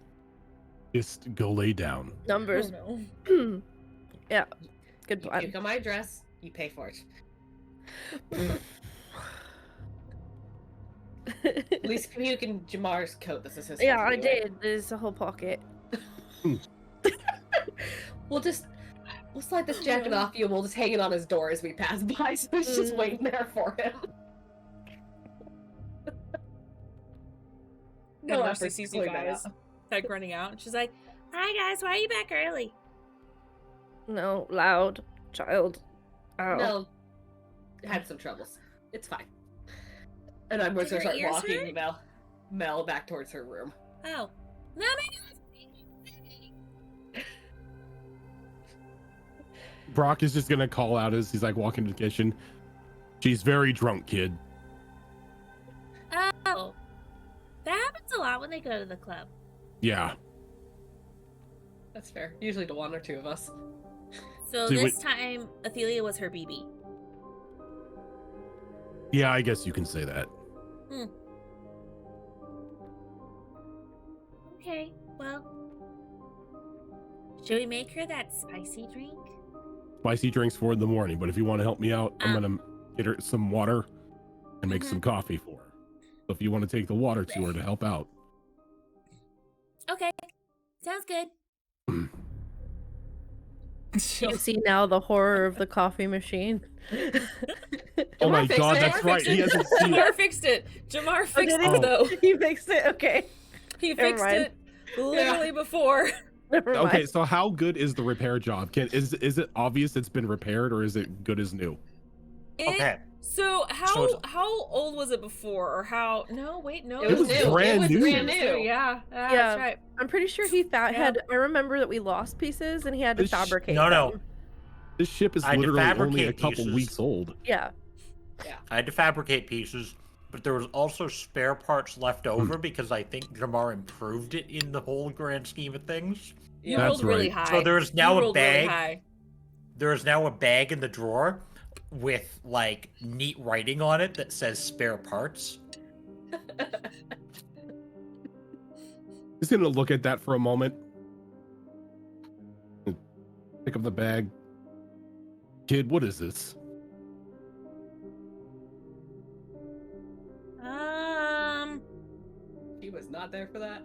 Just go lay down. numbers. Oh, no. Yeah, good You plan. pick on my address, you pay for it. At least you can Jamar's coat. This is his. Yeah, coat I anyway. did. There's a whole pocket. We'll slide this jacket off you, and we'll just hang it on his door as we pass by, so it's just waiting there for him. No, No Mercy effort sees to you clean that guys up. like running out, and she's like, Hi guys, why are you back early? No, loud child. Ow. Mel had some troubles. It's fine. And I'm going Did to her start ears walking hurt? Mel back towards her room. Oh. No, Brock is just gonna call out as he's like walking to the kitchen. She's very drunk, kid. Oh. That happens a lot when they go to the club. Yeah. That's fair. Usually to one or two of us. So See, this time, Athelia was her BB. Yeah, I guess you can say that. Okay, well. Should we make her that spicy drink? Spicy drinks for in the morning, but if you want to help me out, I'm gonna get her some water and make some coffee for her. So if you want to take the water to her to help out. Okay, sounds good. You see now the horror of the coffee machine. Oh my fixed god, it. that's right. He hasn't seen Jamar it. fixed it. Jamar fixed did it though. He fixed it. Okay. He Never fixed mind. it literally before. Never Okay, mind. so how good is the repair job? Is it obvious it's been repaired or is it good as new? Okay. So So- how old was it before, or how? No, wait, no, It was new. brand it was new. brand new. Yeah, Yeah. that's right. I'm pretty sure he Yeah. had. I remember that we lost pieces and he had to This sh- fabricate. No. them. This ship is I had to literally only a fabricate couple pieces. weeks old. Yeah. I had to fabricate pieces, but there was also spare parts left over because I think Jamar improved it in the whole grand scheme of things. You That's rolled really right. high. So there's now You a rolled really bag. high. There is now a bag in the drawer with like neat writing on it that says spare parts. Just gonna look at that for a moment. Pick up the bag. Kid, what is this? He was not there for that.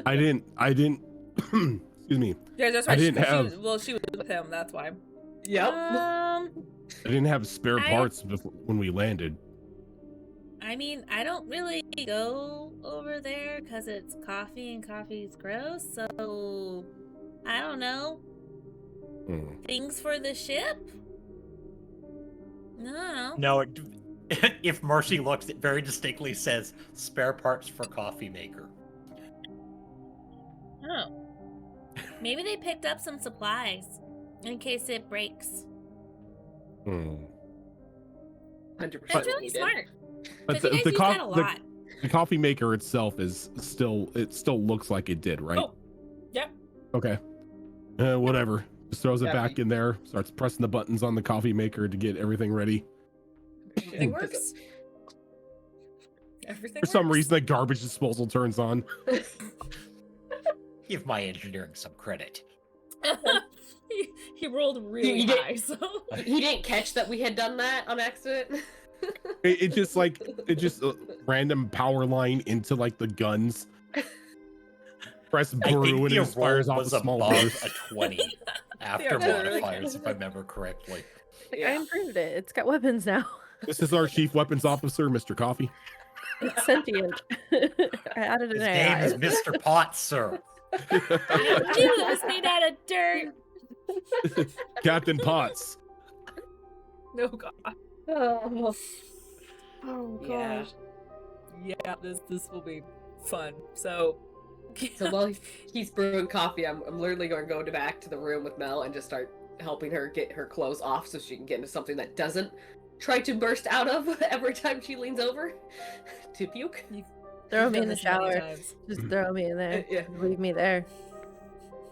I didn't excuse me. Yeah, that's I right. didn't have- She was with him. That's why. Yep. I didn't have spare I- parts when we landed. I mean, I don't really go over there because it's coffee and coffee's gross, so I don't know. Hmm. Things for the ship? No. No, if Mercy looks, it very distinctly says spare parts for coffee maker. Oh. Maybe they picked up some supplies in case it breaks. Hmm. 100%. That's really needed. smart. But Because you guys use that a lot. the coffee maker itself still looks like it did, right? Oh, yeah. Okay. Whatever. Just throws it Yeah, back in there, starts pressing the buttons on the coffee maker to get everything ready. Everything works. Everything. For some works. reason, the garbage disposal turns on. Give my engineering some credit. he rolled really You did- high. So He didn't catch that we had done that on accident. It just random power line into like the guns. Press I brew think and the it fires roll off was a small above burst. a 20 after Yeah, really. modifiers, if I remember correctly. I improved it. It's got weapons now. This is our chief weapons officer, Mr. Coffee. It's sentient. I added an His AI. name is Mr. Potts, sir. I knew it was made out of dirt. Captain Potts. no god. Oh, Yeah. Yeah. This will be fun. So. So while he's brewing coffee, I'm literally going to go back to the room with Mel and just start helping her get her clothes off so she can get into something that doesn't try to burst out of every time she leans over to puke. Throw You've me done in the this many shower. times. Just throw me in there. Yeah. Leave me there.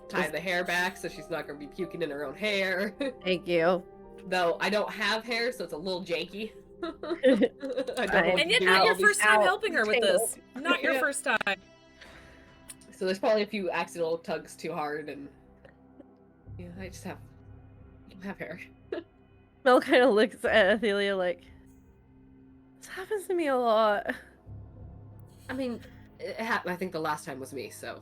Tie the hair back so she's not going to be puking in her own hair. Thank you. Though I don't have hair, so it's a little janky. I don't know Fine. what And to yet, do not with your all these- first time out. helping her with this. Not your Yeah. first time. So there's probably a few accidental tugs too hard, and yeah, I don't have hair. Mel kind of looks at Athelia like, this happens to me a lot. I mean, I think the last time was me, so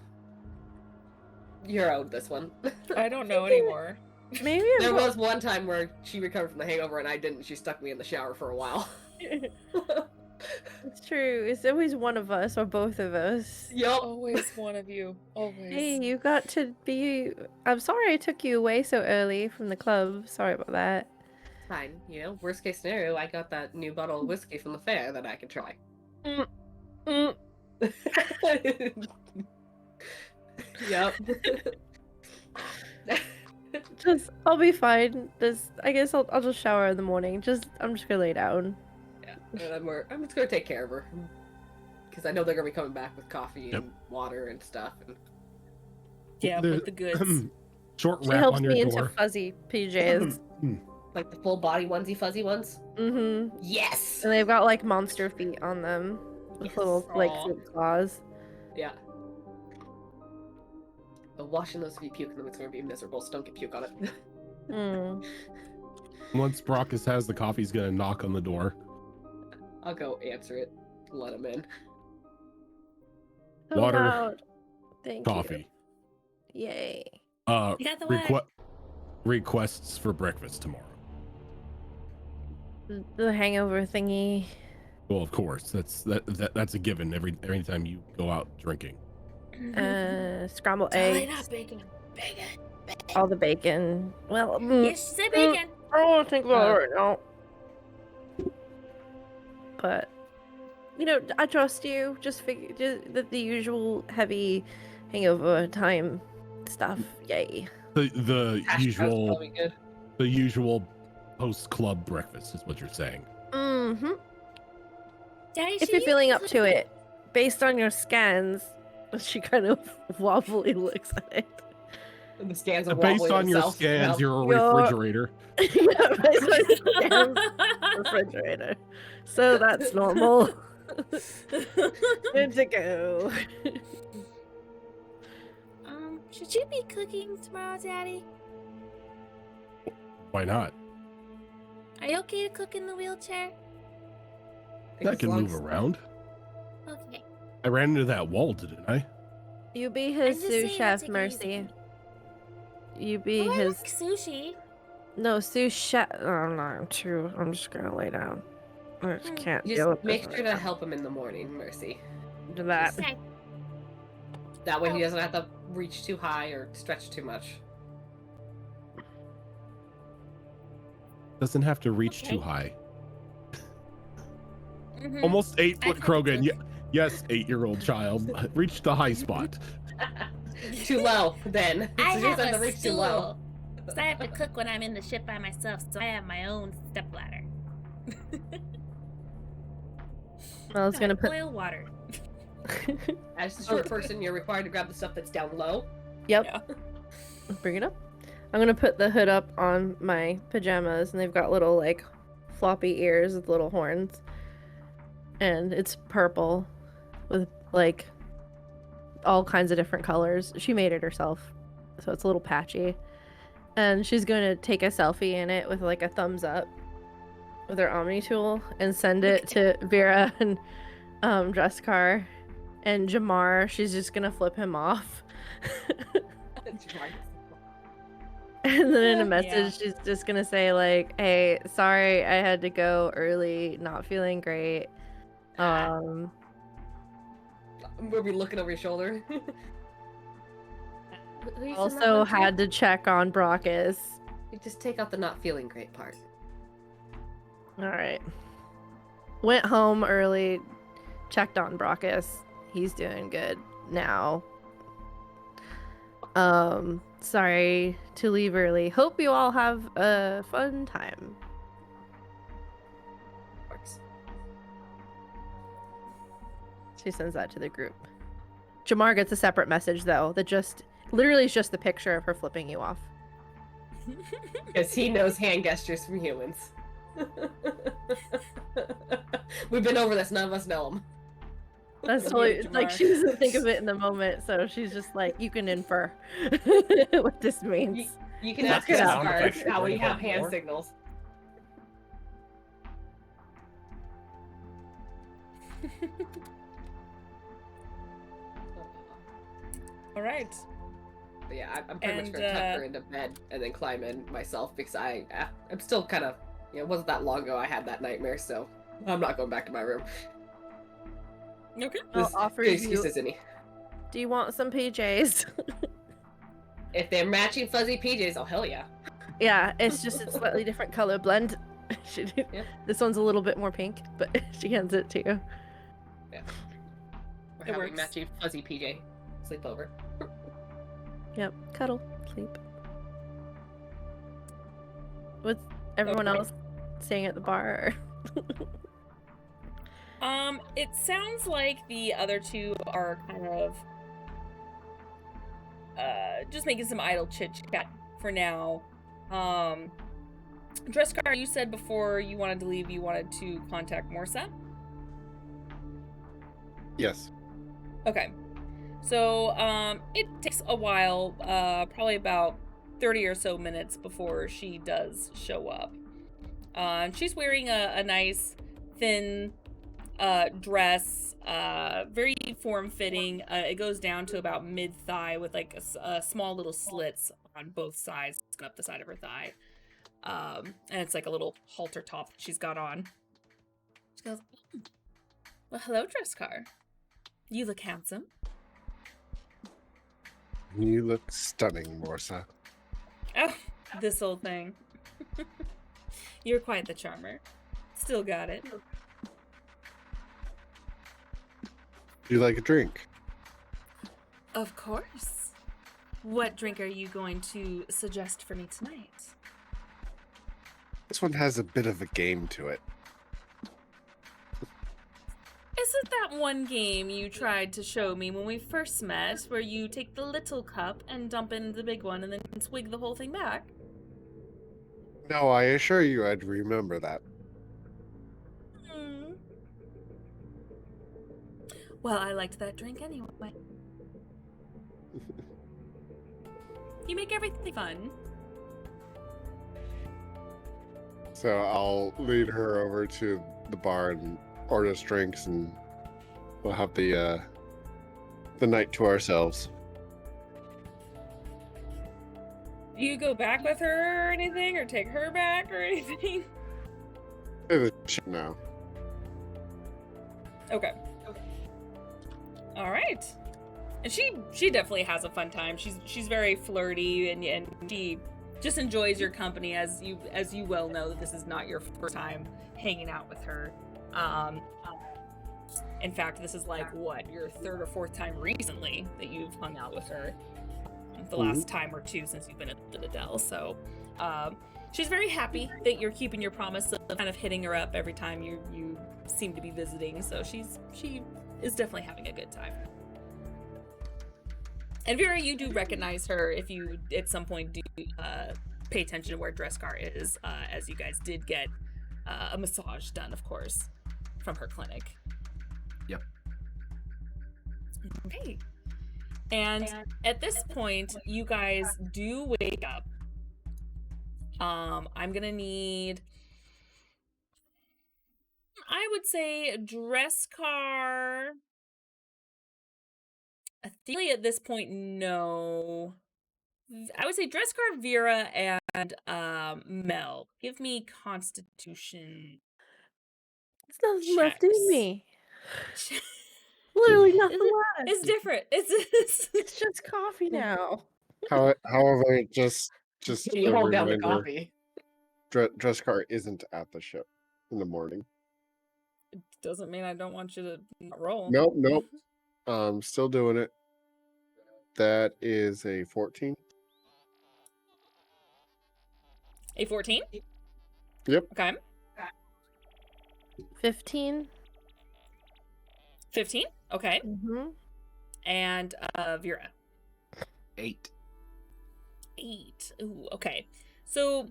you're owed this one. I don't know anymore. Maybe There I'm was one time where she recovered from the hangover and I didn't. She stuck me in the shower for a while. It's true. It's always one of us or both of us. Yup. Always one of you. Always. Hey, you got to be. I'm sorry I took you away so early from the club. Sorry about that. Fine. You know, worst case scenario, I got that new bottle of whiskey from the fair that I can try. Yep. Just, I'll be fine. I guess I'll just shower in the morning. I'm just gonna lay down. Yeah, and I'm just gonna take care of her because I know they're gonna be coming back with coffee Yep. and water and stuff. And Yeah, with the goods. Short She wrap helps on your me into door. fuzzy PJs. like the full body onesie fuzzy ones. Mm-hmm. Yes. And they've got like monster feet on them with Yes. little like Aw. flip claws. Yeah. But washing those if you puke in them, it's gonna be miserable. So don't get puke on it. Mm. Once Brockus has the coffee, he's gonna knock on the door. I'll go answer it. Let him in. So Water, loud. Thank Coffee. you. Yay. You got the word. Requests for breakfast tomorrow. The hangover thingy. Well, of course, that's a given every time you go out drinking. Scrambled Totally eggs. not bacon. Bacon. All the bacon. Well, Yes, she said bacon. I don't want to think about it right now. But, you know, I trust you. Just the usual heavy hangover time stuff. Yay. The Hash browns usual probably good. the usual post club breakfast is what you're saying. Mm-hmm. Daddy, If should you're you feeling be up to cooking- it, based on your scans, she kind of wobbly looks at it. And the scans are Based wobbly on your themselves. scans, Yep. you're a You're- refrigerator. Yeah, based on your scans, refrigerator. So that's normal. Good to go. Should you be cooking tomorrow, Daddy? Why not? Are you okay to cook in the wheelchair? I can move around. Okay. I ran into that wall, didn't I? You be I'm his just sous saying, chef, take it Mercy. easy. You be Oh, I his. like sushi. No, sous chef. Oh, no, I'm just gonna lay down. I just can't deal Just with make this sure right to help him in the morning, Mercy. now. Do that. Okay. That way he doesn't have to reach too high or stretch too much. Doesn't have to reach too Okay. high. Mhm. Almost 8 I foot thought Krogan. so. Yes, 8-year-old child. Reach the high spot. Too low, then. I So you have have to a reach too low. stool. So I have to cook when I'm in the ship by myself, so I have my own stepladder. I was gonna put. boil water. As a short person, you're required to grab the stuff that's down low. Yep. Bring it up. I'm gonna put the hood up on my pajamas, and they've got little like floppy ears with little horns, and it's purple with like all kinds of different colors. She made it herself, so it's a little patchy. And she's gonna take a selfie in it with like a thumbs up with her Omni tool and send it to Vera and Dresscar and Jamar. She's just gonna flip him off. And then in a message, Yeah. she's just gonna say like, "Hey, sorry, I had to go early. Not feeling great. We'll be looking over your shoulder. Also had to check on Brockus. You just take out the not feeling great part. All right. Went home early. Checked on Brockus. He's doing good now. Sorry to leave early. Hope you all have a fun time." Works. She sends that to the group. Jamar gets a separate message though that just literally is just the picture of her flipping you off. Because he knows hand gestures from humans. We've been over this. None of us know them. That's Yeah, totally like Jamar. she doesn't think of it in the moment, so she's just like, you can infer what this means. You can That's ask the us sound effect you're how we going have on hand for. signals. All right. But yeah, I'm pretty much And, gonna tuck her into bed and then climb in myself because I'm still kind of, it wasn't that long ago I had that nightmare, so I'm not going back to my room. Okay. I'll offer you. Excuses, any. Do you want some PJs? If they're matching fuzzy PJs, oh hell yeah. Yeah, it's just a slightly different color blend. Yeah. This one's a little bit more pink, but she hands it to you. Yeah. We're It having works. matching fuzzy PJ sleepover. Yep, cuddle, sleep. With everyone Okay. else staying at the bar. It sounds like the other two are kind of just making some idle chit chat for now. Dreskar, you said before you wanted to leave, you wanted to contact Morsa. Yes. Okay. So, it takes a while, probably about 30 or so minutes before she does show up. She's wearing a nice, thin, dress, very form-fitting. It goes down to about mid-thigh with, like, a small little slits on both sides, up the side of her thigh. And it's like a little halter top that she's got on. She goes, well, hello, Dreskar. You look handsome. You look stunning, Morsa. Oh, this old thing. You're quite the charmer. Still got it. You like a drink? Of course. What drink are you going to suggest for me tonight? This one has a bit of a game to it. Isn't that one game you tried to show me when we first met, where you take the little cup and dump in the big one and then swig the whole thing back? No, I assure you I'd remember that. Hmm. Well, I liked that drink anyway. You make everything fun. So I'll lead her over to the bar and order us drinks, and we'll have the night to ourselves. Do you go back with her or anything, or take her back or anything? Hey, the shit now. Okay. All right. And she definitely has a fun time. She's very flirty, and she just enjoys your company, as you well know that this is not your first time hanging out with her. In fact, this is like what, your third or fourth time recently that you've hung out with her. The last time or two since you've been at the Dell. So she's very happy that you're keeping your promise of kind of hitting her up every time you seem to be visiting. So she is definitely having a good time. And Vera, you do recognize her if you at some point do pay attention to where Dreskar is, as you guys did get a massage done, of course, from her clinic. Yep. Okay. And at this point, you guys do wake up. I'm gonna need, I would say, Dreskar. Athelia at this point, no. I would say Dreskar, Vera, and Mel. Give me Constitution. There's nothing left in checks. me. Literally nothing left. It's different. It's just coffee now. However, just You a hold down the reminder, coffee. Dreskar isn't at the ship in the morning. Doesn't mean I don't want you to roll. Nope. Still doing it. That is a 14. A 14? Yep. Okay. 15. 15? Okay. Mm-hmm. And Vera. 8. 8. Ooh, okay. So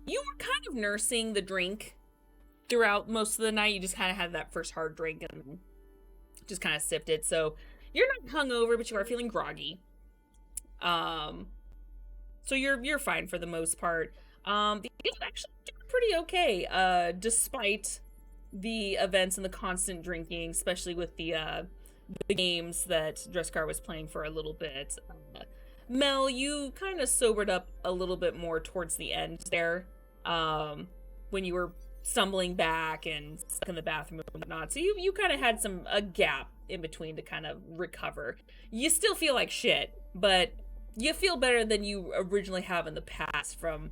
you were kind of nursing the drink throughout most of the night. You just kind of had that first hard drink and just kind of sipped it. So you're not hungover, but you are feeling groggy. So you're fine for the most part. The kids actually doing pretty okay, despite the events and the constant drinking, especially with the games that Dreskar was playing for a little bit. Mel, you kind of sobered up a little bit more towards the end there, when you were stumbling back and stuck in the bathroom and whatnot. So you kind of had a gap in between to kind of recover. You still feel like shit, but you feel better than you originally have in the past from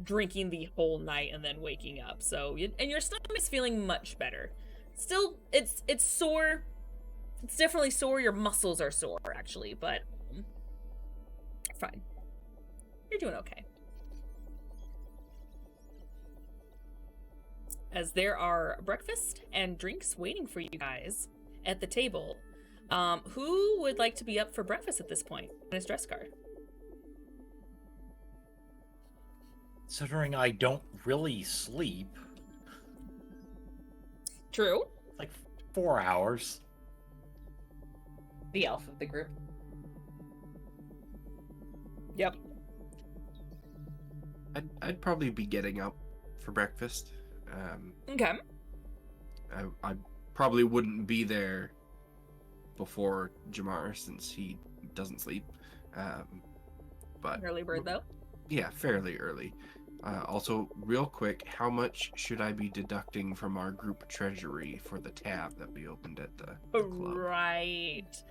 drinking the whole night and then waking up. So, and your stomach is feeling much better. Still, it's sore. It's definitely sore. Your muscles are sore, actually, but fine. You're doing okay. As there are breakfast and drinks waiting for you guys at the table. Who would like to be up for breakfast at this point? Miss Dresscar. Considering I don't really sleep. True. Like 4 hours. The elf of the group. Yep. I'd probably be getting up for breakfast. Okay. I probably wouldn't be there before Jamar since he doesn't sleep. But Early bird though. yeah, fairly early. Also, real quick, how much should I be deducting from our group treasury for the tab that we opened at the club? Right.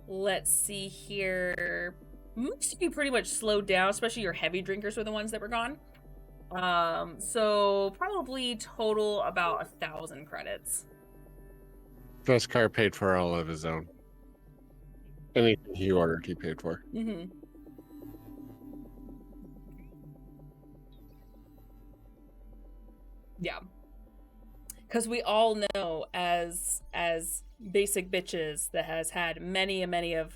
Let's see here. Most of you pretty much slowed down, especially your heavy drinkers were the ones that were gone. So probably total about 1,000 credits. Dresscar paid for all of his own. Anything he ordered, he paid for. Mm-hmm. Yeah. Because we all know as basic bitches that has had many of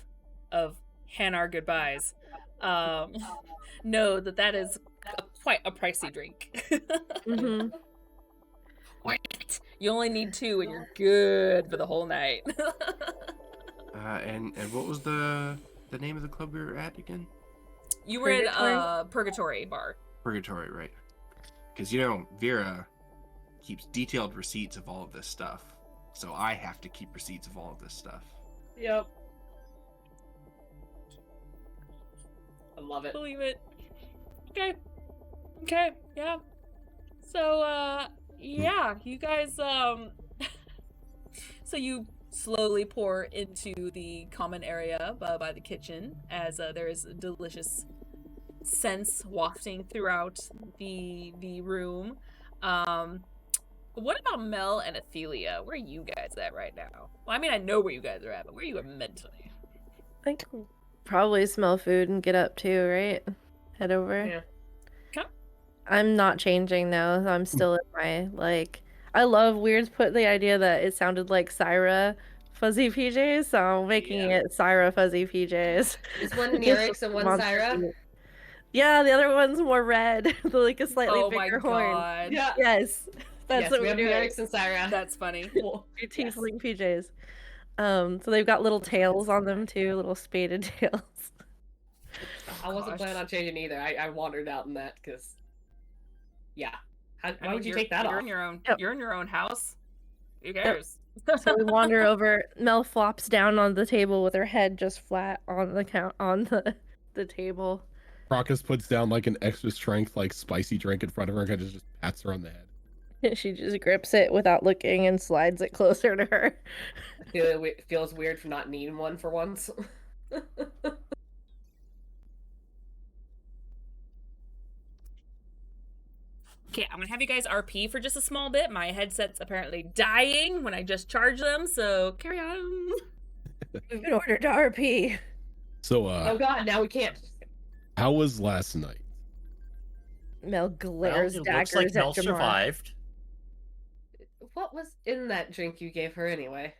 Hanar goodbyes, know that is quite a pricey drink. Mm-hmm. You only need 2 and you're good for the whole night. And what was the name of the club we were at again? You were in Purgatory Bar. Purgatory, right? Because Vera keeps detailed receipts of all of this stuff, so I have to keep receipts of all of this stuff. Yep. I love it. Believe it. Okay, yeah. So, yeah, you guys, so you slowly pour into the common area by the kitchen as there is a delicious scents wafting throughout the room. What about Mel and Athelia? Where are you guys at right now? Well, I mean, I know where you guys are at, but where are you at mentally? I think probably smell food and get up too, right? Head over. Yeah. Okay. I'm not changing though. I'm still in my I love Weird's put the idea that it sounded like Syra fuzzy PJs, so I'm making it Syra fuzzy PJs. Is one Nyrix and one Syra? Yeah, the other one's more red, like a slightly bigger horn. God. Yeah. Yes, that's what we have we're doing. Nyrix and Syra. That's funny. Your tiefling PJs. So they've got little tails on them too, little spaded tails. I wasn't planning on changing either. I wandered out in that because, yeah. Why would you take that you're off? in your own. Yep. You're in your own house. Who cares? So we wander over. Mel flops down on the table with her head just flat on the table. Crocus puts down like an extra strength, like spicy drink in front of her and kind of just pats her on the head. She just grips it without looking and slides it closer to her. Feels weird for not needing one for once. Okay, I'm gonna have you guys RP for just a small bit. My headset's apparently dying when I just charge them, so carry on. We've been ordered to RP. So, Oh god, now we can't. how was last night? Mel glares Well, it daggers looks like Mel at Jamar. survived. What was in that drink you gave her anyway?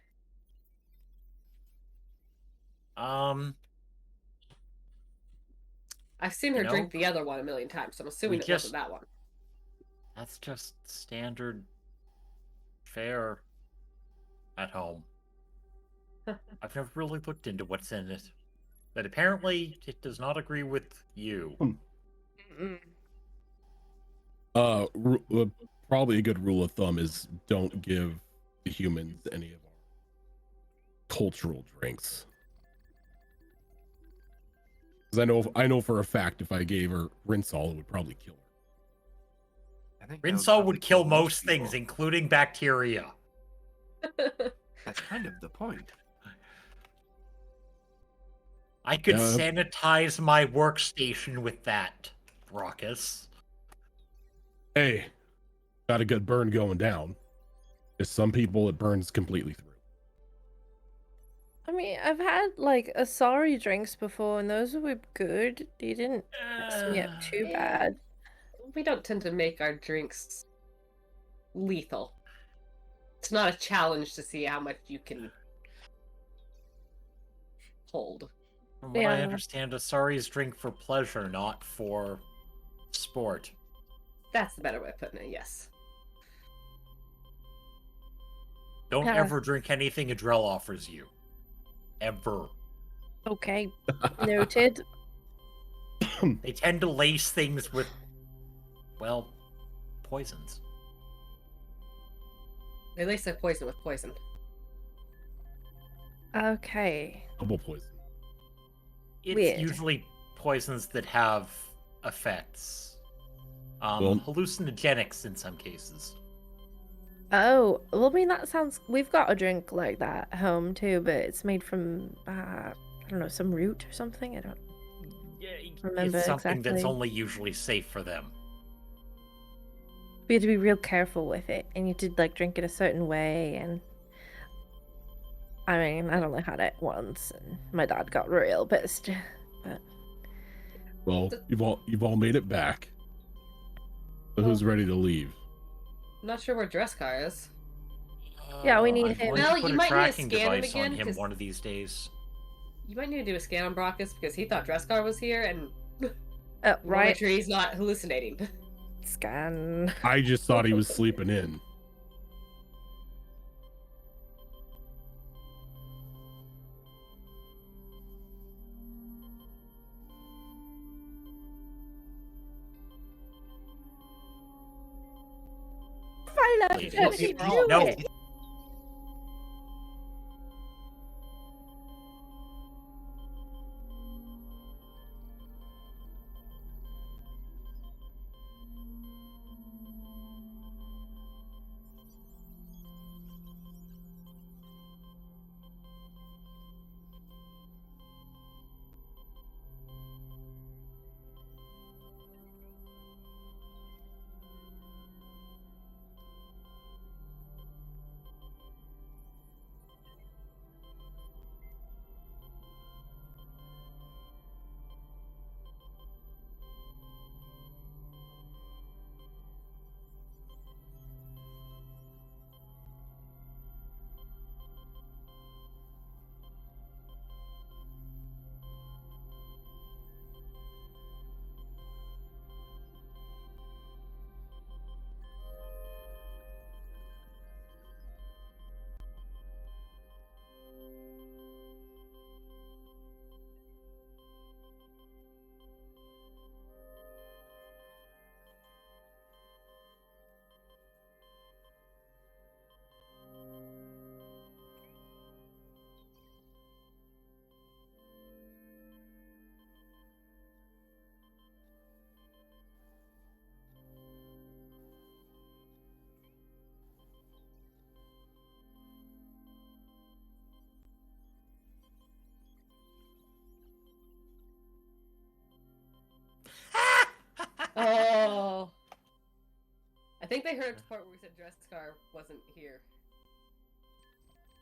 Um, I've seen her You drink know, the other one a million times, so I'm assuming it just- wasn't that one. that's just standard fare at home. I've never really looked into what's in it, but apparently it does not agree with you. Probably a good rule of thumb is don't give the humans any of our cultural drinks. Because I know for a fact if I gave her Rinsol, it would probably kill her. I think that Rinso probably would kill most most things, people. including bacteria. That's kind of the point. I could Yeah. sanitize my workstation with that, Brockus. Hey, got a good burn going down. There's some people it burns completely through. I mean, I've had like Asari drinks before, and those were good. They didn't mess me up too Yeah. bad. We don't tend to make our drinks lethal. It's not a challenge to see how much you can hold. From what I Yeah. understand, Asari's drink for pleasure, not for sport. That's the better way of putting it, yes. Don't Yeah. ever drink anything Adrel offers you. Ever. Okay, noted. They tend to lace things with, well, poisons. They lace their poison with poison. Okay. Double poison. It's Weird. usually poisons that have effects. Well- Hallucinogenics in some cases. Oh, well, I mean, that sounds. We've got a drink like that at home too, but it's made from, I don't know, some root or something. I don't. Yeah, Remember it's something that's exactly. only usually safe for them. We had to be real careful with it, and you did like drink it a certain way. And I mean, I only had it once, and my dad got real pissed. But Well, you've all made it back. So who's ready to leave? I'm not sure where Dresscar is. Yeah, we need I'm him. going Well, to put you a might need to tracking scan him device on again, him 'cause- one of these days. You might need to do a scan on Brockus because he thought Dresscar was here and right, make sure he's not hallucinating. scan. I just thought he was sleeping in. Violet, Ladies, don't you do no. it. Oh. I think they heard the part where we said Dresscar wasn't here.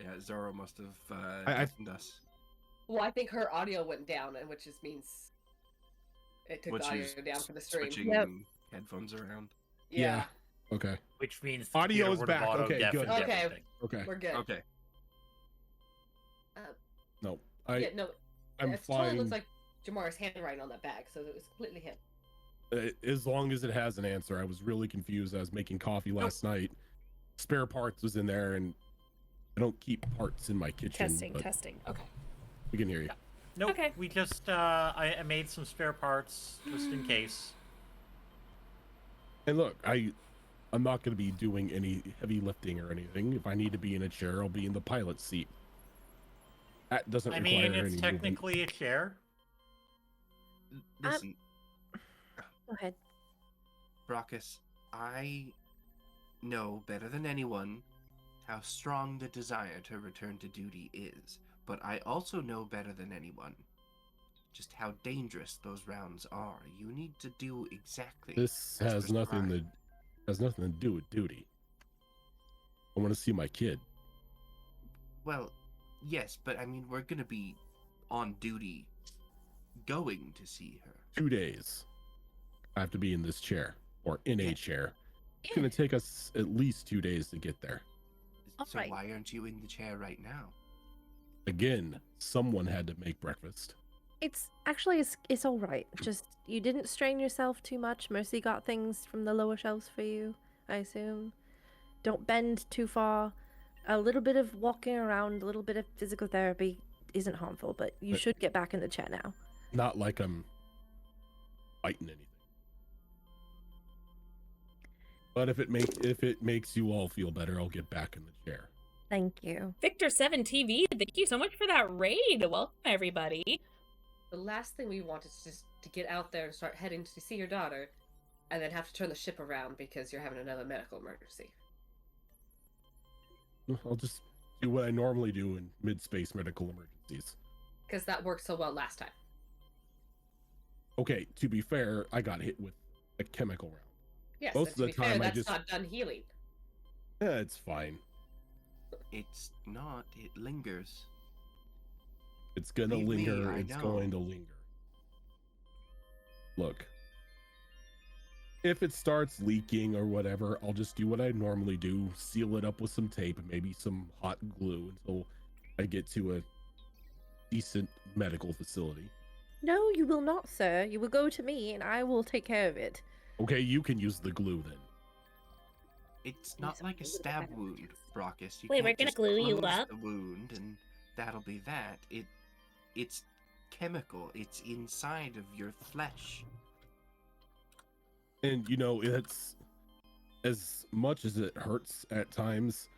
Yeah, Zoro must have I- deafened us. Well, I think her audio went down, and which just means it took Which the audio is down for the stream. switching Yep. headphones around. Yeah, Okay. Which means the Audio computer is would back. have Okay, good. auto-deafened Okay. everything. Okay. we're good. Okay. No, Yeah, no, I'm it totally flying. looks like Jamar's handwriting on that bag, so it was completely him. As long as it has an answer. I was really confused. I was making coffee last night. Spare parts was in there, and I don't keep parts in my kitchen. Testing, but testing. Okay. we can hear you. Nope. Okay. We just I made some spare parts just in case. And look, I'm not going to be doing any heavy lifting or anything. If I need to be in a chair, I'll be in the pilot's seat. That doesn't I require mean, any it's movement. technically a chair. Listen, Go ahead. Brockus, I know better than anyone how strong the desire to return to duty is, but I also know better than anyone just how dangerous those rounds are. You need to do exactly This as has nothing to do with duty. I want to see my kid. Well, yes, but I mean, we're gonna be on duty going to see her. 2 days. I have to be in this chair or in a Yeah. chair. It's gonna take us at least 2 days to get there. So Alright. why aren't you in the chair right now? Again, someone had to make breakfast. It's actually it's all right. Just you didn't strain yourself too much. Mercy got things from the lower shelves for you, I assume. Don't bend too far. A little bit of walking around, a little bit of physical therapy isn't harmful, but you But- should get back in the chair now. Not like I'm fighting anything. But if it makes you all feel better, I'll get back in the chair. Thank you. Victor7TV, thank you so much for that raid. Welcome, everybody. The last thing we want is just to get out there and start heading to see your daughter, and then have to turn the ship around because you're having another medical emergency. I'll just do what I normally do in mid-space medical emergencies. Because that worked so well last time. Okay, to be fair, I got hit with a chemical round. Yes, Most and of to the be fair, time I that's just- not done healing. Yeah, it's fine. It's not. It lingers. It's gonna Believe me, linger. I It's know. going to linger. Look, if it starts leaking or whatever, I'll just do what I normally do: seal it up with some tape and maybe some hot glue until I get to a decent medical facility. No, you will not, sir. You will go to me, and I will take care of it. Okay, you can use the glue then. It's not like a stab wound, Brockus. You Wait, can't we're gonna just glue you close up? the wound and that'll be that. It's chemical. It's inside of your flesh. And you know, it's as much as it hurts at times,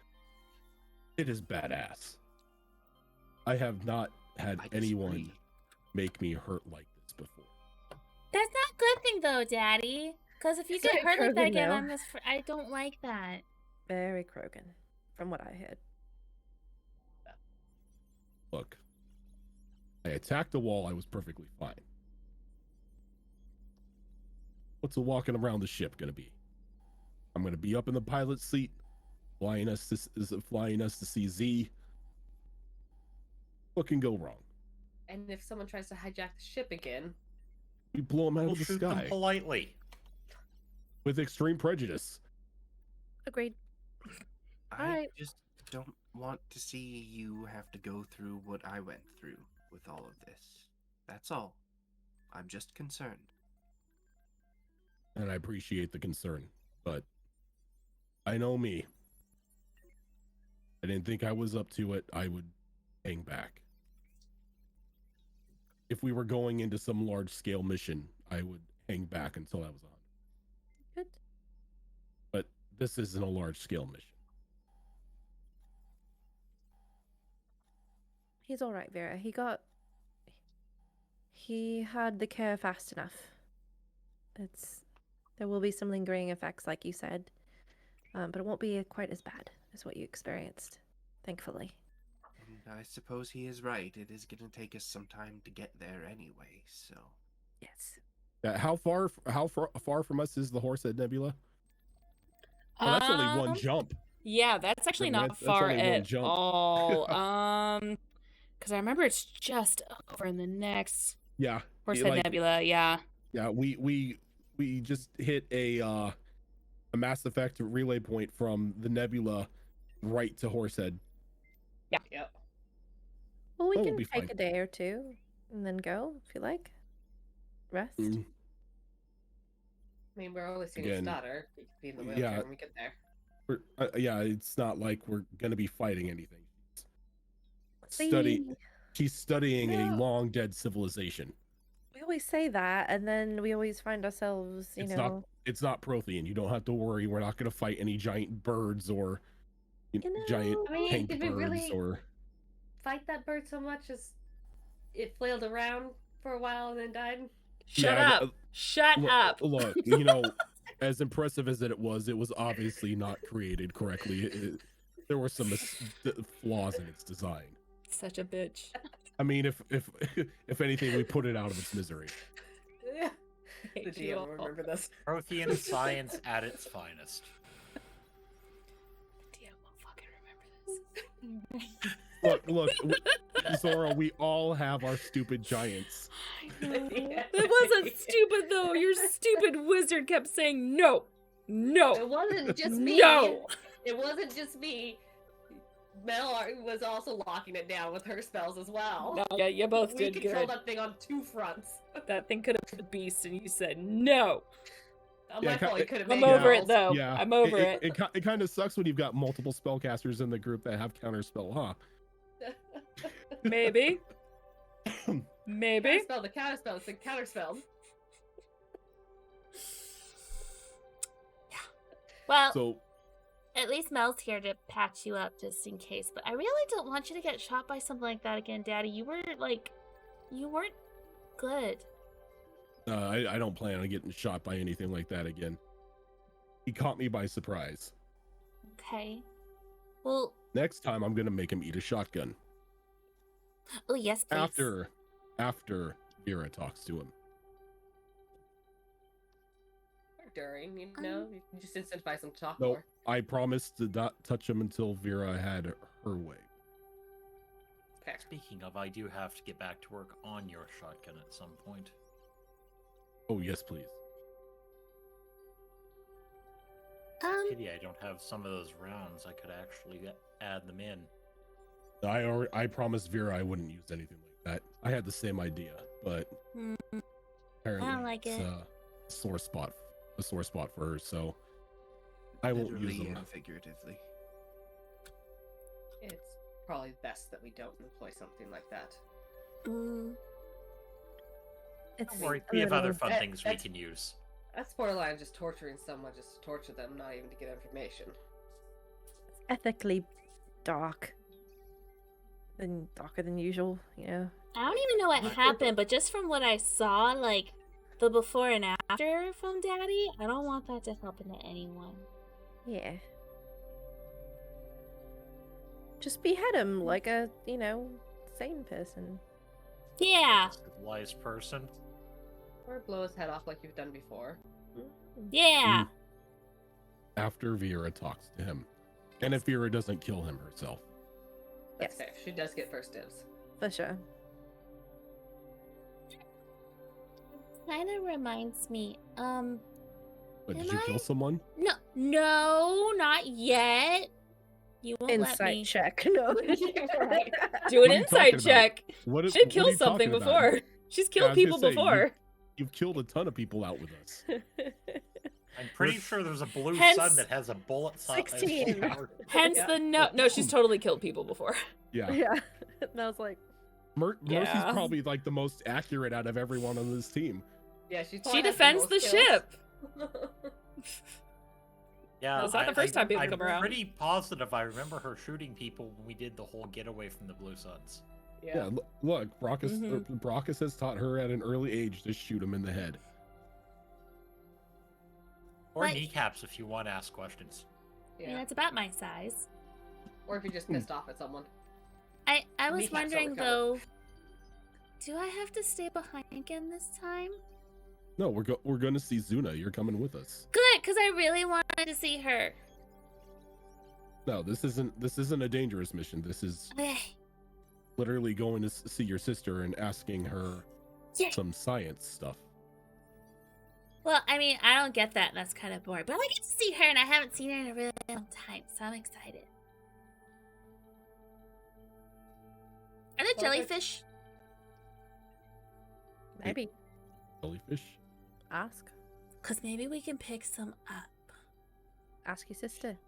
it is badass. I have not had I anyone disagree. make me hurt like this before. That's not a good thing though, Daddy. Because if you It's get very hurt like that Krogan, again, though. I don't like that. Very Krogan, from what I heard. Look, I attacked the wall. I was perfectly fine. What's a walking around the ship gonna be? I'm gonna be up in the pilot's seat, flying us to see Z. What can go wrong? And if someone tries to hijack the ship again, We blow them out We'll of the shoot sky them politely. with extreme prejudice. Agreed. I Alright. just don't want to see you have to go through what I went through with all of this. That's all. I'm just concerned. And I appreciate the concern, but I know me. I didn't think I was up to it. I would hang back. If we were going into some large scale mission, I would hang back until I was on. Good. But this isn't a large scale mission. He's all right, Vera. He had the care fast enough. There will be some lingering effects, like you said, but it won't be quite as bad as what you experienced, thankfully. And I suppose he is right. It is going to take us some time to get there anyway, so. Yes. How far from us is the Horsehead Nebula? Oh, that's only one jump. Yeah, that's actually Yeah, not that's far only one at jump. all. Because I remember it's just over in the next Yeah. Horsehead like- Nebula. Yeah. Yeah, we just hit a Mass Effect relay point from the nebula right to Horsehead. yep. Well, we Oh, we'll can be take fine. a day or two and then go if you like. Rest. Mm, I mean, we're only seeing Again, his daughter. We could be in the wheelchair yeah. when we get there. yeah, it's not like we're gonna be fighting anything. See, She's studying a No. long dead civilization. we always say that, and then we always find ourselves, you know. It's not Prothean. You don't have to worry. We're not gonna fight any giant birds or You know, giant I mean, pink did we birds really- or. Fight that bird so much as it flailed around for a while and then died. Shut Yeah, up. Shut up. Look, you know, as impressive as it was obviously not created correctly. There were some flaws in its design. Such a bitch. I mean, if anything, we put it out of its misery. The DM will remember this. Prothean science at its finest. DM won't fucking remember this. Look, Zora, we all have our stupid giants. It wasn't stupid though. Your stupid wizard kept saying no. It wasn't just me. No. It wasn't just me. Mel was also locking it down with her spells as well. No, yeah, you both We did controlled good. that thing on 2 fronts. That thing could have been a beast, and you said no. Not my fault. You could have I'm made over it it though. Yeah, I'm over it. It kind of sucks when you've got multiple spellcasters in the group that have counterspell, huh? Maybe. Maybe. Counterspell, the counterspell, the counterspell. Well, So at least Mel's here to patch you up just in case. But I really don't want you to get shot by something like that again, Daddy. You weren't good. I don't plan on getting shot by anything like that again. He caught me by surprise. Okay. Well, Next time, I'm gonna make him eat a shotgun oh yes, please. after Vera talks to him. Or during, you know? You can just incentivize them to talk No, more. I promised to not touch him until Vera had her way. Okay. Speaking of, I do have to get back to work on your shotgun at some point. Oh yes, please. Pity I don't have some of those rounds. I could actually add them in. I promised Vera I wouldn't use anything like that. I had the same idea, but apparently like it's it. a sore spot for her. So I won't use Literally them. and figuratively. It's probably best that we don't employ something like that. It's Don't worry, a we have other little- fun that- things we that's- can use. That's borderline just torturing someone just to torture them, not even to get information. ethically dark. And darker than usual, yeah. I don't even know what happened, but just from what I saw, like the before and after from Daddy, I don't want that to happen to anyone. Yeah. Just behead him like a, sane person. Yeah, Civilized person. Or blow his head off like you've done before. yeah. After Vera talks to him, and if Vera doesn't kill him herself. That's Yes. fair. She does get first dibs. For sure. Kind of reminds me. But did Am you kill I? someone? No, not yet. You won't let Insight me. check. No. Right. Do What an are you insight talking about? check. What She'd kill what are you something talking about? before. She's Yeah, killed I was gonna people say, before. You've killed a ton of people out with us. I'm pretty sure there's a blue Hence- sun that has a bullet. 16. Hence Yeah. the no. No, she's totally killed people before. Yeah. Yeah. And I was like, Mercy's Yeah. probably like the most accurate out of everyone on this team. Yeah, she's She probably has defends the most kills. ship. Yeah, No, it's not the first time people I'm come around. pretty positive I remember her shooting people when we did the whole getaway from the Blue Suns. Yeah, look, Brockus, Mhm. Brockus has taught her at an early age to shoot him in the head. Or But- kneecaps if you want to ask questions. I mean, Yeah. it's about my size. Or if you're just pissed off at someone. I was Kneecaps wondering overcover. though, do I have to stay behind again this time? No, we're going to see Zuna. You're coming with us. Good, because I really wanted to see her. No, this isn't a dangerous mission. This is Okay. literally going to see your sister and asking her Yeah. some science stuff. Well, I mean, I don't get that. That's kind of boring. But I get to see her, and I haven't seen her in a really long time, so I'm excited. Are there Perfect. jellyfish? maybe Jellyfish. ask. Because maybe we can pick some up. Ask your sister.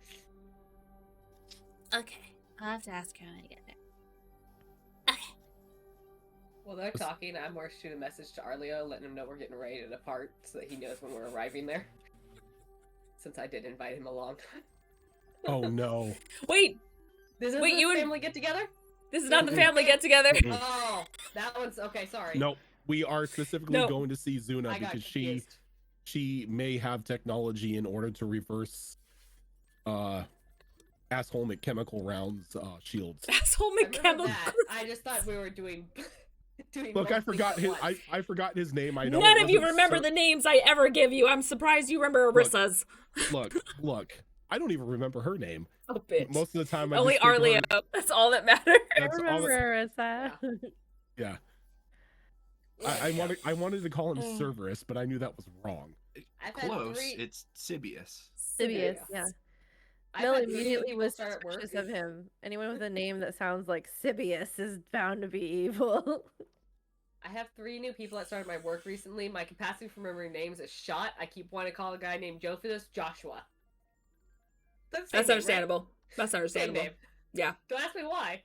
Okay. I'll have to ask her when I get there. Okay. While they're talking, I'm more shoot a message to Arleo, letting him know we're getting ready to depart so that he knows when we're arriving there. Since I did invite him along. Oh no. Wait, This is Wait, the you and- family get together? this is not the family get together. Oh, that one's okay, sorry. No, we are specifically No. going to see Zuna I got because she confused. she may have technology in order to reverse asshole chemical rounds shields. Asshole I remember McCandle. that. I just thought we were doing. Look, I both things forgot at his once. I forgot his name. I know None it of you wasn't remember Sir- the names I ever give you. I'm surprised you remember Look, Arissa's. Look. I don't even remember her name. Oh, bitch. Most of the time, I Only just think of her- Arleo. That's all that matters. I That's all remember Arissa. Yeah. Yeah. I wanted to call him Cerberus, but I knew that was wrong. I've had Close. 3. It's Sibius. Sibius, yeah. I've Mel had 3 immediately people was start at work. suspicious of him. Anyone with a name that sounds like Sibius is bound to be evil. I have 3 new people that started my work recently. My capacity for remembering names is shot. I keep wanting to call a guy named Joe for this Joshua. That's understandable. That's Same understandable. name. Yeah. Don't ask me why.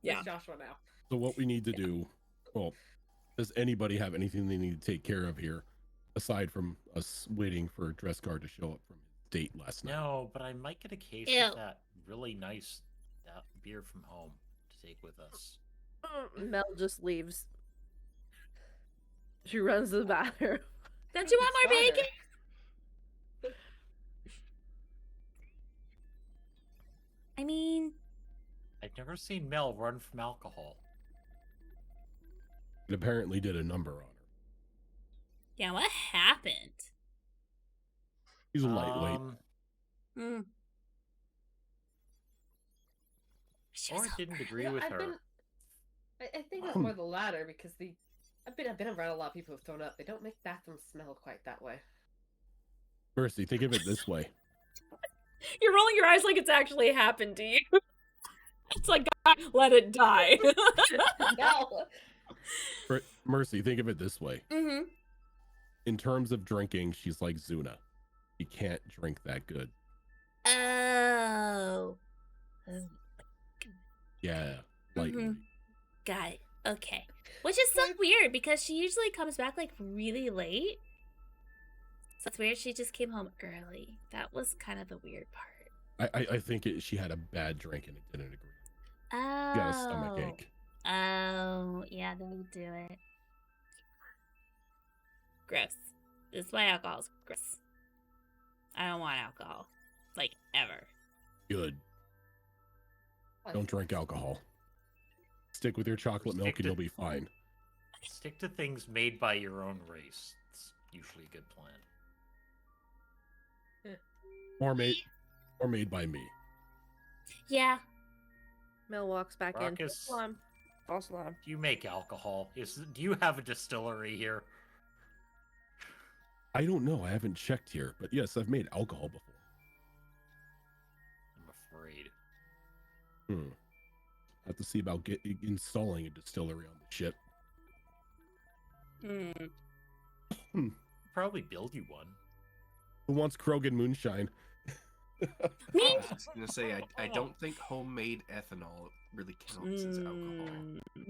Yeah. It's Joshua now. So what we need to do, well, does anybody have anything they need to take care of here, aside from us waiting for Dressguard to show up from his date last night? No, but I might get a case Ew. of that really nice beer from home to take with us. Mel just leaves. She runs to the bathroom. Don't you want more Starter. bacon? I mean, I've never seen Mel run from alcohol. It apparently did a number on her. yeah, what happened? He's a lightweight. Hmm. She Or was I didn't over. agree Yeah, with I've her. been. I think it's more the latter because I've been around a lot of people who've thrown up. They don't make bathrooms smell quite that way. Mercy, think of it this way. You're rolling your eyes like it's actually happened to you. It's like, God, let it die. No. Mercy, think of it this way. Mm-hmm. In terms of drinking, she's like Zuna. She can't drink that good. Oh. Yeah, lightweight. Got it. Okay. Which is so weird because she usually comes back like really late. So it's weird she just came home early. That was kind of the weird part. I think she had a bad drink and it didn't agree. Oh. She got a stomach ache. Oh, yeah, that would do it. Gross. This is why alcohol's gross. I don't want alcohol. Like, ever. Good. Don't drink alcohol. Stick with your chocolate milk and you'll be fine. Stick to things made by your own race. It's usually a good plan. Or made by me. Yeah. Mel walks back in. Marcus, False alarm. False alarm. do you make alcohol? Do you have a distillery here? I don't know. I haven't checked here, but yes, I've made alcohol before. I'm afraid. Have to see about installing a distillery on the ship. Probably build you one. Who wants Krogan moonshine? I was gonna say I don't think homemade ethanol really counts as alcohol.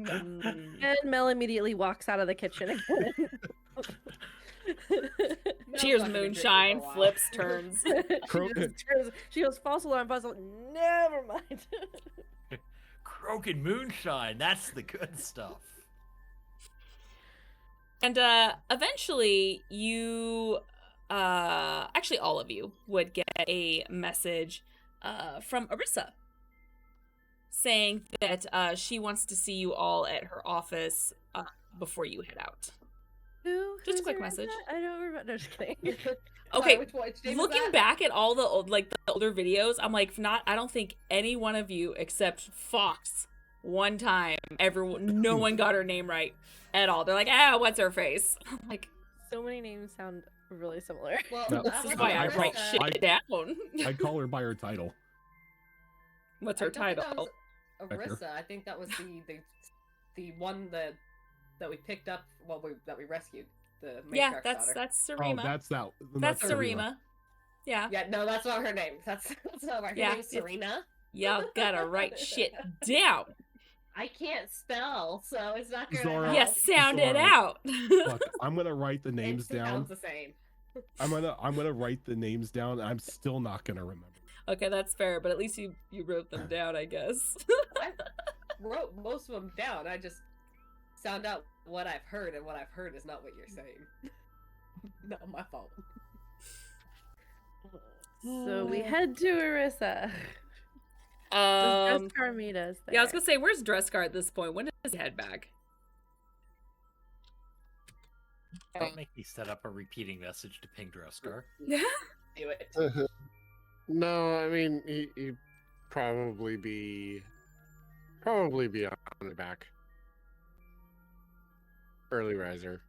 And Mel immediately walks out of the kitchen again. Cheers, not gonna drink moonshine. for a while. Flips, turns. She goes, false alarm, false alarm. Never mind. Krogan moonshine. That's the good stuff. And eventually you actually all of you would get a message from Arissa saying that she wants to see you all at her office before you head out. Who? Just a Who's quick Arissa? message. I don't remember. No, just kidding. Okay, Which name is looking that? back at all the old, the older videos, I'm like, I don't think any one of you except Fox one time no one got her name right at all. They're like, what's her face? I'm like, So many names sound really similar. Well, No, that this is was why I Arissa. write shit down. I call her by her title. What's I her don't think that title? was Vector. Arissa. I think that was the one that we picked up that we rescued. The Yeah, matriarch's that's daughter. Sarima. Oh, that's that. That's Sarima. Sarima. Yeah. Yeah, no, that's not her name. That's not right. Her Yeah, name's it's- Serena. Y'all gotta write shit down. I can't spell, so it's not gonna Zora. help. You sound it Sorry. out. Look, I'm gonna write the names It sounds down. the same. I'm gonna write the names down. I'm still not gonna remember. Okay, that's fair, but at least you wrote them down, I guess. I wrote most of them down. I just sound out what I've heard, and what I've heard is not what you're saying. Not my fault. So we head to Orissa. Does Dreskar meet us there? Yeah, I was gonna say, where's Dreskar at this point? When does he head back? Don't make me set up a repeating message to ping Dreskar. Do it. No, I mean he probably be on the back. Early riser.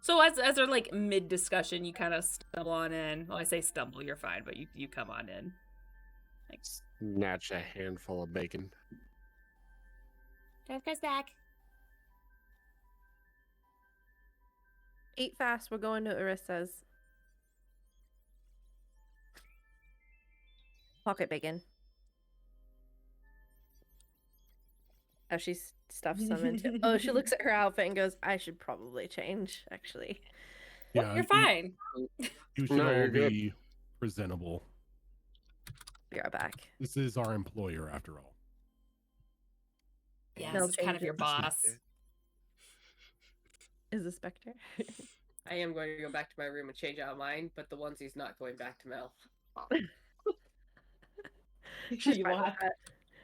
So as they're like mid discussion, you kind of stumble on in. Well, I say stumble, you're fine, but you come on in. Thanks. Snatch a handful of bacon. Drivecars back. Eat fast. We're going to Orissa's. Pocket bacon. Oh, she stuffs some into. Oh, she looks at her outfit and goes, "I should probably change." Actually, Yeah, You're fine. You should No, all you're good. be presentable. we are back. This is our employer, after all. Yeah, They'll this is kind of change your it. boss. Is a specter? I am going to go back to my room and change out mine, but the onesie's not going back to Mel. She's You fine will with have- that.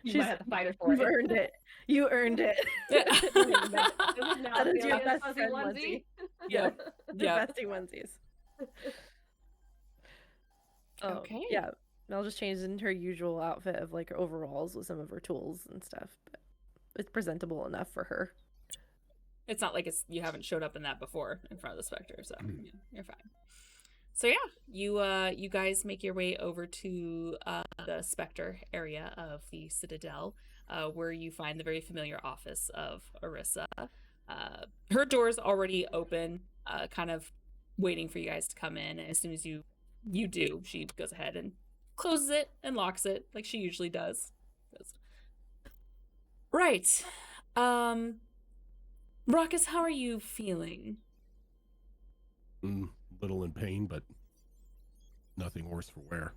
You might have to fight her for You've it. earned it. You earned it. That is your best friend onesie. Yep. The Yep. bestie onesies. Oh, Okay. Yeah. Mel just changed into her usual outfit of like overalls with some of her tools and stuff, but it's presentable enough for her. It's not like you haven't showed up in that before in front of the Spectre, so yeah, you're fine. So yeah, you guys make your way over to the Spectre area of the Citadel, where you find the very familiar office of Orissa. Her door's already open, kind of waiting for you guys to come in. And as soon as you do, she goes ahead and closes it and locks it like she usually does. Right. Raucus, how are you feeling? Little in pain, but nothing worse for wear.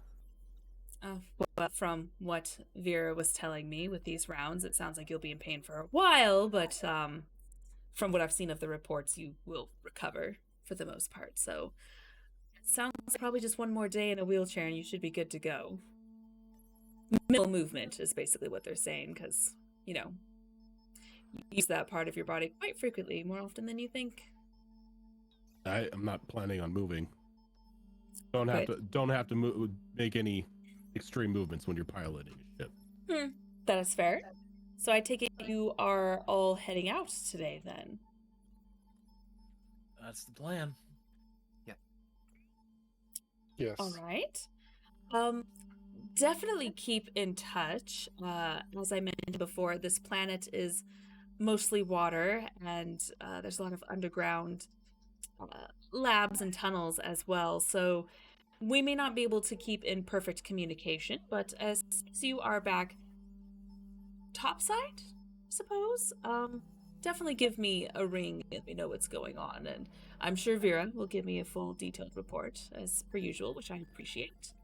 Well, from what Vera was telling me with these rounds, it sounds like you'll be in pain for a while, but from what I've seen of the reports, you will recover for the most part. So it sounds like probably just one more day in a wheelchair and you should be good to go. Minimal movement is basically what they're saying, because, you know, you use that part of your body quite frequently, more often than you think. I'm not planning on moving. Don't have to make any extreme movements when you're piloting a ship. That is fair. So I take it you are all heading out today then. That's the plan. Yes. All right. Definitely keep in touch. As I mentioned before, this planet is mostly water, and there's a lot of underground labs and tunnels as well. So we may not be able to keep in perfect communication, but as soon as you are back topside, I suppose, definitely give me a ring and let me know what's going on. And I'm sure Vera will give me a full detailed report as per usual, which I appreciate.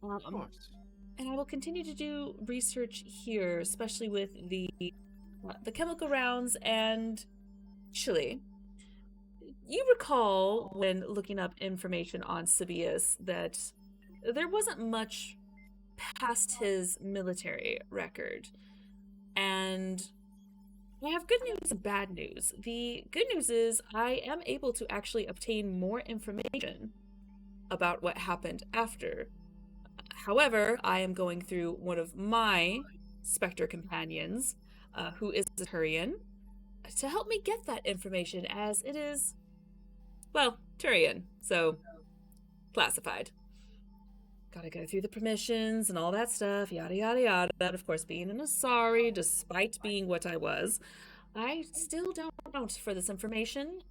Of course. And I will continue to do research here, especially with the chemical rounds. And actually, you recall when looking up information on Sabius that there wasn't much past his military record. And I have good news and bad news. The good news is I am able to actually obtain more information about what happened after. However, I am going through one of my Spectre companions, who is a Turian, to help me get that information, as it is, well, Turian, so classified. Gotta go through the permissions and all that stuff, yada yada yada. But of course, being an Asari, despite being what I was, I still don't account for this information.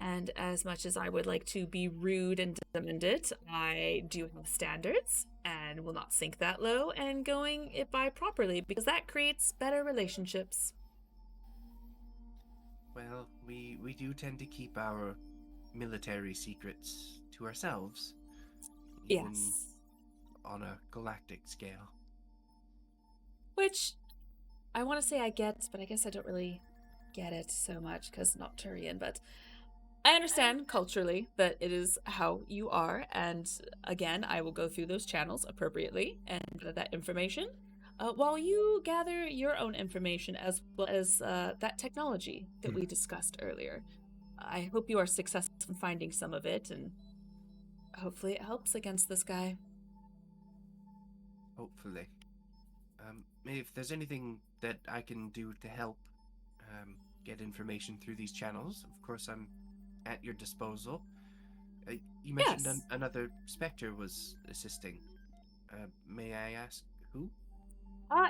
And as much as I would like to be rude and demand it, I do have standards and will not sink that low, and going it by properly, because that creates better relationships. Well, we do tend to keep our military secrets to ourselves. Even Yes. on a galactic scale. Which I want to say I get, but I guess I don't really get it so much because not Turian, but I understand culturally that it is how you are, and again, I will go through those channels appropriately and gather that information, while you gather your own information as well as that technology that we discussed earlier. I hope you are successful in finding some of it, and hopefully it helps against this guy. Hopefully. If there's anything that I can do to help get information through these channels, of course I'm at your disposal. You mentioned Yes. another Spectre was assisting. May I ask who?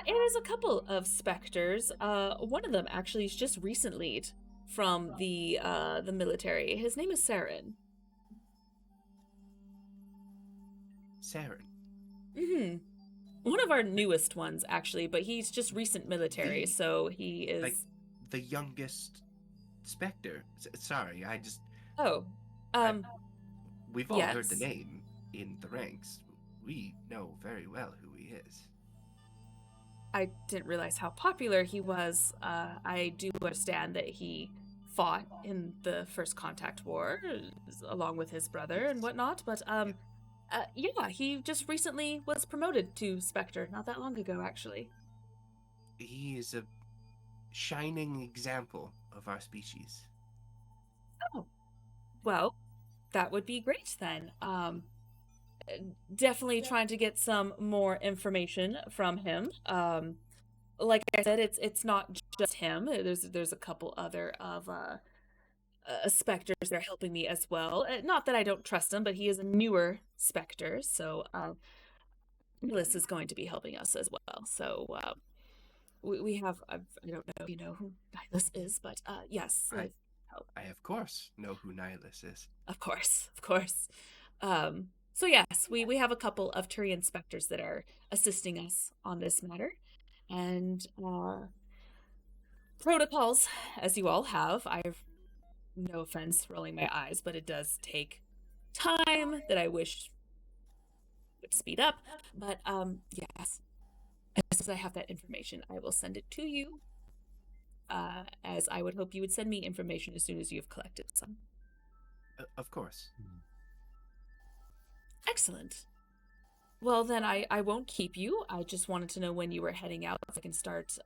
It is a couple of specters. One of them actually is just recently from the military. His name is Saren. Saren. Mm-hmm. One of our newest ones, actually, but he's just recent military, The- so he is. Like the youngest Spectre. Sorry, I just Oh, we've all heard the yes. name in the ranks. We know very well who he is. I didn't realize how popular he was. I do understand that he fought in the First Contact War, along with his brother and whatnot, but yeah, he just recently was promoted to Spectre, not that long ago, actually. He is a shining example of our species. Oh, well, that would be great then. Definitely trying to get some more information from him. Like I said, it's not just him. There's a couple other of specters that are helping me as well. Not that I don't trust him, but he is a newer specter, so Nilis is going to be helping us as well. So we have I don't know if you know who Nilis is, but yes, I of course know who Nihilus is. Of course, of course. So yes, we have a couple of Turian specters that are assisting us on this matter, and protocols, as you all have. I've no offense rolling my eyes, but it does take time that I wish would speed up. But yes, as soon as I have that information, I will send it to you. As I would hope you would send me information as soon as you have collected some. Of course. Excellent. Well, then I won't keep you. I just wanted to know when you were heading out so I can start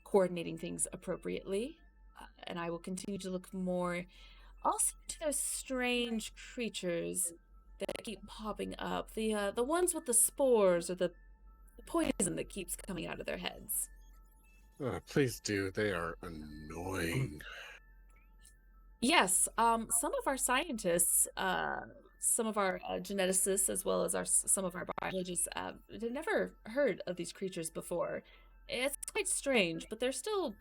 coordinating things appropriately. And I will continue to look more also to those strange creatures that keep popping up. The ones with the spores or the poison that keeps coming out of their heads. Please do. They are annoying. Yes, some of our scientists, some of our geneticists, as well as some of our biologists, they've never heard of these creatures before. It's quite strange, but they're still.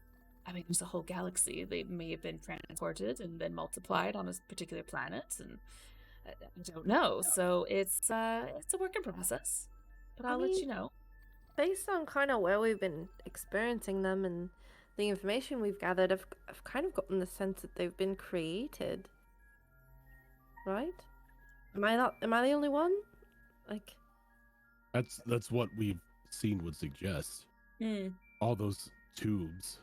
I mean, there's a whole galaxy. They may have been transported and then multiplied on a particular planet, and I don't know. So it's a work in process, but I'll let you know. Based on kind of where we've been experiencing them and the information we've gathered, I've kind of gotten the sense that they've been created. Right? Am I the only one? Like, That's what we've seen would suggest. All those tubes.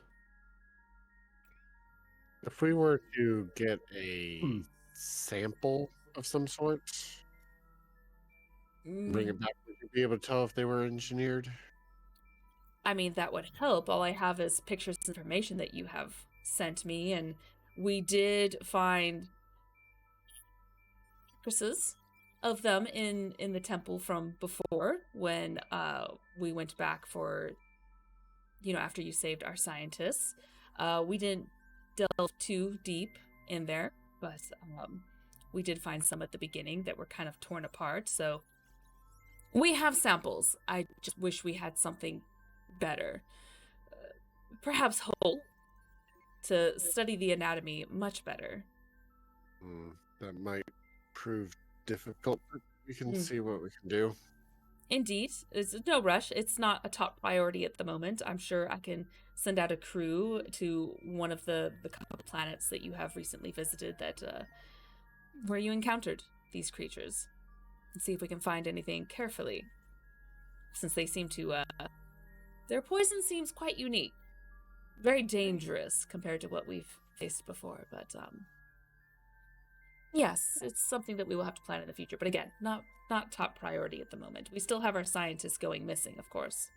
If we were to get a sample of some sort, bring it back, would you be able to tell if they were engineered? I mean, that would help. All I have is pictures and information that you have sent me, and we did find traces of them in the temple from before when we went back for, after you saved our scientists. We didn't delve too deep in there, but we did find some at the beginning that were kind of torn apart. So we have samples. I just wish we had something better, perhaps whole, to study the anatomy much better. That might prove difficult, but we can see what we can do. Indeed, it's no rush. It's not a top priority at the moment. I'm sure I can send out a crew to one of the couple of planets that you have recently visited that where you encountered these creatures, and see if we can find anything carefully, since they seem to their poison seems quite unique. very dangerous compared to what we've faced before. But yes, it's something that we will have to plan in the future. But again, not top priority at the moment. We still have our scientists going missing, of course.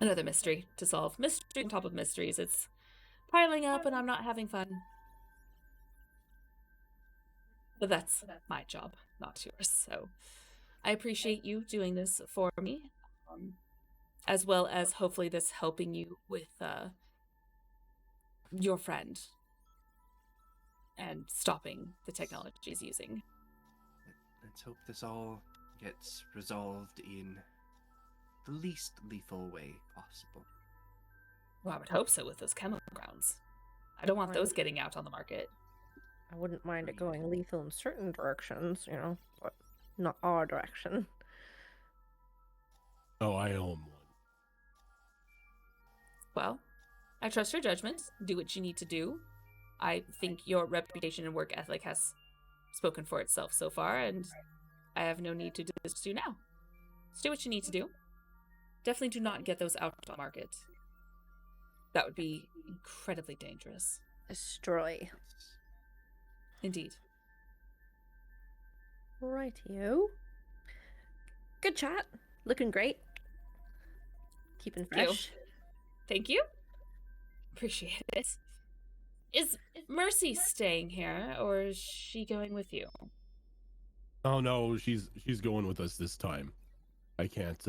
Another mystery to solve. Mystery on top of mysteries. It's piling up and I'm not having fun. But that's my job, not yours. So I appreciate you doing this for me, as well as hopefully this helping you with your friend and stopping the technology he's using. Let's hope this all gets resolved in the least lethal way possible. Well, I would hope so with those chemical grounds. I don't want those getting out on the market. I wouldn't mind it going lethal in certain directions, you know, but not our direction. Oh, I own one. Well, I trust your judgment. Do what you need to do. I think your reputation and work ethic has spoken for itself so far, and I have no need to dismiss you now. Just do what you need to do. Definitely do not get those out on the market. That would be incredibly dangerous. Destroy. Indeed. Rightio. Good chat. Looking great. Keeping Thank you. fresh. Thank you. Appreciate it. Is Mercy staying here, or is she going with you? Oh no, she's going with us this time. I can't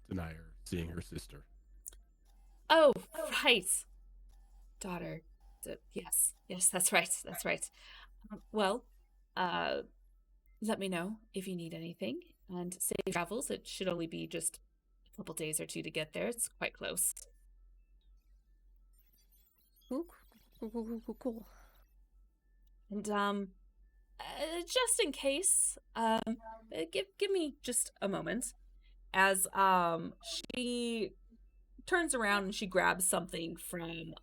deny her seeing her sister. Oh, right. Daughter. Yes, that's right. That's right. Well, let me know if you need anything, and safe travels. It should only be just a couple days or two to get there. It's quite close. Ooh, cool. And just in case, give me just a moment. As she turns around and she grabs something from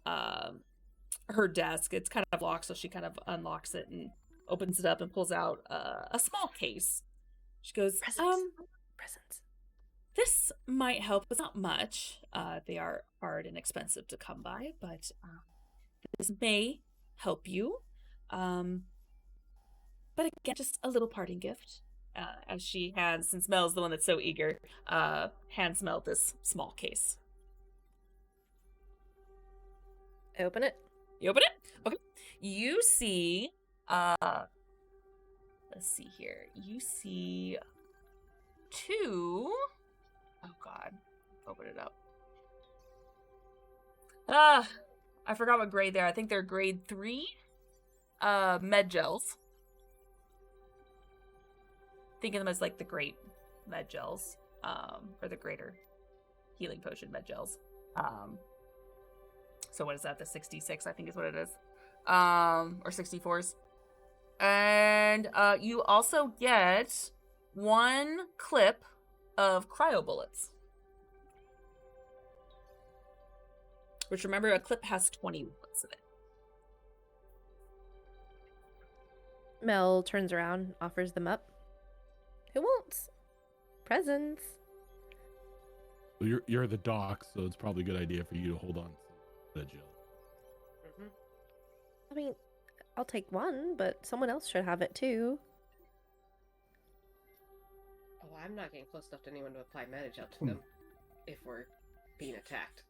her desk. It's kind of locked, so she kind of unlocks it and opens it up and pulls out a small case. She goes, Presents. This might help. It's not much. They are hard and expensive to come by, but this may help you. But again, just a little parting gift. As she hands, since Mel's the one that's so eager, hands Mel this small case. Open it. You open it? Okay. You see, let's see here. You see two, oh God, open it up. I forgot what grade they are. I think they're grade 3, med gels. Think of them as like the great med gels, or the greater healing potion med gels. So what is that? The 66, I think is what it is. Or 64s. And you also get 1 clip of cryo bullets. Which, remember, a clip has 20 bullets in it. Mel turns around, offers them up. Who wants presents? Well, you're the doc, so it's probably a good idea for you to hold on to the gel. I mean, I'll take one, but someone else should have it too. Oh, I'm not getting close enough to anyone to apply Metagel to them if we're being attacked.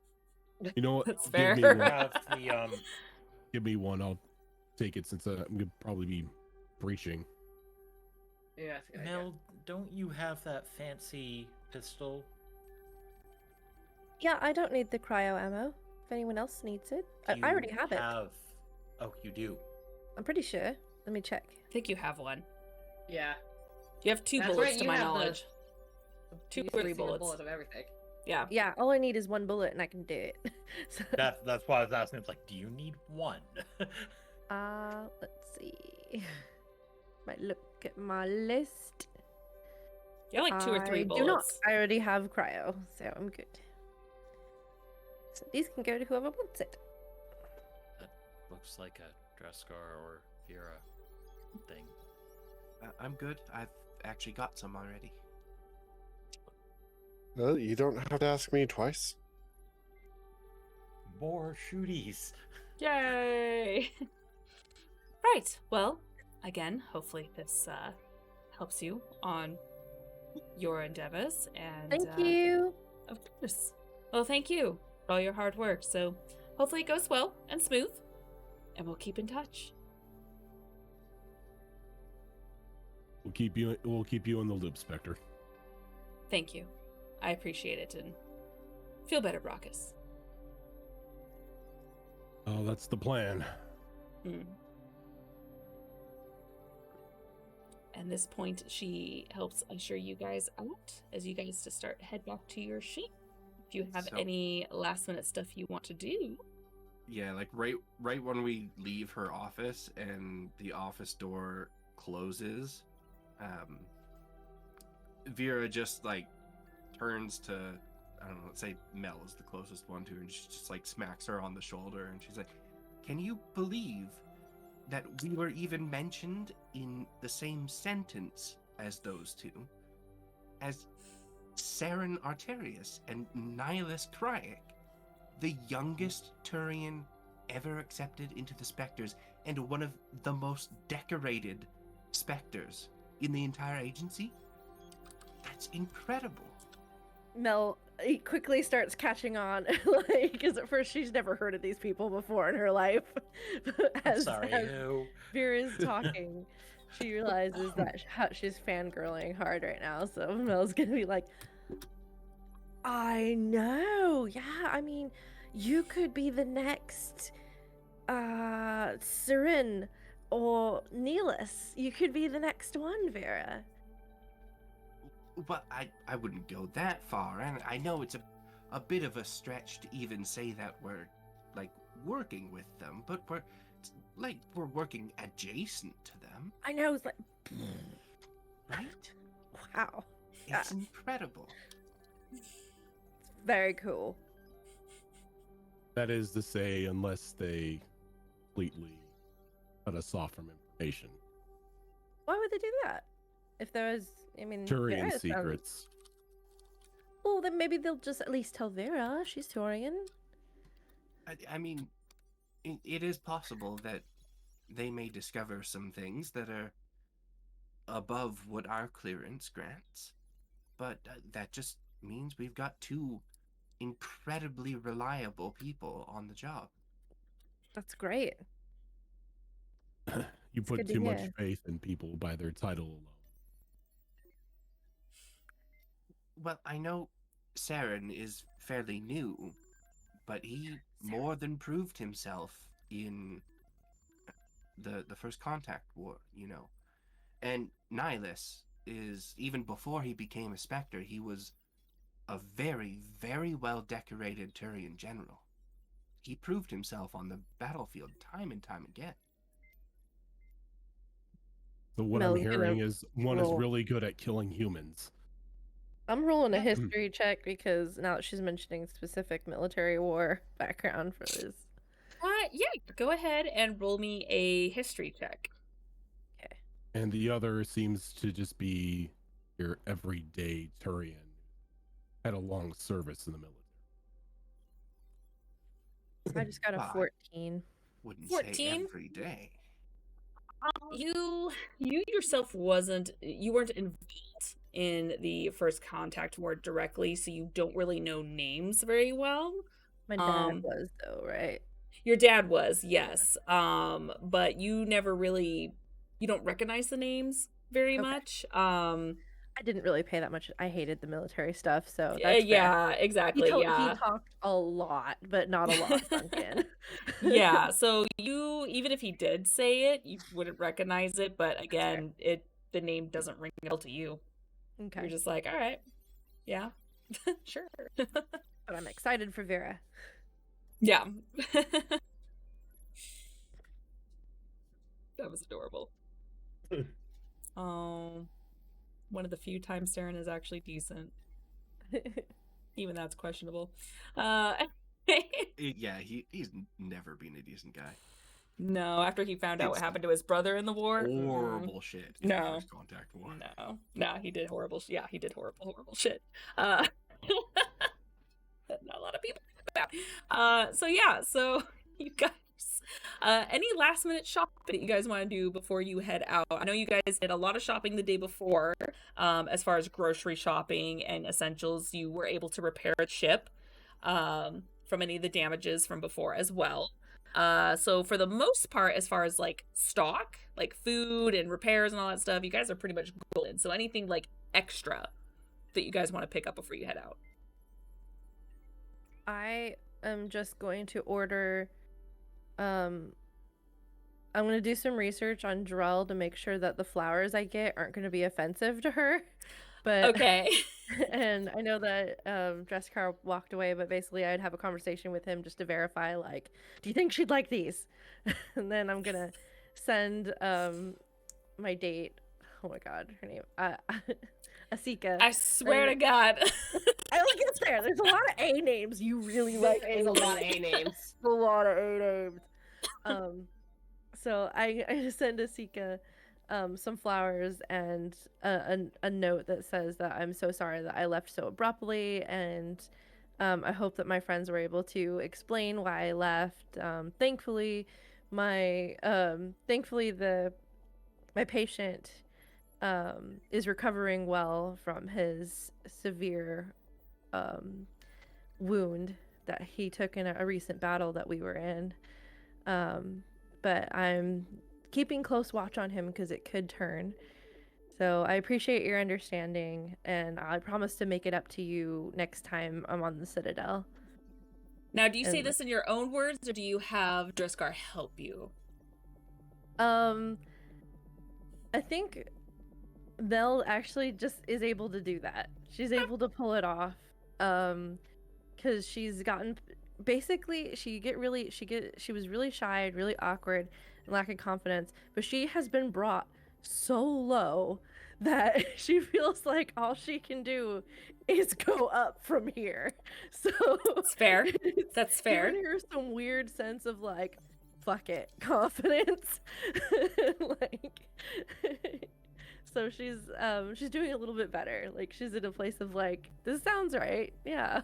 You know what? That's fair. Give me one. I'll take it since I'm gonna probably be breaching. Yeah, that's a good idea. Mel, don't you have that fancy pistol? Yeah, I don't need the cryo ammo. If anyone else needs it, I already have it. Oh, you do. I'm pretty sure. Let me check. I think you have one. Yeah. You have 2 That's bullets right, to you my have the- knowledge. Two You or said 3 single bullets. bullet of everything. Yeah. Yeah, all I need is 1 bullet and I can do it. So, That's why I was asking. It's like, do you need 1? let's see. Might look at my list. You have like 2 or 3 I bullets. do not. I already have cryo, so I'm good. So these can go to whoever wants it. That looks like a Drescar or Vera thing. I'm good. I've actually got some already. Well, you don't have to ask me twice. more shooties. Yay! Right. Well, again, hopefully this helps you on your endeavors. And Thank you. Of course. Well, thank you for all your hard work. So hopefully it goes well and smooth, and we'll keep in touch. We'll keep you in the loop, Spectre. Thank you. I appreciate it, and feel better, Brockus. Oh, that's the plan. At this point, she helps usher you guys out as you guys to start head back to your ship. If you have any last minute stuff you want to do. Yeah, like right when we leave her office and the office door closes, Vera just like turns to, I don't know, let's say Mel is the closest one to her, and she just like smacks her on the shoulder and she's like, "Can you believe that we were even mentioned in the same sentence as those two? As Saren Arterius and Nihilus Kryek, the youngest Turian ever accepted into the Spectres and one of the most decorated Spectres in the entire agency? That's incredible." Mel he quickly starts catching on, like, because at first she's never heard of these people before in her life. as Vera's talking, she realizes that she's fangirling hard right now. So Mel's gonna be like, "I know, yeah. I mean, you could be the next, Sirin or Nihilus. You could be the next one, Vera." But I wouldn't go that far, and I know it's a bit of a stretch to even say that we're like working with them, but we're working adjacent to them. I know, it's like, right? Wow, It's incredible. Very cool. That is to say, unless they completely cut us off from information. Why would they do that? If there was, I mean, Turian Vera secrets. Well, then maybe they'll just at least tell Vera she's Turian. I mean, it is possible that they may discover some things that are above what our clearance grants, but that just means we've got two incredibly reliable people on the job. That's great. You put good to too much hear. faith in people by their title alone. Well, I know Saren is fairly new, but he more than proved himself in the First Contact War, you know. And Nihilus is, even before he became a Spectre, he was a very, very well-decorated Turian general. He proved himself on the battlefield time and time again. So what Mel's I'm gonna hearing is one is roll. really good at killing humans. I'm rolling a history check because now that she's mentioning specific military war background for this. Yeah, go ahead and roll me a history check. Okay. And the other seems to just be your everyday Turian. Had a long service in the military. I just got a Wow. 14. Wouldn't 14? say every day. You yourself weren't involved in the First Contact War directly, so you don't really know names very well. My dad was though, right? Your dad was, yes. But you never really, you don't recognize the names very much. I didn't really pay that much. I hated the military stuff, so that's fair. Yeah, exactly. He Yeah. talked a lot, but not a lot sunk in. Yeah, so you, even if he did say it, you wouldn't recognize it, but again, the name doesn't ring a bell to you. Okay. You're just like, all right, yeah, sure. But I'm excited for Vera. Yeah. That was adorable. One of the few times Saren is actually decent. Even that's questionable. Yeah, he's never been a decent guy. No, after he found out what It's happened to his brother in the war. Horrible shit in the No. First Contact War. No, he did horrible. Yeah, he did horrible shit. Not a lot of people So yeah, so you guys, any last minute shopping that you guys want to do before you head out? I know you guys did a lot of shopping the day before, as far as grocery shopping and essentials. You were able to repair a ship, from any of the damages from before as well. So for the most part, as far as like stock, like food and repairs and all that stuff, you guys are pretty much golden. So anything like extra that you guys want to pick up before you head out? I am just going to order. I'm going to do some research on Drell to make sure that the flowers I get aren't going to be offensive to her. But Okay. and I know that Dresscar walked away, but basically I'd have a conversation with him just to verify, like, do you think she'd like these? And then I'm gonna send my date. Oh my god, her name Asika. I swear to God. I look, it's there. There's a lot of A names. You really like There is a lot of A names. a lot of A names. So I send Asika some flowers and a note that says that I'm so sorry that I left so abruptly, and I hope that my friends were able to explain why I left. Thankfully, my patient is recovering well from his severe wound that he took in a recent battle that we were in. But I'm keeping close watch on him because it could turn. So I appreciate your understanding, and I promise to make it up to you next time I'm on the Citadel. Now, do you say this in your own words, or do you have Dresscar help you? I think Mel actually just is able to do that. She's able to pull it off. Because she's gotten, basically, she was really shy and really awkward and lacking confidence, but she has been brought so low that she feels like all she can do is go up from here. So it's fair. That's fair. Giving her some weird sense of like, fuck it, confidence. Like, so she's doing a little bit better. Like, she's in a place of like, this sounds right, yeah.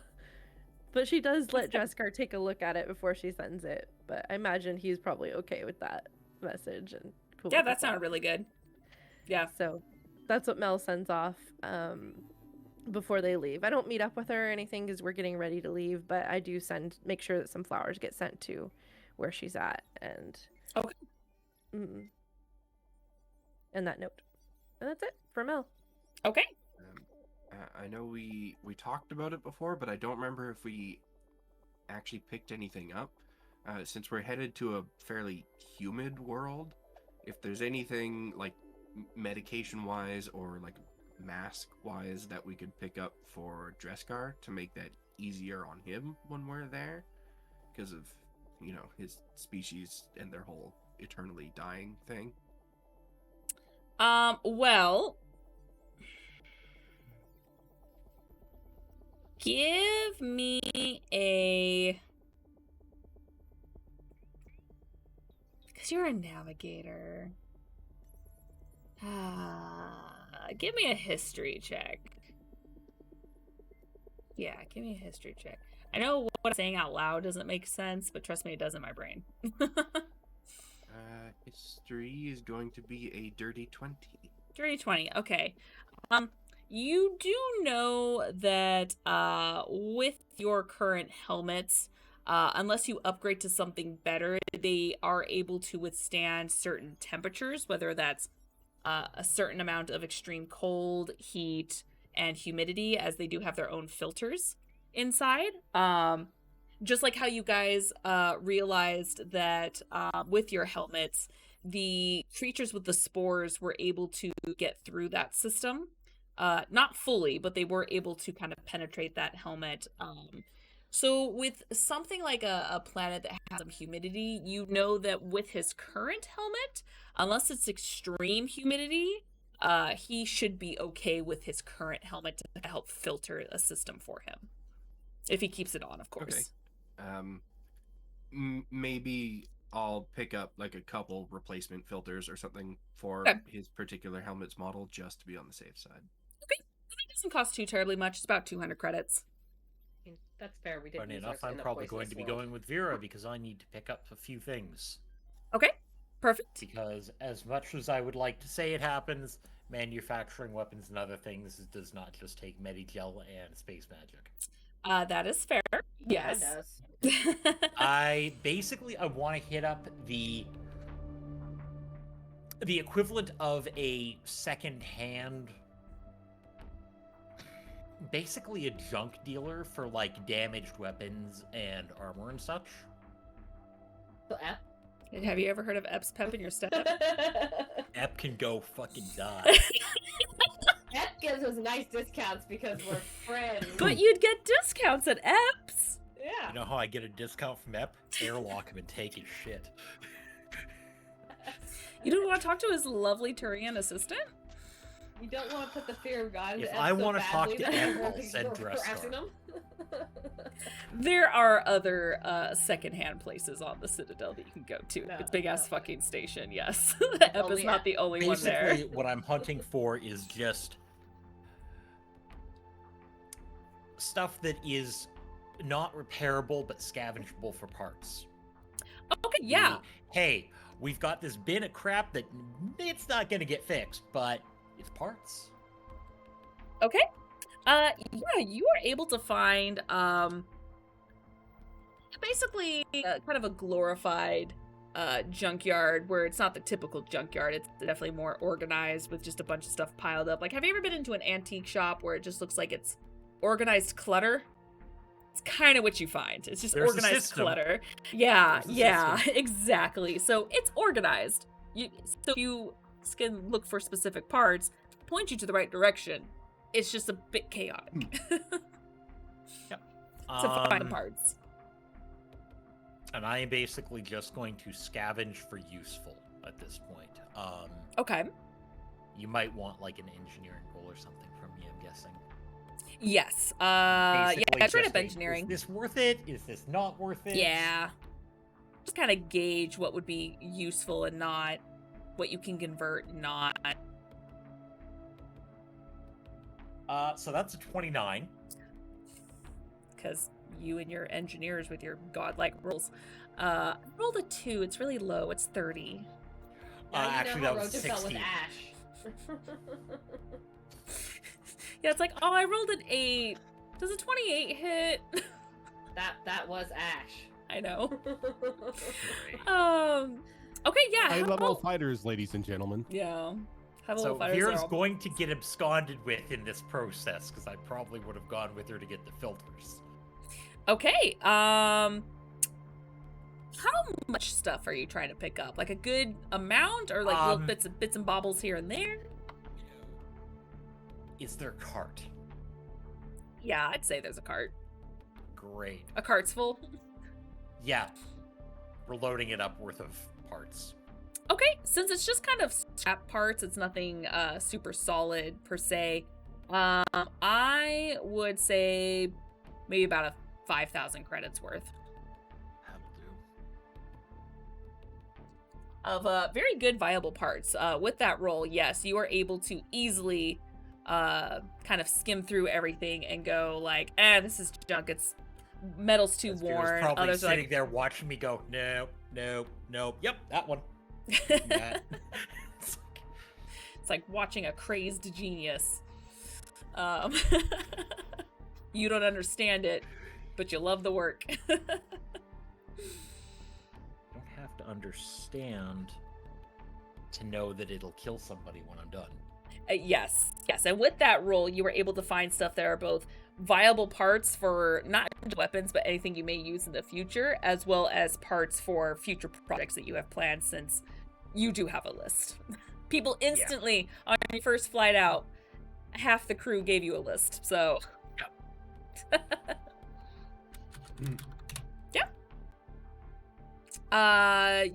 But she does let Dresscar take a look at it before she sends it. But I imagine he's probably okay with that message and cool. Yeah, that sounded really good. Yeah. So that's what Mel sends off before they leave. I don't meet up with her or anything because we're getting ready to leave, but I do make sure that some flowers get sent to where she's at, and okay. And that note. And that's it for Mel. Okay. I know we talked about it before, but I don't remember if we actually picked anything up. Since we're headed to a fairly humid world, if there's anything like medication-wise or like mask-wise that we could pick up for Dresscar to make that easier on him when we're there, because of, you know, his species and their whole eternally dying thing. Well, give me a, because you're a navigator. Give me a history check. Yeah, give me a history check. I know what I'm saying out loud doesn't make sense, but trust me, it does in my brain. History is going to be a dirty 20. Dirty 20, okay. You do know that with your current helmets, unless you upgrade to something better, they are able to withstand certain temperatures, whether that's a certain amount of extreme cold, heat, and humidity, as they do have their own filters inside. Just like how you guys realized that with your helmets, the creatures with the spores were able to get through that system. Not fully, but they were able to kind of penetrate that helmet. So with something like a planet that has some humidity, you know that with his current helmet, unless it's extreme humidity, he should be okay with his current helmet to help filter a system for him. If he keeps it on, of course. Okay. Maybe I'll pick up like a couple replacement filters or something for his particular helmet's model, just to be on the safe side. Okay. It doesn't cost too terribly much. It's about 200 credits. That's fair. We did Funny use enough, ours I'm in a probably going poisonous to be world. going with Vera because I need to pick up a few things. Okay, perfect. Because as much as I would like to say it happens, manufacturing weapons and other things does not just take Medigel and space magic. That is fair. Yeah, Yes. it does. I want to hit up the equivalent of a second-hand, basically a junk dealer for like damaged weapons and armor and such. So Ep? And have you ever heard of Ep's Pep in your step? Ep can go fucking die. Ep gives us nice discounts because we're friends. But you'd get discounts at Ep's. Yeah. You know how I get a discount from Ep? Airlock him and take his shit. You don't want to talk to his lovely Turian assistant? You don't want to put the fear of God into If Ep I so want to talk badly to that Ep, you're I'll send harassing Dresstar. him. There are other secondhand places on the Citadel that you can go to. No, It's big ass no. fucking station, yes. Ep is Only not Ep. the only one there. Basically, what I'm hunting for is just stuff that is not repairable but scavengeable for parts. Okay, yeah. Hey, we've got this bin of crap that it's not going to get fixed, but it's parts. Okay. Yeah, you are able to find basically kind of a glorified junkyard where it's not the typical junkyard. It's definitely more organized with just a bunch of stuff piled up. Like, have you ever been into an antique shop where it just looks like it's organized clutter? It's kind of what you find. It's just There's a organized system. clutter. Yeah, There's a yeah, system. exactly. So it's organized. So you can look for specific parts, point you to the right direction. It's just a bit chaotic. Yep. To find parts. And I am basically just going to scavenge for useful at this point. Okay. You might want like an engineering roll or something from me, I'm guessing. Yes. Yeah, Basically straight just up a, engineering. Is this worth it? Is this not worth it? Yeah. Just kind of gauge what would be useful and not, what you can convert and not. So that's a 29. Because you and your engineers with your godlike rolls. I rolled a 2. It's really low. It's 30. Now you Actually, know that how was Roger felt 16. with Ash. Yeah, it's like, oh, I rolled an 8. Does a 28 hit? That was Ash. I know. Great. Okay, yeah. High how level about- fighters, ladies and gentlemen. Yeah. High So level fighters Vera's are all- going to get absconded with in this process because I probably would have gone with her to get the filters. Okay. How much stuff are you trying to pick up? Like a good amount, or like little bits and bobbles here and there? Is there a cart? Yeah, I'd say there's a cart. Great. A cart's full. Yeah. We're loading it up worth of parts. Okay, since it's just kind of scrap parts, it's nothing super solid per se. I would say maybe about a 5,000 credits worth That'll do. of very good viable parts. With that roll, yes, you are able to easily kind of skim through everything and go like, this is junk. It's metal's too Vera's worn. probably Others are sitting like, there watching me go, nope, nope, nope. Yep, that one. That. It's like watching a crazed genius. You don't understand it, but you love the work. Don't have to understand to know that it'll kill somebody when I'm done. Yes. And with that roll, you were able to find stuff that are both viable parts for not just weapons, but anything you may use in the future, as well as parts for future projects that you have planned, since you do have a list. People instantly, on your first flight out, half the crew gave you a list, so... Yeah.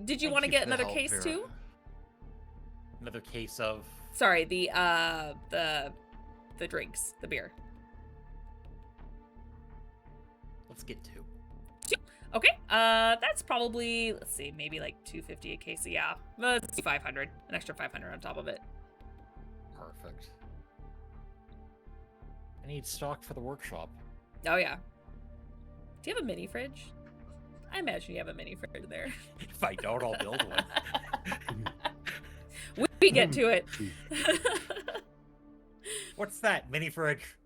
Did you Thank want to you get for the another help, case Vera. too? Another case of... Sorry, the drinks, the beer. Let's get 2. Okay, that's probably, let's see, maybe like 250 a case. So yeah, let's see, 500, an extra 500 on top of it. Perfect. I need stock for the workshop. Oh yeah. Do you have a mini fridge? I imagine you have a mini fridge there. If I don't, I'll build one. We get to it. What's that? Mini fridge.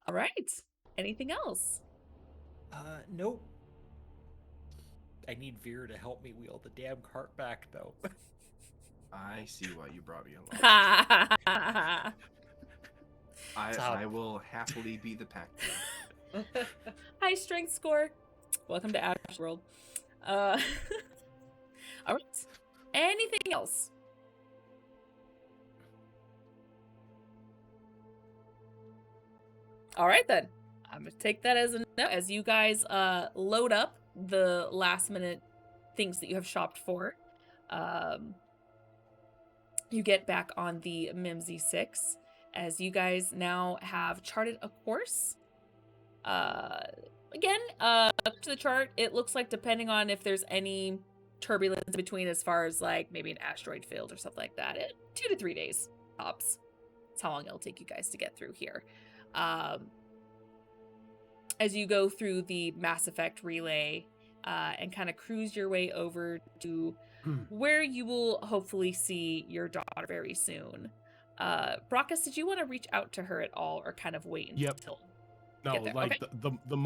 All right. Anything else? Nope. I need Veer to help me wheel the damn cart back, though. I see why you brought me along. All I will happily be the pack mule. High strength score. Welcome to Ash World. All right. Anything else? All right then. I'm gonna take that as a note as you guys load up the last minute things that you have shopped for. You get back on the Mimsy 6 as you guys now have charted a course. Again, up to the chart, it looks like depending on if there's any turbulence in between as far as like maybe an asteroid field or something like that, 2 to 3 days tops. That's how long it'll take you guys to get through here. As you go through the Mass Effect relay and kind of cruise your way over to where you will hopefully see your daughter very soon. Brockus, did you want to reach out to her at all or kind of wait until No, get there? like Okay. the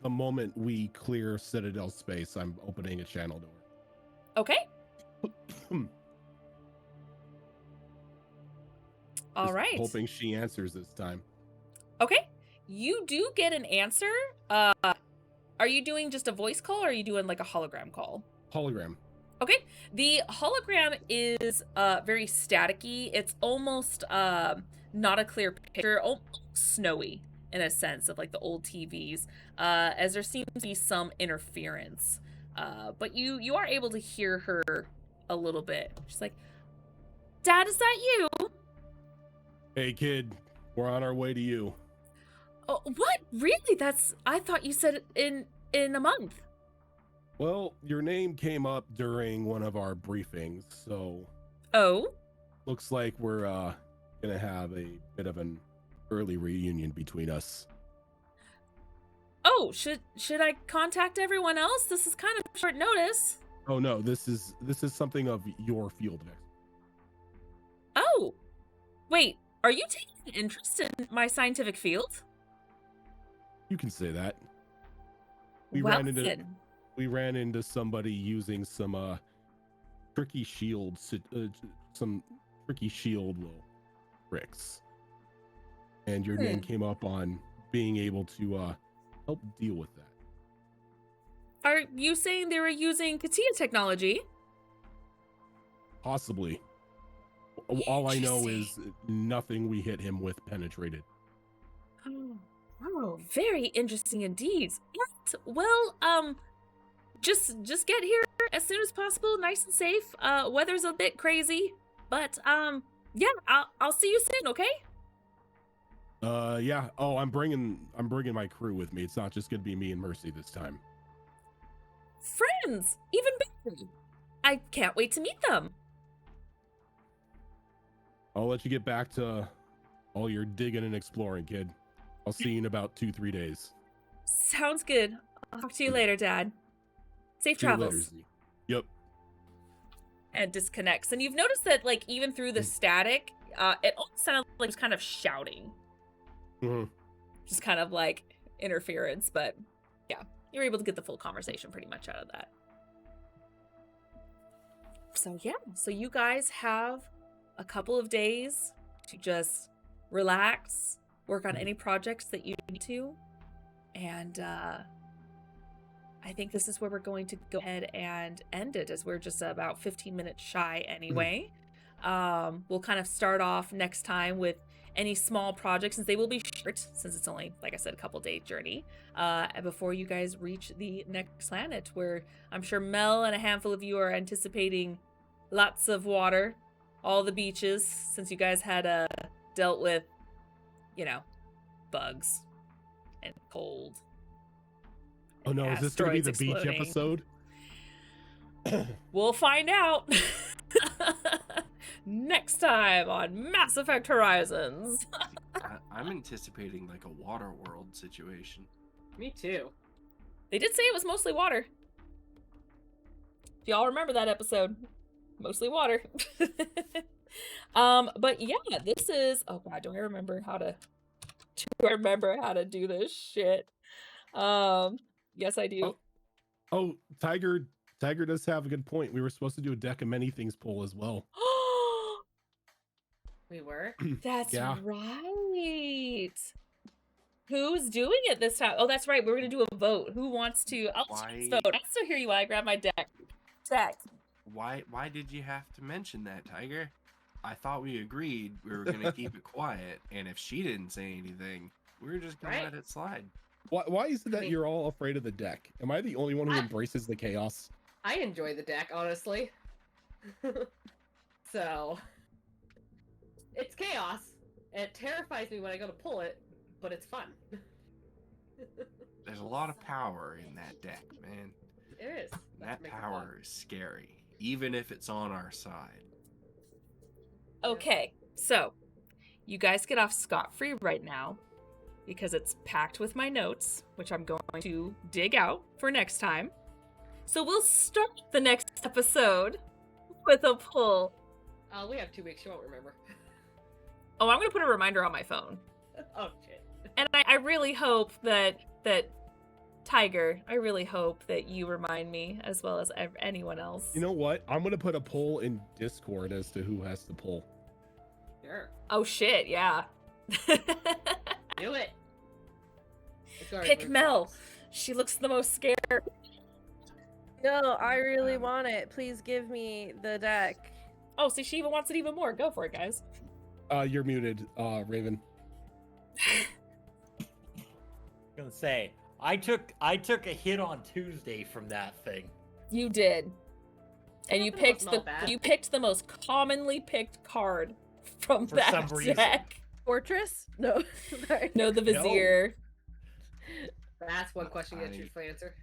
moment we clear Citadel space, I'm opening a channel door. Okay. All Just right. Hoping she answers this time. Okay. You do get an answer. Are you doing just a voice call or are you doing like a hologram call? Hologram. Okay. The hologram is very staticky. It's almost not a clear picture, almost snowy in a sense of like the old TVs, as there seems to be some interference. But you are able to hear her a little bit. She's like, "Dad, is that you?" Hey kid, we're on our way to you. Oh, what? Really? I thought you said in a month. Well, your name came up during one of our briefings, so Oh? looks like we're gonna have a bit of an early reunion between us. Oh, should I contact everyone else? This is kind of short notice. Oh no, this is something of your field of expertise. Oh. Wait, are you taking an interest in my scientific field? You can say that. Well then. We ran into somebody using some tricky shields, some tricky shield tricks, and your name came up on being able to help deal with that. Are you saying they were using Katia technology? Possibly. All I know is nothing we hit him with penetrated. Oh, very interesting indeed. Right. Well, just get here as soon as possible, nice and safe. Weather's a bit crazy, but yeah, I'll see you soon, okay? Yeah. Oh, I'm bringing my crew with me. It's not just gonna be me and Mercy this time. Friends, even better. I can't wait to meet them. I'll let you get back to all your digging and exploring, kid. I'll see you in about 2-3 days. Sounds good. I'll talk to you later, Dad. Safe See you travels. later, Z. Yep. And disconnects. And you've noticed that, like, even through the static, it almost sounded like it was kind of shouting. Mm-hmm. Just kind of like interference, but yeah, you're able to get the full conversation pretty much out of that. So yeah, so you guys have a couple of days to just relax, work on any projects that you need to, and I think this is where we're going to go ahead and end it, as we're just about 15 minutes shy anyway. We'll kind of start off next time with any small projects, since they will be short, since it's only, like I said, a couple day journey, before you guys reach the next planet, where I'm sure Mel and a handful of you are anticipating lots of water, all the beaches, since you guys had dealt with, bugs and cold. Oh no, is this gonna be the asteroids beach exploding. episode? We'll find out next time on Mass Effect Horizons. I'm anticipating like a water world situation. Me too. They did say it was mostly water. If y'all remember that episode, mostly water. But yeah, this is. Oh god, do I remember how to do this shit? Yes, I do. Oh, Tiger does have a good point. We were supposed to do a deck of many things poll as well. We were. That's Yeah. right. Who's doing it this time? Oh, that's right. We're gonna do a vote. Who wants to? I'll Why- vote. I still hear you while I grab my deck. Deck. Why did you have to mention that, Tiger? I thought we agreed we were gonna keep it quiet, and if she didn't say anything, we were just gonna Right. let it slide. Why is it that mean- you're all afraid of the deck? Am I the only one who embraces the chaos? I enjoy the deck, honestly. So it's chaos. It terrifies me when I go to pull it, but it's fun. There's a lot of power in that deck, man. It is. That makes it power is scary, even if it's on our side. Okay, so you guys get off scot-free right now because it's packed with my notes, which I'm going to dig out for next time. So we'll start the next episode with a pull. We have 2 weeks. You won't remember. Oh, I'm going to put a reminder on my phone. Oh shit. And I really hope that Tiger, I really hope that you remind me as well as anyone else. You know what? I'm gonna put a poll in Discord as to who has to pull. Sure. Oh shit, yeah. Do it. It's already Pick moved Mel. fast. She looks the most scared. No, I really want it. Please give me the deck. Oh, see, she even wants it even more. Go for it, guys. You're muted, Raven. Gonna say I took a hit on Tuesday from that thing. You did. And you It picked wasn't all bad. you picked the most commonly picked card from For that some reason. deck. Fortress? No. Sorry. No, the Vizier. That's one question you get I- your answer.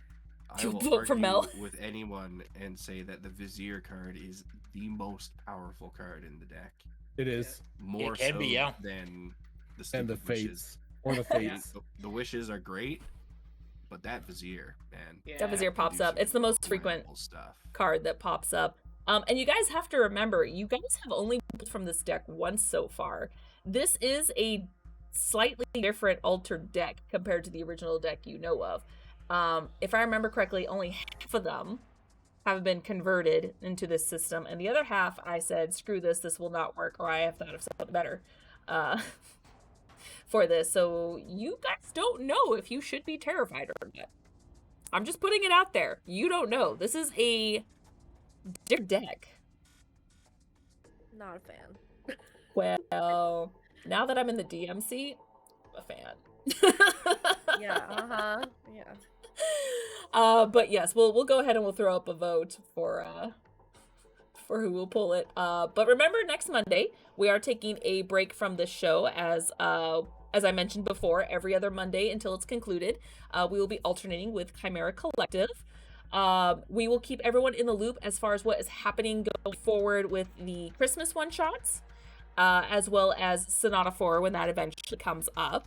I You will vote for argue Mel. with anyone and say that the Vizier card is the most powerful card in the deck. It is. More can so be, yeah. than the And the stupid wishes. fates. Or the Yeah, fates. the wishes are great, but that Vizier, man. Yeah. That Vizier can pops do up. some It's the most frequent incredible stuff. card that pops up. And you guys have to remember, you guys have only pulled from this deck once so far. This is a slightly different altered deck compared to the original deck you know of. If I remember correctly, only half of them have been converted into this system, and the other half I said, screw this will not work, or I have thought of something better for this. So you guys don't know if you should be terrified or not. I'm just putting it out there. You don't know. This is a different deck. Not a fan. Well, now that I'm in the DM seat, I'm a fan. Yeah, uh-huh. Yeah. But yes, we'll go ahead and we'll throw up a vote for who will pull it. But remember, next Monday we are taking a break from this show as I mentioned before. Every other Monday until it's concluded, we will be alternating with Chimera Collective. We will keep everyone in the loop as far as what is happening going forward with the Christmas one-shots, as well as Sonata 4 when that eventually comes up.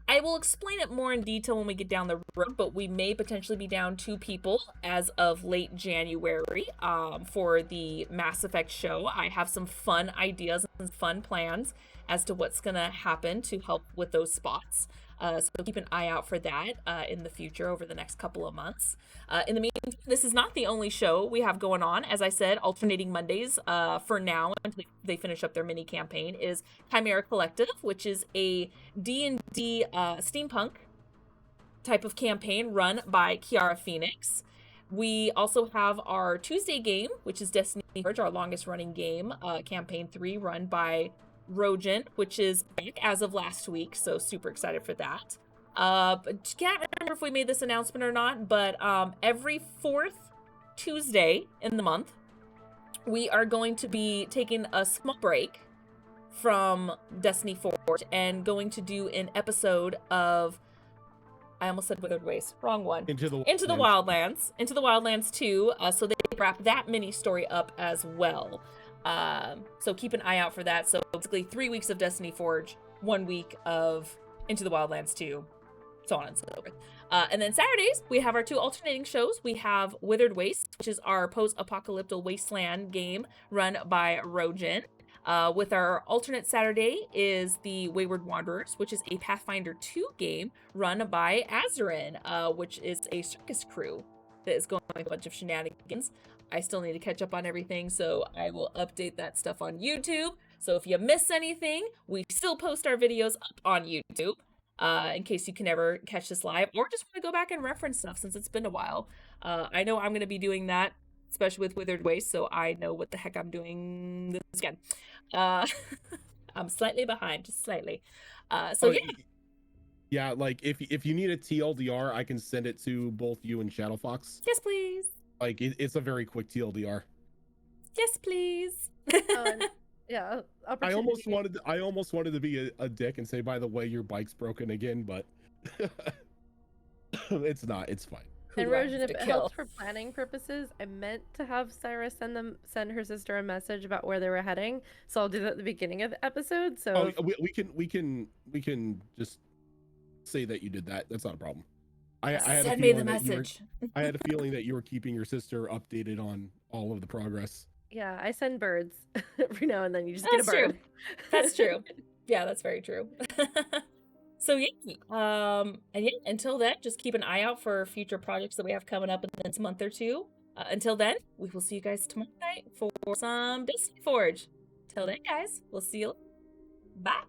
I will explain it more in detail when we get down the road, but we may potentially be down 2 people as of late January for the Mass Effect show. I have some fun ideas and fun plans as to what's going to happen to help with those spots. So keep an eye out for that in the future over the next couple of months. In the meantime, this is not the only show we have going on. As I said, alternating Mondays for now until they finish up their mini campaign is Chimera Collective, which is a D&D steampunk type of campaign run by Kiara Phoenix. We also have our Tuesday game, which is Destiny Forge, our longest running game, campaign 3, run by Rojan, which is back as of last week, so super excited for that. But can't remember if we made this announcement or not, but every 4th Tuesday in the month, we are going to be taking a small break from Destiny Forge and going to do an episode of, I almost said Withered Waste, wrong one. Into the Wildlands 2, so they wrap that mini story up as well. So keep an eye out for that. So basically 3 weeks of Destiny Forge, 1 week of Into the Wildlands 2, so on and so forth. And then Saturdays, we have our 2 alternating shows. We have Withered Waste, which is our post-apocalyptic wasteland game run by Rojin. With our alternate Saturday is the Wayward Wanderers, which is a Pathfinder 2 game run by Azarin, which is a circus crew that is going a bunch of shenanigans. I still need to catch up on everything, so I will update that stuff on YouTube. So if you miss anything, we still post our videos up on YouTube, in case you can never catch this live, or just want to go back and reference stuff since it's been a while. I know I'm going to be doing that, especially with Withered Waste, so I know what the heck I'm doing this again. I'm slightly behind, just slightly. Yeah, like if you need a TLDR, I can send it to both you and Shadowfox. Yes, please. Like it's a very quick TLDR. Yes, please. Yeah. I almost wanted to be a dick and say, by the way, your bike's broken again, but it's not. It's fine. And Rojin, if it helps for planning purposes, I meant to have Sarah send her sister a message about where they were heading, so I'll do that at the beginning of the episode. So we can just say that you did that. That's not a problem. I had Send me the message. I had a feeling that you were keeping your sister updated on all of the progress. Yeah, I send birds every now and then. You just get a bird. True. That's true. Yeah, that's very true. So yeah, and yeah, until then, just keep an eye out for future projects that we have coming up in the next month or two. Until then, we will see you guys tomorrow night for some Destiny Forge. Till then, guys, we'll see you. Bye.